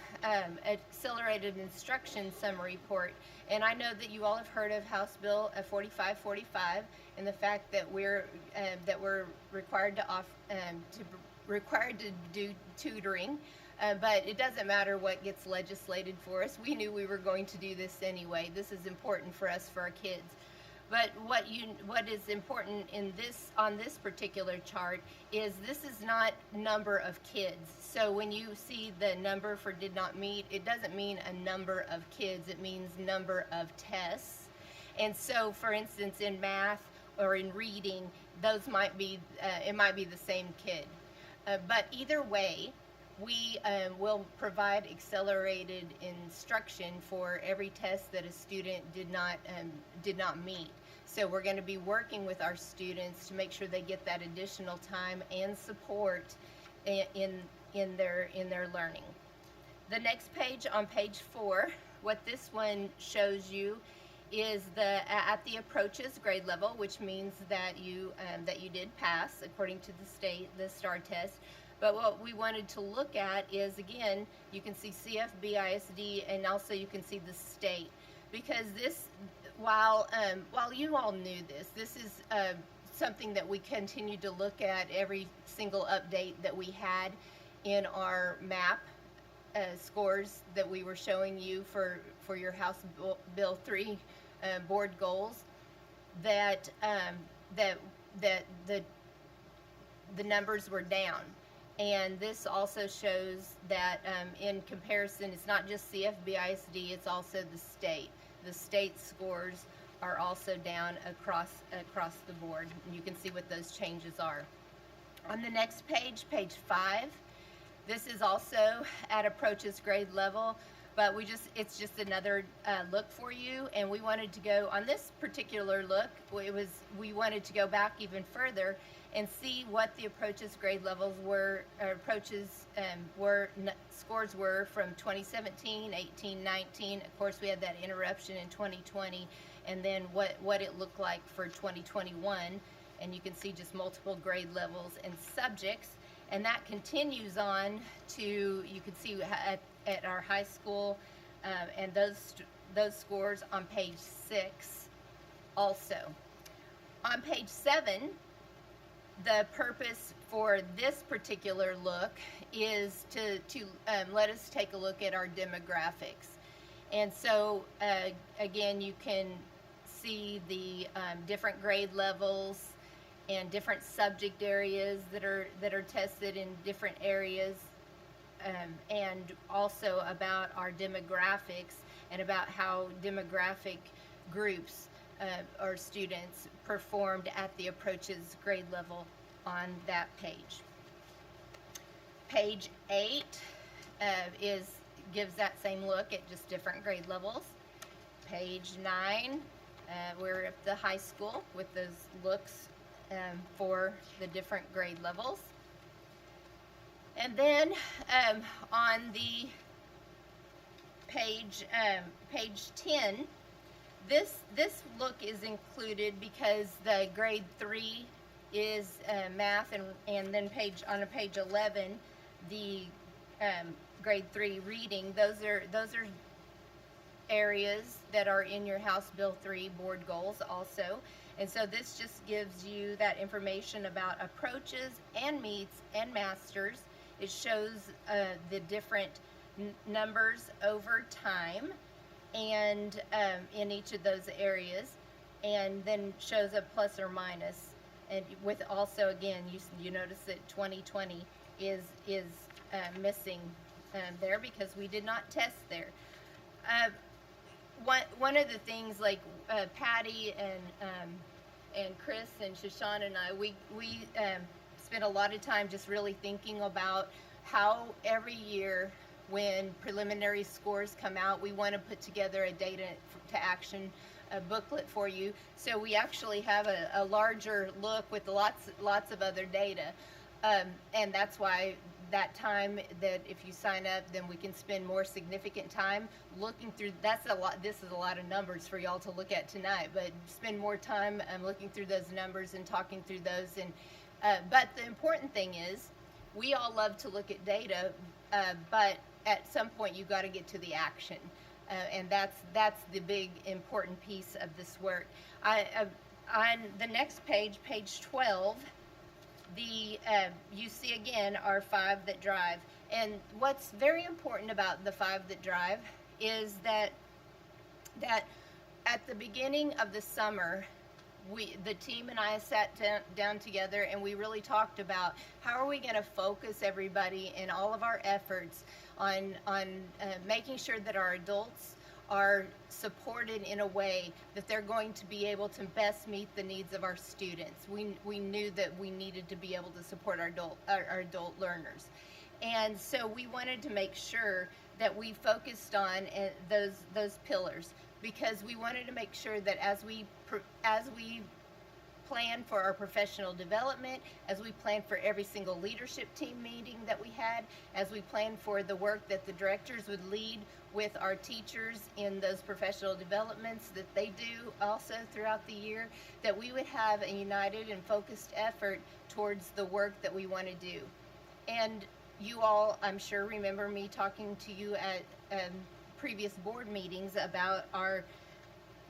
Accelerated Instruction Summary Report. And I know that you all have heard of House Bill 4545 and the fact that we're required to do tutoring, but it doesn't matter what gets legislated for us. We knew we were going to do this anyway. This is important for us, for our kids. But what is important on this particular chart is this is not number of kids. So when you see the number for did not meet, it doesn't mean a number of kids. It means number of tests. And so, for instance, in math or in reading, those might be it might be the same kid. But either way, we will provide accelerated instruction for every test that a student did not meet. So we're going to be working with our students to make sure they get that additional time and support in their learning. The next page, on page 4, what this one shows you is at the approaches grade level, which means that you did pass according to the STAAR test. But what we wanted to look at is, again, you can see CFB, ISD, and also you can see the state. Because this, while you all knew this is something that we continue to look at every single update that we had in our map scores that we were showing you for your House Bill 3 board goals, that the numbers were down. And this also shows that in comparison, it's not just CFB ISD, it's also the state. The state scores are also down across the board. And you can see what those changes are. On the next page, page 5, this is also at approaches grade level, but it's just another look for you. And we wanted to go, on this particular look, we wanted to go back even further and see what the approaches grade levels were, scores were from 2017, 18, 19. Of course, we had that interruption in 2020, and then what it looked like for 2021. And you can see just multiple grade levels and subjects. And that continues on to, you can see at our high school, and those scores on page 6 also. On page 7, the purpose for this particular look is to let us take a look at our demographics. And so, again, you can see the different grade levels and different subject areas that are tested in different areas, and also about our demographics and about how demographic groups or students performed at the approaches grade level on that page. Page 8 gives that same look at just different grade levels. Page 9, we're at the high school with those looks for the different grade levels. And then on the page 10, this look is included because the grade 3 is math, and then on page 11, the grade 3 reading. Those are areas that are in your House Bill 3 board goals also. And so this just gives you that information about approaches and meets and masters. It shows the different numbers over time and in each of those areas, and then shows a plus or minus. And with also, again, you notice that 2020 is missing there because we did not test there. One of the things, like Patty and Chris and Shoshana and I, we spent a lot of time just really thinking about how every year when preliminary scores come out, we want to put together a data to action booklet for you. So we actually have a larger look with lots of other data, and that's why that time that if you sign up, then we can spend more significant time looking through. That's a lot. This is a lot of numbers for y'all to look at tonight, but spend more time looking through those numbers and talking through those. And but the important thing is, we all love to look at data, but at some point you got to get to the action, and that's the big important piece of this work. On the next page, page 12. You see again our 5 that drive, and what's very important about the 5 that drive is that at the beginning of the summer, the team and I sat down together and we really talked about how are we going to focus everybody and all of our efforts on making sure that our adults are supported in a way that they're going to be able to best meet the needs of our students. We knew that we needed to be able to support our adult learners. And so we wanted to make sure that we focused on those pillars, because we wanted to make sure that as we plan for our professional development, as we plan for every single leadership team meeting that we had, as we plan for the work that the directors would lead with our teachers in those professional developments that they do also throughout the year, that we would have a united and focused effort towards the work that we want to do. And you all, I'm sure, remember me talking to you at previous board meetings about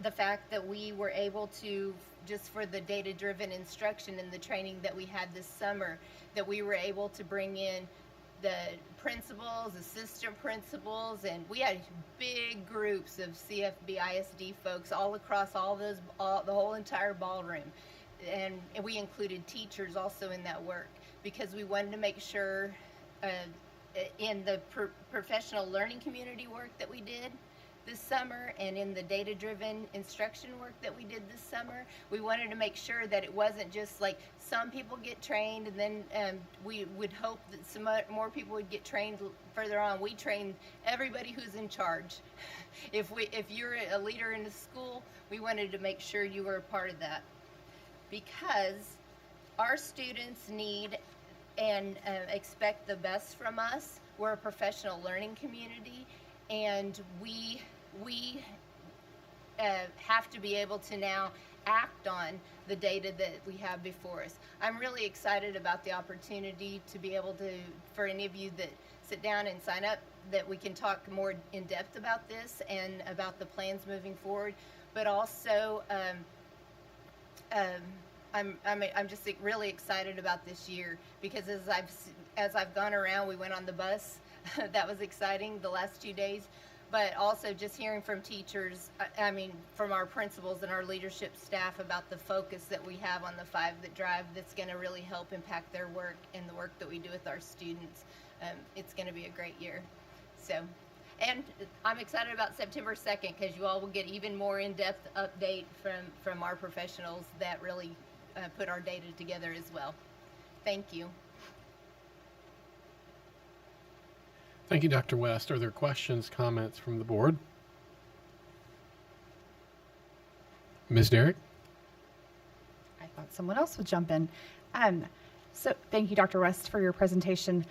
the fact that we were able to, just for the data-driven instruction and the training that we had this summer, that we were able to bring in the principals, assistant principals, and we had big groups of CFB ISD folks all across the whole entire ballroom. And we included teachers also in that work because we wanted to make sure in the professional learning community work that we did this summer and in the data-driven instruction work that we did this summer, we wanted to make sure that it wasn't just like some people get trained and then we would hope that some more people would get trained further on. We train everybody who's in charge. If you're a leader in the school, we wanted to make sure you were a part of that because our students need and expect the best from us. We're a professional learning community, and we have to be able to now act on the data that we have before us. I'm really excited about the opportunity to be able to, for any of you that sit down and sign up, that we can talk more in depth about this and about the plans moving forward. But also, I'm just really excited about this year because as I've gone around, we went on the bus. That was exciting the last 2 days. But also just hearing from teachers, from our principals and our leadership staff about the focus that we have on the 5 that drive that's going to really help impact their work and the work that we do with our students. It's going to be a great year. So, and I'm excited about September 2nd because you all will get even more in-depth update from our professionals that really put our data together as well. Thank you. Thank you, Dr. West. Are there questions, comments from the board? Ms. Derrick? I thought someone else would jump in. So thank you, Dr. West, for your presentation.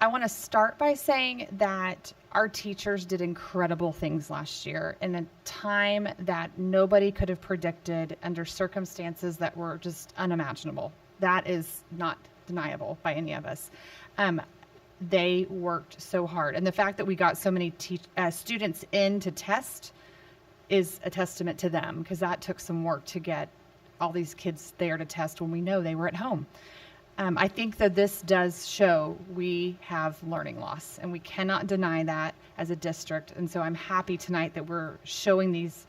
I want to start by saying that our teachers did incredible things last year in a time that nobody could have predicted under circumstances that were just unimaginable. That is not deniable by any of us. They worked so hard. And the fact that we got so many students in to test is a testament to them because that took some work to get all these kids there to test when we know they were at home. I think that this does show we have learning loss, and we cannot deny that as a district. And so I'm happy tonight that we're showing these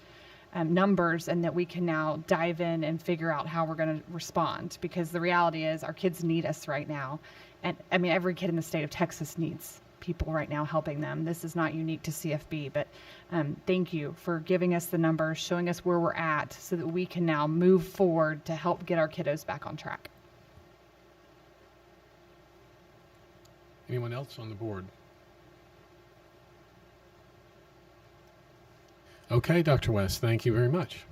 numbers and that we can now dive in and figure out how we're going to respond, because the reality is our kids need us right now. And every kid in the state of Texas needs people right now helping them. This is not unique to CFB, but thank you for giving us the numbers, showing us where we're at so that we can now move forward to help get our kiddos back on track. Anyone else on the board? Okay, Dr. West, thank you very much.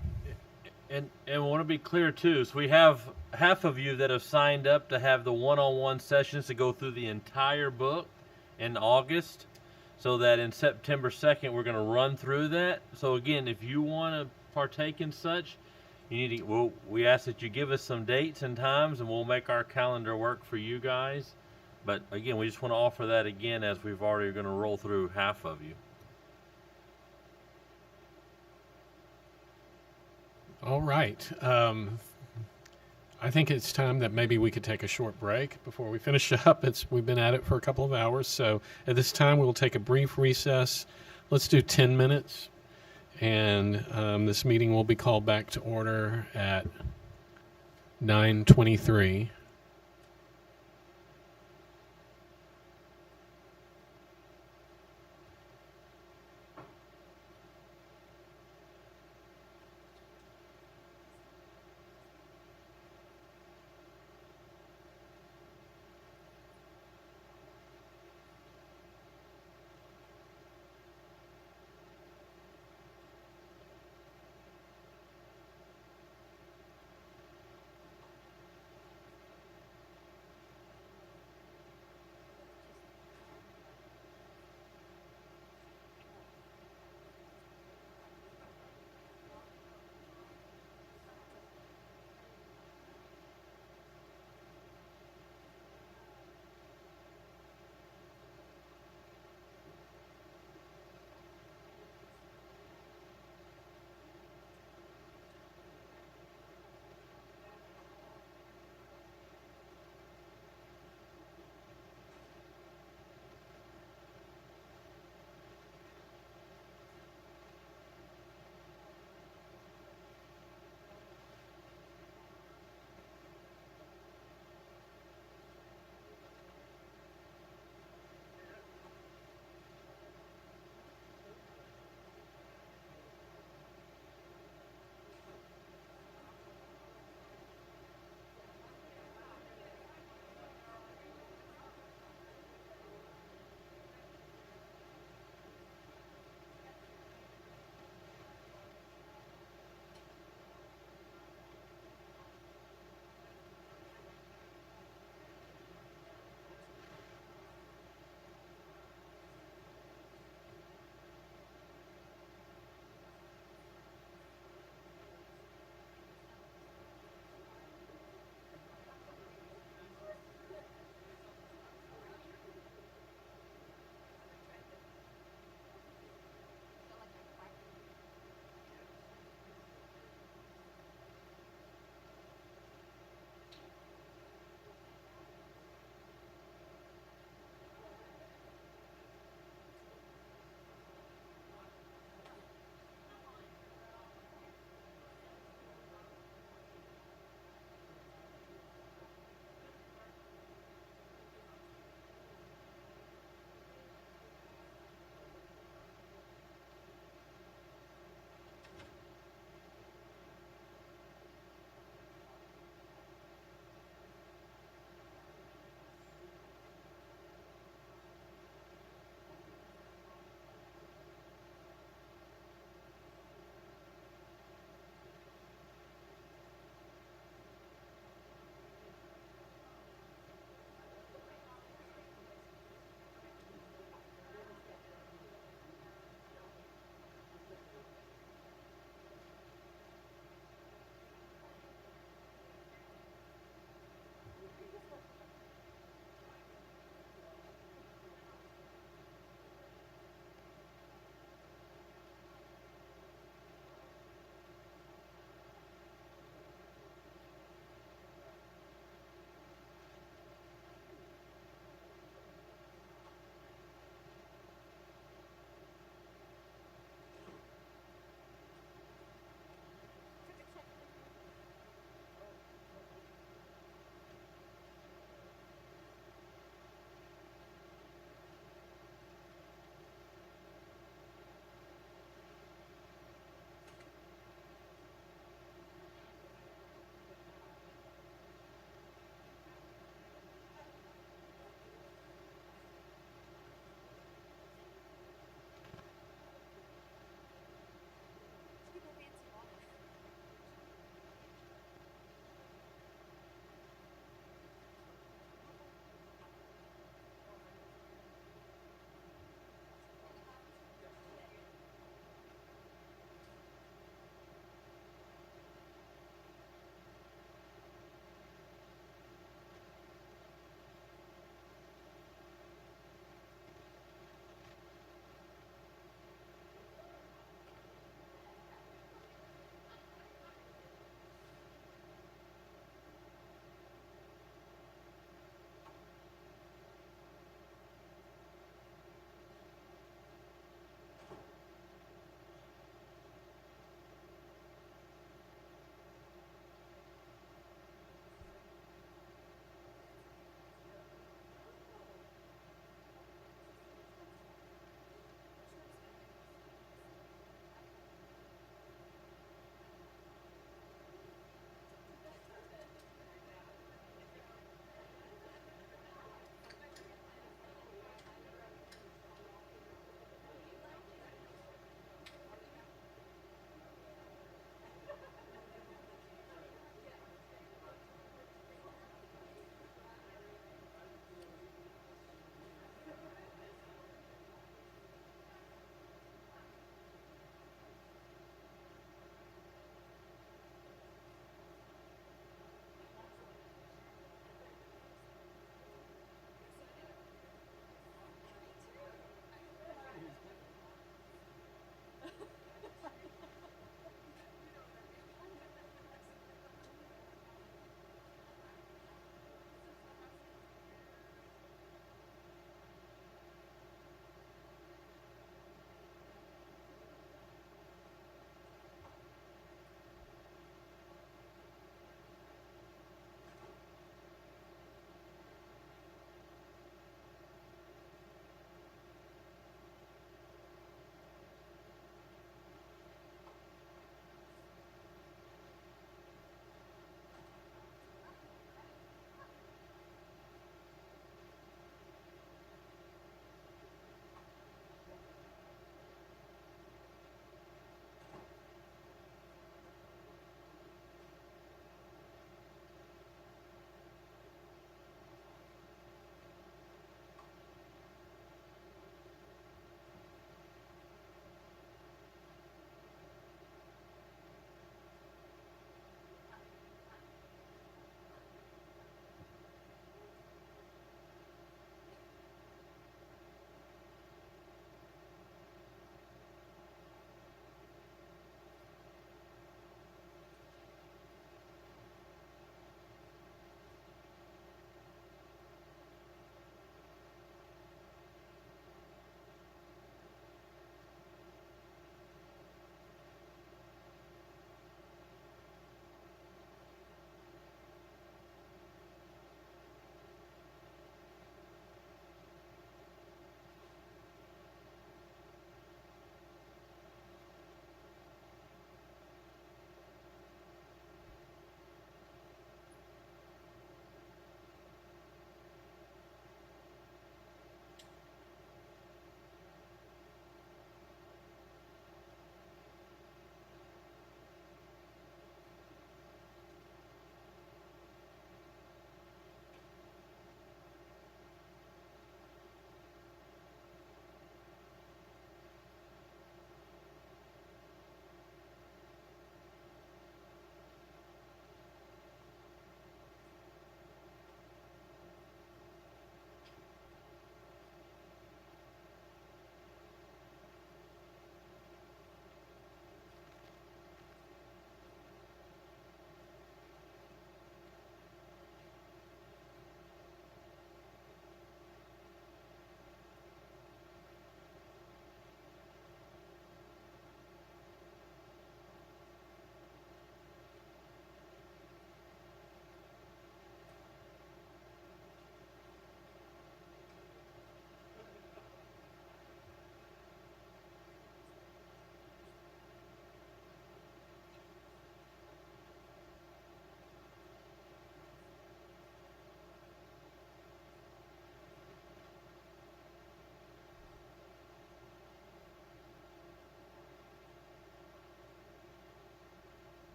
And I want to be clear too, so we have half of you that have signed up to have the one-on-one sessions to go through the entire book in August, so that in September 2nd we're going to run through that. So again, if you want to partake in such, you need to, we ask that you give us some dates and times and we'll make our calendar work for you guys. But again, we just want to offer that again as we've already going to roll through half of you. All right. I think it's time that maybe we could take a short break before we finish up. We've been at it for a couple of hours. So at this time, we'll take a brief recess. Let's do 10 minutes. And this meeting will be called back to order at 9:23.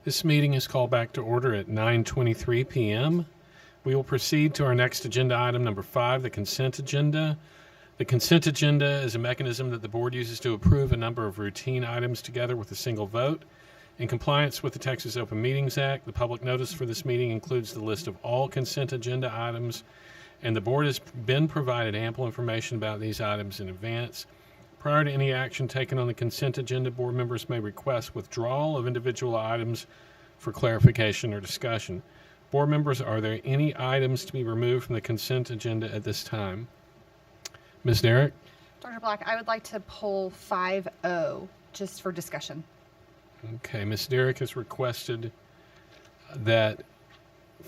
This meeting is called back to order at 9:23 p.m. We will proceed to our next agenda item, number 5, the consent agenda. The consent agenda is a mechanism that the board uses to approve a number of routine items together with a single vote. In compliance with the Texas Open Meetings Act, the public notice for this meeting includes the list of all consent agenda items, and the board has been provided ample information about these items in advance. Prior to any action taken on the consent agenda, board members may request withdrawal of individual items for clarification or discussion. Board members, are there any items to be removed from the consent agenda at this time? Ms. Derrick? Dr. Black, I would like to pull 5O just for discussion. Okay, Ms. Derrick has requested that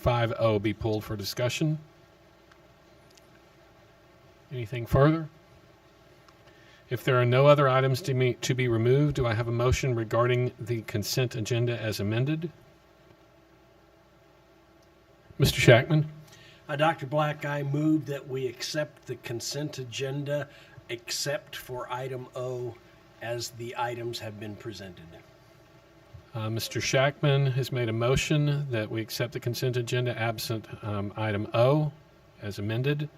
5O be pulled for discussion. Anything further? If there are no other items to be removed, do I have a motion regarding the consent agenda as amended? Mr. Shackman? Dr. Black, I move that we accept the consent agenda except for item O as the items have been presented. Mr. Shackman has made a motion that we accept the consent agenda absent item O as amended.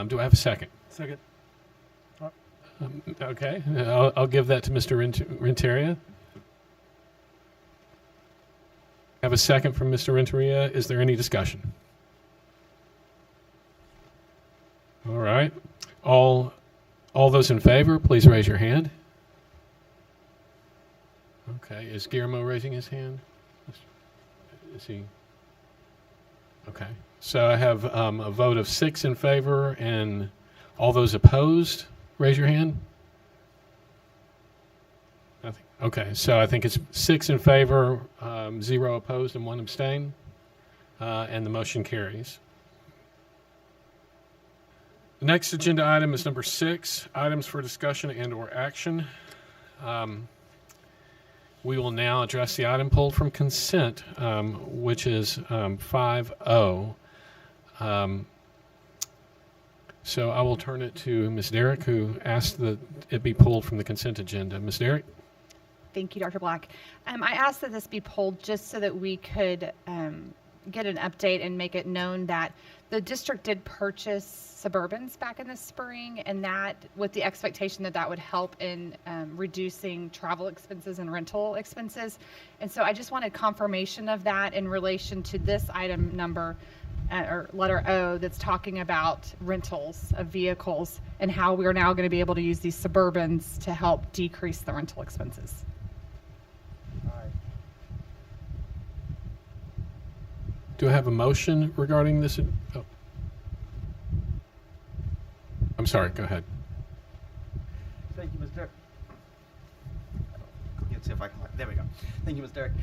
Do I have a second? Second. Okay, I'll give that to Mr. Renteria. Have a second from Mr. Renteria. Is there any discussion? All right. All those in favor, please raise your hand. Okay. Is Guillermo raising his hand? Is he? Okay. So I have a vote of 6 in favor, and all those opposed, raise your hand. Nothing. Okay. So I think it's 6 in favor, 0 opposed, and 1 abstain, and the motion carries. The next agenda item is number 6, items for discussion and/or action. We will now address the item pulled from consent, which is 5O. So I will turn it to Ms. Derrick, who asked that it be pulled from the consent agenda. Ms. Derrick? Thank you, Dr. Black. I asked that this be pulled just so that we could get an update and make it known that the district did purchase Suburbans back in the spring, and that with the expectation that that would help in reducing travel expenses and rental expenses. And so I just wanted confirmation of that in relation to this item number or letter O that's talking about rentals of vehicles and how we're now going to be able to use these Suburbans to help decrease the rental expenses. Do I have a motion regarding this? Oh. I'm sorry, go ahead. Thank you, Mr. Let's see if I can. There we go. Thank you, Mr. Derrick.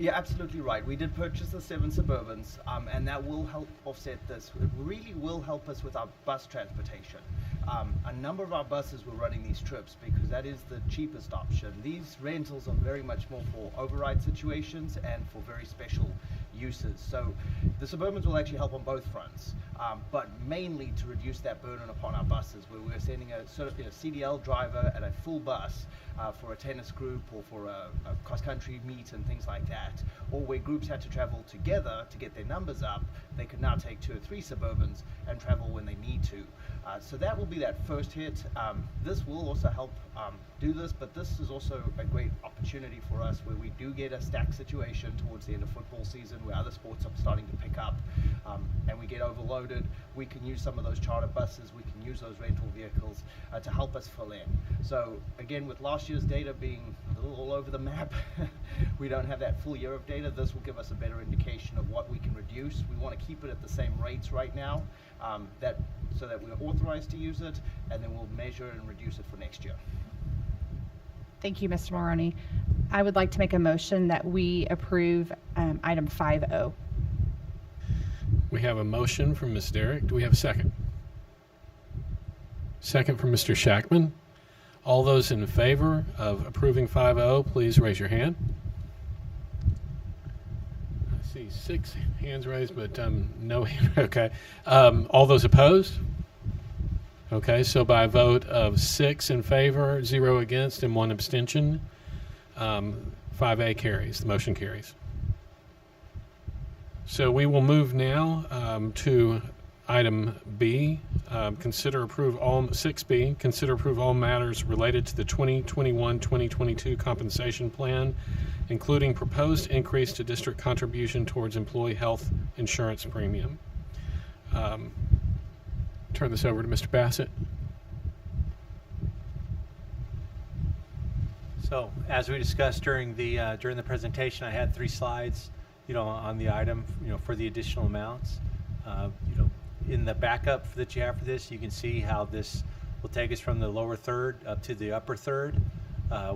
You're absolutely right. We did purchase the 7 Suburbans, and that will help offset this. It really will help us with our bus transportation. A number of our buses were running these trips because that is the cheapest option. These rentals are very much more for override situations and for very special uses. So the Suburbans will actually help on both fronts, but mainly to reduce that burden upon our buses, where we're sending a sort of CDL driver and a full bus for a tennis group or for a cross-country meet and things like that, or where groups had to travel together to get their numbers up, they can now take 2 or 3 Suburbans and travel when they need to. So that will be that first hit. This will also help do this, but this is also a great opportunity for us where we do get a stack situation towards the end of football season where other sports are starting to pick up and we get overloaded. We can use some of those charter buses, we can use those rental vehicles to help us fill in. So again, with last year's data being a little all over the map, we don't have that full year of data. This will give us a better indication of what we can reduce. We want to keep it at the same rates right now, so that we're authorized to use it, and then we'll measure and reduce it for next year. Thank you, Mr. Maroney. I would like to make a motion that we approve item 5O. We have a motion from Ms. Derrick. Do we have a second? Second from Mr. Shackman. All those in favor of approving 5O, please raise your hand. I see 6 hands raised, but no hand. Okay. All those opposed? Okay, so by a vote of 6 in favor, 0 against, and 1 abstention, 5A carries. The motion carries. So we will move now to item B. Consider approve all 6B. Consider approve all matters related to the 2021-2022 compensation plan, including proposed increase to district contribution towards employee health insurance premium. Turn this over to Mr. Bassett. So, as we discussed during the presentation, I had 3 slides, on the item, for the additional amounts. In the backup that you have for this, you can see how this will take us from the lower third up to the upper third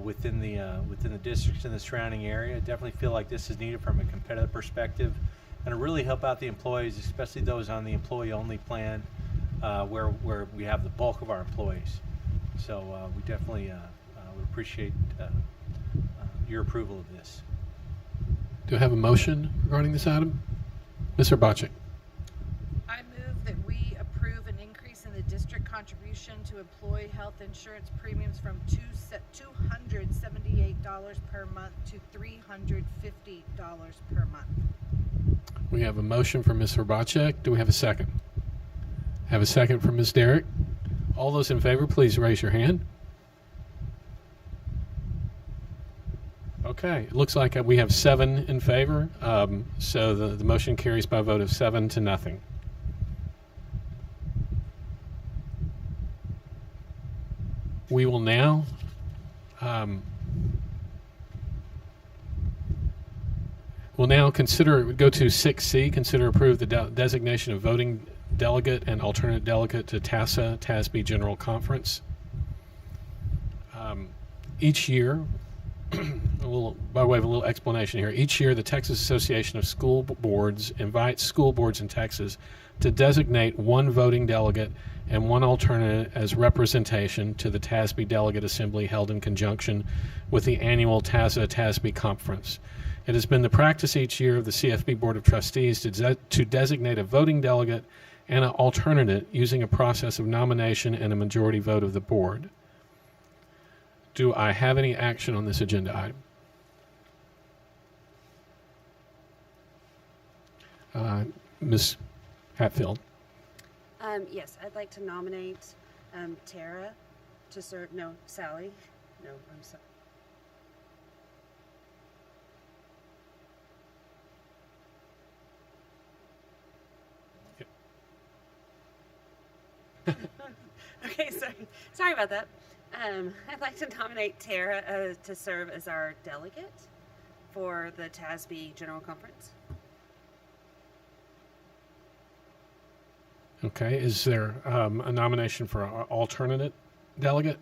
within the districts in the surrounding area. I definitely feel like this is needed from a competitive perspective, and to really help out the employees, especially those on the employee-only plan, where we have the bulk of our employees. So we definitely would appreciate your approval of this. Do I have a motion regarding this item? Ms. Herbacek. I move that we approve an increase in the district contribution to employee health insurance premiums from $278 per month to $350 per month. We have a motion for Ms. Herbacek. Do we have a second? Have a second for Ms. Derrick. All those in favor, please raise your hand. Okay, it looks like we have 7 in favor, so the motion carries by a vote of 7-0. We will now go to 6C, consider approve the designation of voting delegate and alternate delegate to TASB General Conference. Each year, by way of a little explanation here, each year the Texas Association of School Boards invites school boards in Texas to designate one voting delegate and one alternate as representation to the TASB Delegate Assembly held in conjunction with the annual TASB Conference. It has been the practice each year of the CFB Board of Trustees to designate a voting delegate and an alternate using a process of nomination and a majority vote of the board. Do I have any action on this agenda item? Ms. Hatfield. Yes, I'd like to nominate Tara to serve. No, Sally. No, I'm sorry. Okay, sorry about that. I'd like to nominate Tara to serve as our delegate for the TASB General Conference. Okay, is there a nomination for an alternate delegate?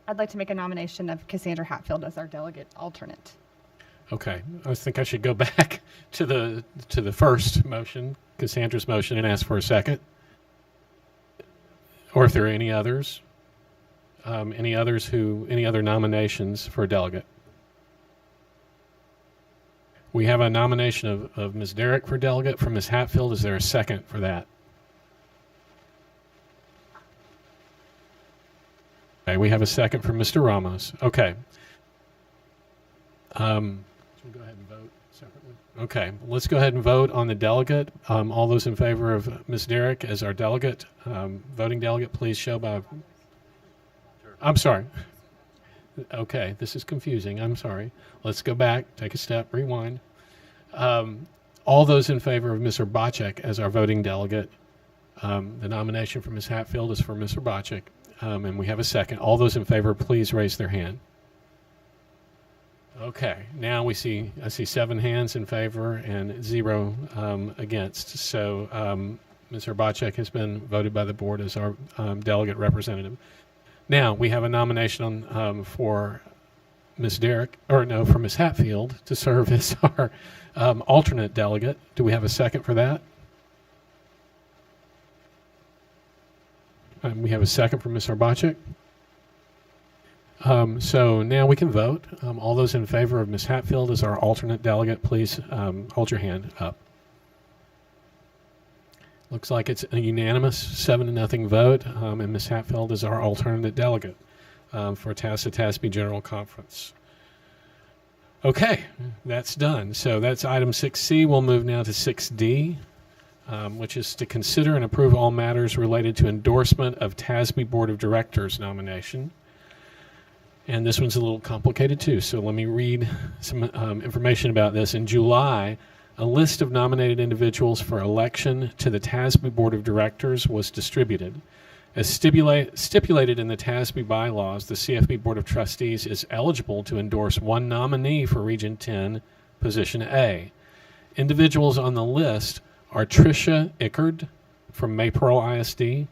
I'd like to make a nomination of Cassandra Hatfield as our delegate alternate. Okay, I think I should go back to the first motion, Cassandra's motion, and ask for a second. Or if there are any others, any other nominations for a delegate? We have a nomination of Ms. Derrick for delegate from Ms. Hatfield. Is there a second for that? Okay, we have a second for Mr. Ramos. Okay. Should we go ahead and vote separately? Okay, let's go ahead and vote on the delegate. All those in favor of Ms. Derrick as our delegate, voting delegate, please show by... I'm sorry. Okay, this is confusing. I'm sorry. Let's go back, take a step, rewind. All those in favor of Ms. Herbacek as our voting delegate, the nomination for Ms. Hatfield is for Ms. Herbacek, and we have a second. All those in favor, please raise their hand. Okay, now I see 7 hands in favor and 0 against. So Ms. Herbacek has been voted by the board as our delegate representative. Now we have a nomination for Ms. Derrick, or no, for Ms. Hatfield to serve as our alternate delegate. Do we have a second for that? We have a second for Ms. Herbacek. So now we can vote. All those in favor of Ms. Hatfield as our alternate delegate, please hold your hand up. Looks like it's a unanimous 7-0 vote, and Ms. Hatfield is our alternate delegate for TASB General Conference. Okay, that's done. So that's item 6C. We'll move now to 6D, which is to consider and approve all matters related to endorsement of TASB Board of Directors nomination. And this one's a little complicated too, so let me read some information about this. In July, a list of nominated individuals for election to the TASB Board of Directors was distributed. As stipulated in the TASB bylaws, the CFB Board of Trustees is eligible to endorse one nominee for Region 10, Position A. Individuals on the list are Tricia Ickard from Maypearl ISD,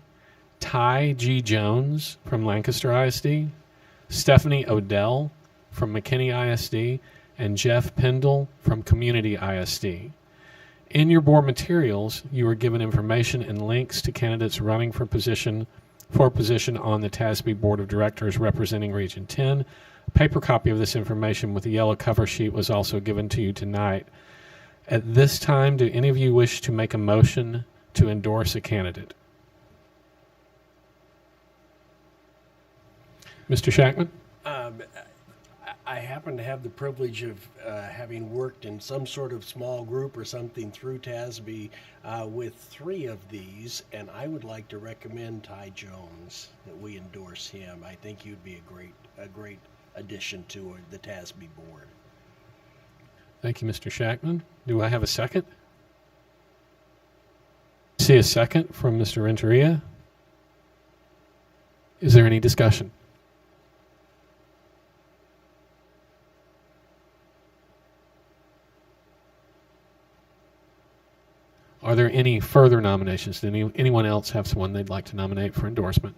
Ty G. Jones from Lancaster ISD, Stephanie Odell from McKinney ISD, and Jeff Pendle from Community ISD. In your board materials, you are given information and links to candidates running for position on the TASB Board of Directors representing Region 10. A paper copy of this information with a yellow cover sheet was also given to you tonight. At this time, do any of you wish to make a motion to endorse a candidate? Mr. Shackman? I happen to have the privilege of having worked in some sort of small group or something through TASB with 3 of these, and I would like to recommend Ty Jones, that we endorse him. I think he'd be a great addition to the TASB board. Thank you, Mr. Shackman. Do I have a second? See a second from Mr. Renteria. Is there any discussion? Are there any further nominations? Does anyone else have someone they'd like to nominate for endorsement?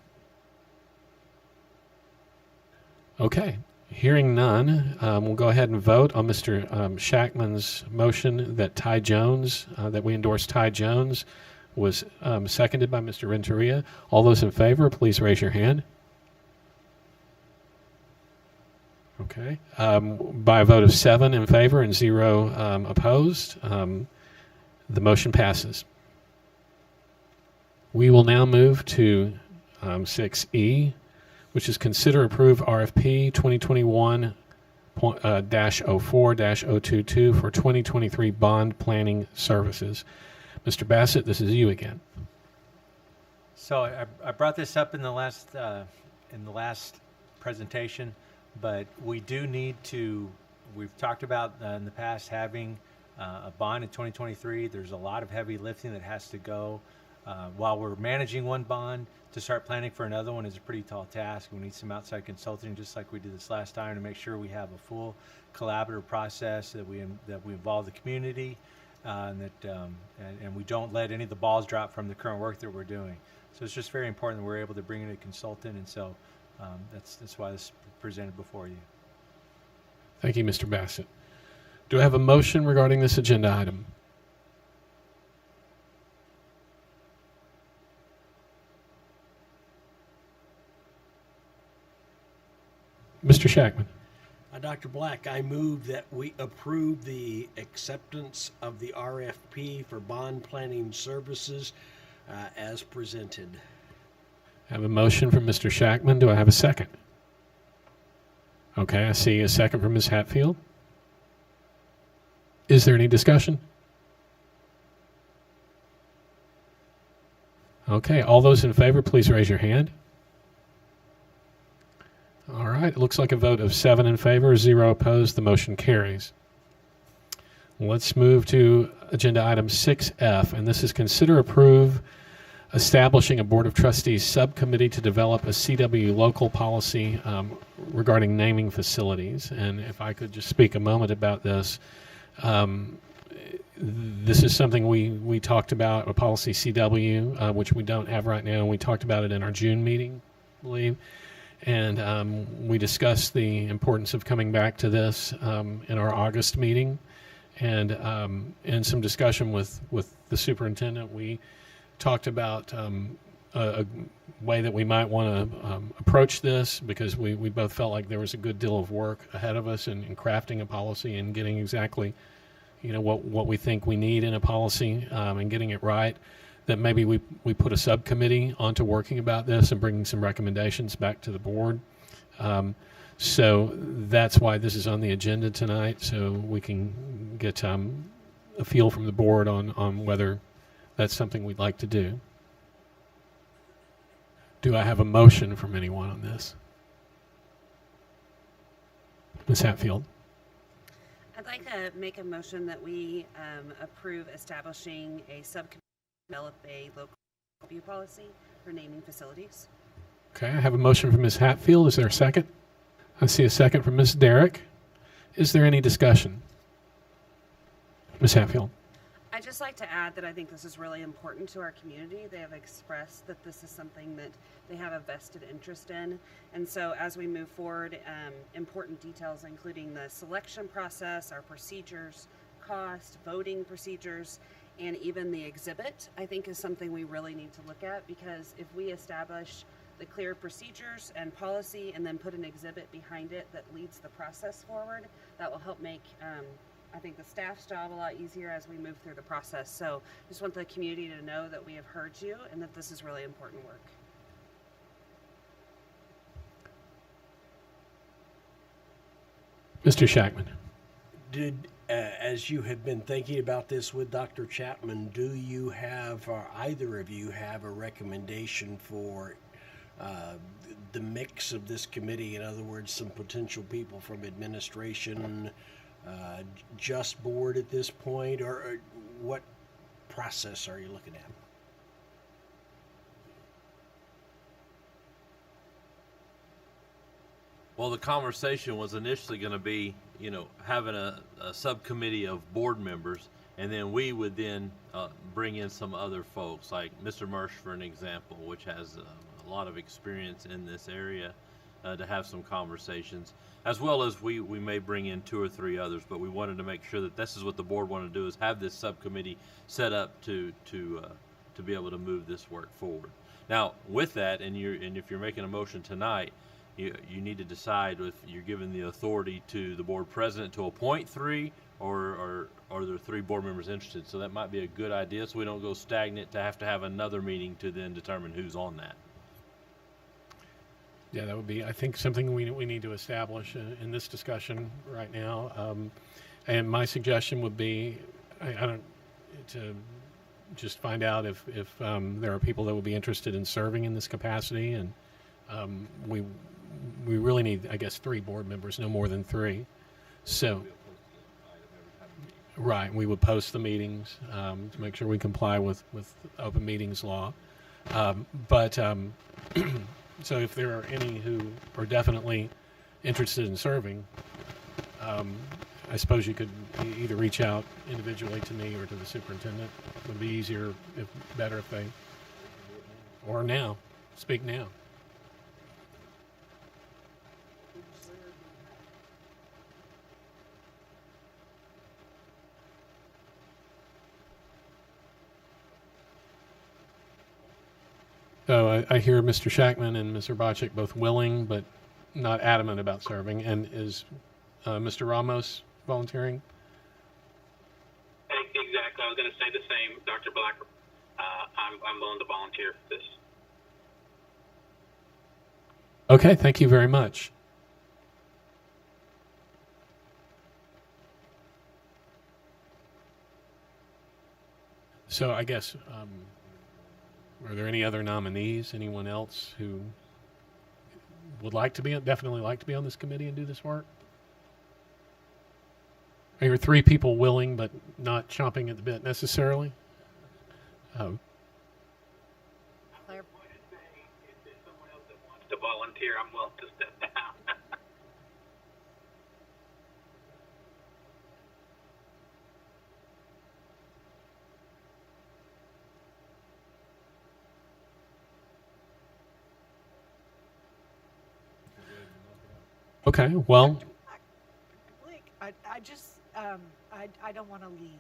Okay. Hearing none, we'll go ahead and vote on Mr. Shackman's motion that Ty Jones, that we endorse Ty Jones, was seconded by Mr. Renteria. All those in favor, please raise your hand. Okay. By a vote of 7 in favor and 0 opposed, the motion passes. We will now move to 6E, which is consider approve RFP 2021-04-022 for 2023 bond planning services. Mr. Bassett, this is you again. So I brought this up in the last presentation, but we do need to. We've talked about in the past having a bond in 2023. There's a lot of heavy lifting that has to go. While we're managing one bond, to start planning for another one is a pretty tall task. We need some outside consulting, just like we did this last time, to make sure we have a full collaborative process, that we involve the community, and we don't let any of the balls drop from the current work that we're doing. So it's just very important that we're able to bring in a consultant, and so that's why this is presented before you. Thank you, Mr. Bassett. Do I have a motion regarding this agenda item? Mr. Shackman. Dr. Black, I move that we approve the acceptance of the RFP for bond planning services as presented. I have a motion from Mr. Shackman. Do I have a second? Okay, I see a second from Ms. Hatfield. Is there any discussion? Okay, all those in favor, please raise your hand. All right, it looks like a vote of 7 in favor, 0 opposed. The motion carries. Let's move to agenda item 6F, and this is consider approve establishing a Board of Trustees subcommittee to develop a CW local policy regarding naming facilities. And if I could just speak a moment about this. This is something we talked about, a policy CW, which we don't have right now, and we talked about it in our June meeting, I believe. And we discussed the importance of coming back to this in our August meeting. And in some discussion with the superintendent, we talked about a way that we might want to approach this, because we both felt like there was a good deal of work ahead of us in crafting a policy and getting exactly what we think we need in a policy and getting it right. That maybe we put a subcommittee onto working about this and bringing some recommendations back to the board. So that's why this is on the agenda tonight, so we can get a feel from the board on whether that's something we'd like to do. Do I have a motion from anyone on this? Ms. Hatfield. I'd like to make a motion that we approve establishing a subcommittee to develop a local review policy for naming facilities. Okay, I have a motion from Ms. Hatfield. Is there a second? I see a second from Ms. Derrick. Is there any discussion? Ms. Hatfield. I'd just like to add that I think this is really important to our community. They have expressed that this is something that they have a vested interest in. And so as we move forward, important details including the selection process, our procedures, cost, voting procedures, and even the exhibit, I think is something we really need to look at, because if we establish the clear procedures and policy and then put an exhibit behind it that leads the process forward, that will help make I think the staff's job a lot easier as we move through the process. So just want the community to know that we have heard you and that this is really important work. Mr. Shackman. Did, as you have been thinking about this with Dr. Chapman, do you have, or either of you have a recommendation for the mix of this committee? In other words, some potential people from administration, just board at this point, or what process are you looking at? Well, the conversation was initially going to be, having a subcommittee of board members, and then we would then bring in some other folks, like Mr. Mersch, for an example, which has a lot of experience in this area, to have some conversations, as well as we may bring in 2 or 3 others. But we wanted to make sure that this is what the board wanted to do, is have this subcommittee set up to be able to move this work forward. Now, with that, and if you're making a motion tonight, you need to decide if you're giving the authority to the board president to appoint 3, or are there 3 board members interested. So that might be a good idea, so we don't go stagnant to have another meeting to then determine who's on that. Yeah, that would be, I think, something we need to establish in this discussion right now. And my suggestion would be, to just find out if there are people that would be interested in serving in this capacity, and we really need, I guess, 3 board members, no more than 3. So, right, we would post the meetings to make sure we comply with open meetings law. So if there are any who are definitely interested in serving, I suppose you could either reach out individually to me or to the superintendent. It would be easier, better if they, or now, speak now. So I hear Mr. Shackman and Mr. Bocek both willing, but not adamant about serving. And is Mr. Ramos volunteering? Exactly. I was going to say the same, Dr. Black. I'm willing to volunteer for this. Okay, thank you very much. So I guess, are there any other nominees? Anyone else who would definitely like to be on this committee and do this work? Are there 3 people willing but not chomping at the bit necessarily? To volunteer, I'm willing to step down. Okay, well. I just, I don't want to lead.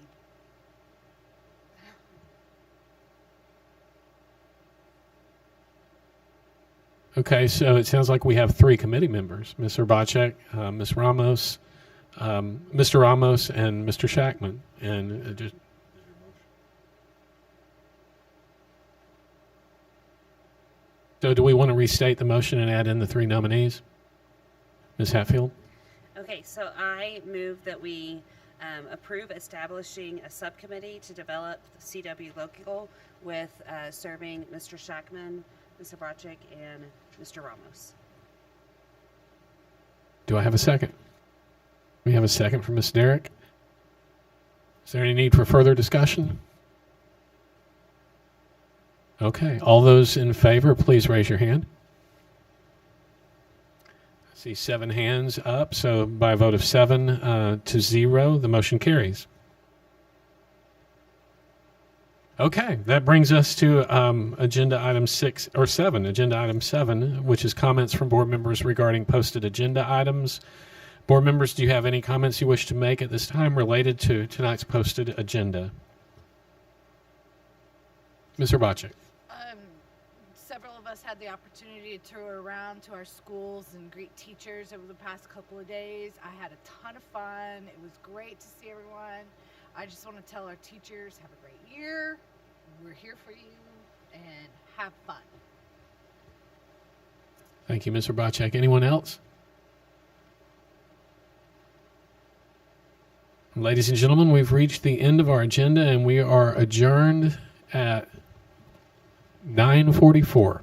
Okay, so it sounds like we have 3 committee members, Ms. Urbacek, Ms. Ramos, Mr. Ramos, and Mr. Shackman. And just. So do we want to restate the motion and add in the 3 nominees? Ms. Hatfield? Okay, so I move that we approve establishing a subcommittee to develop the CW local with serving Mr. Shackman, Ms. Habrachik, and Mr. Ramos. Do I have a second? We have a second from Ms. Derrick. Is there any need for further discussion? Okay, all those in favor, please raise your hand. I see 7 hands up, so by a vote of 7 to 0, the motion carries. Okay, that brings us to agenda item 7, which is comments from board members regarding posted agenda items. Board members, do you have any comments you wish to make at this time related to tonight's posted agenda? Ms. Habrachik. Several of us had the opportunity to tour around to our schools and greet teachers over the past couple of days. I had a ton of fun. It was great to see everyone. I just want to tell our teachers, have a great year. We're here for you, and have fun. Thank you, Ms. Habrachik. Anyone else? Ladies and gentlemen, we've reached the end of our agenda, and we are adjourned at 9:44.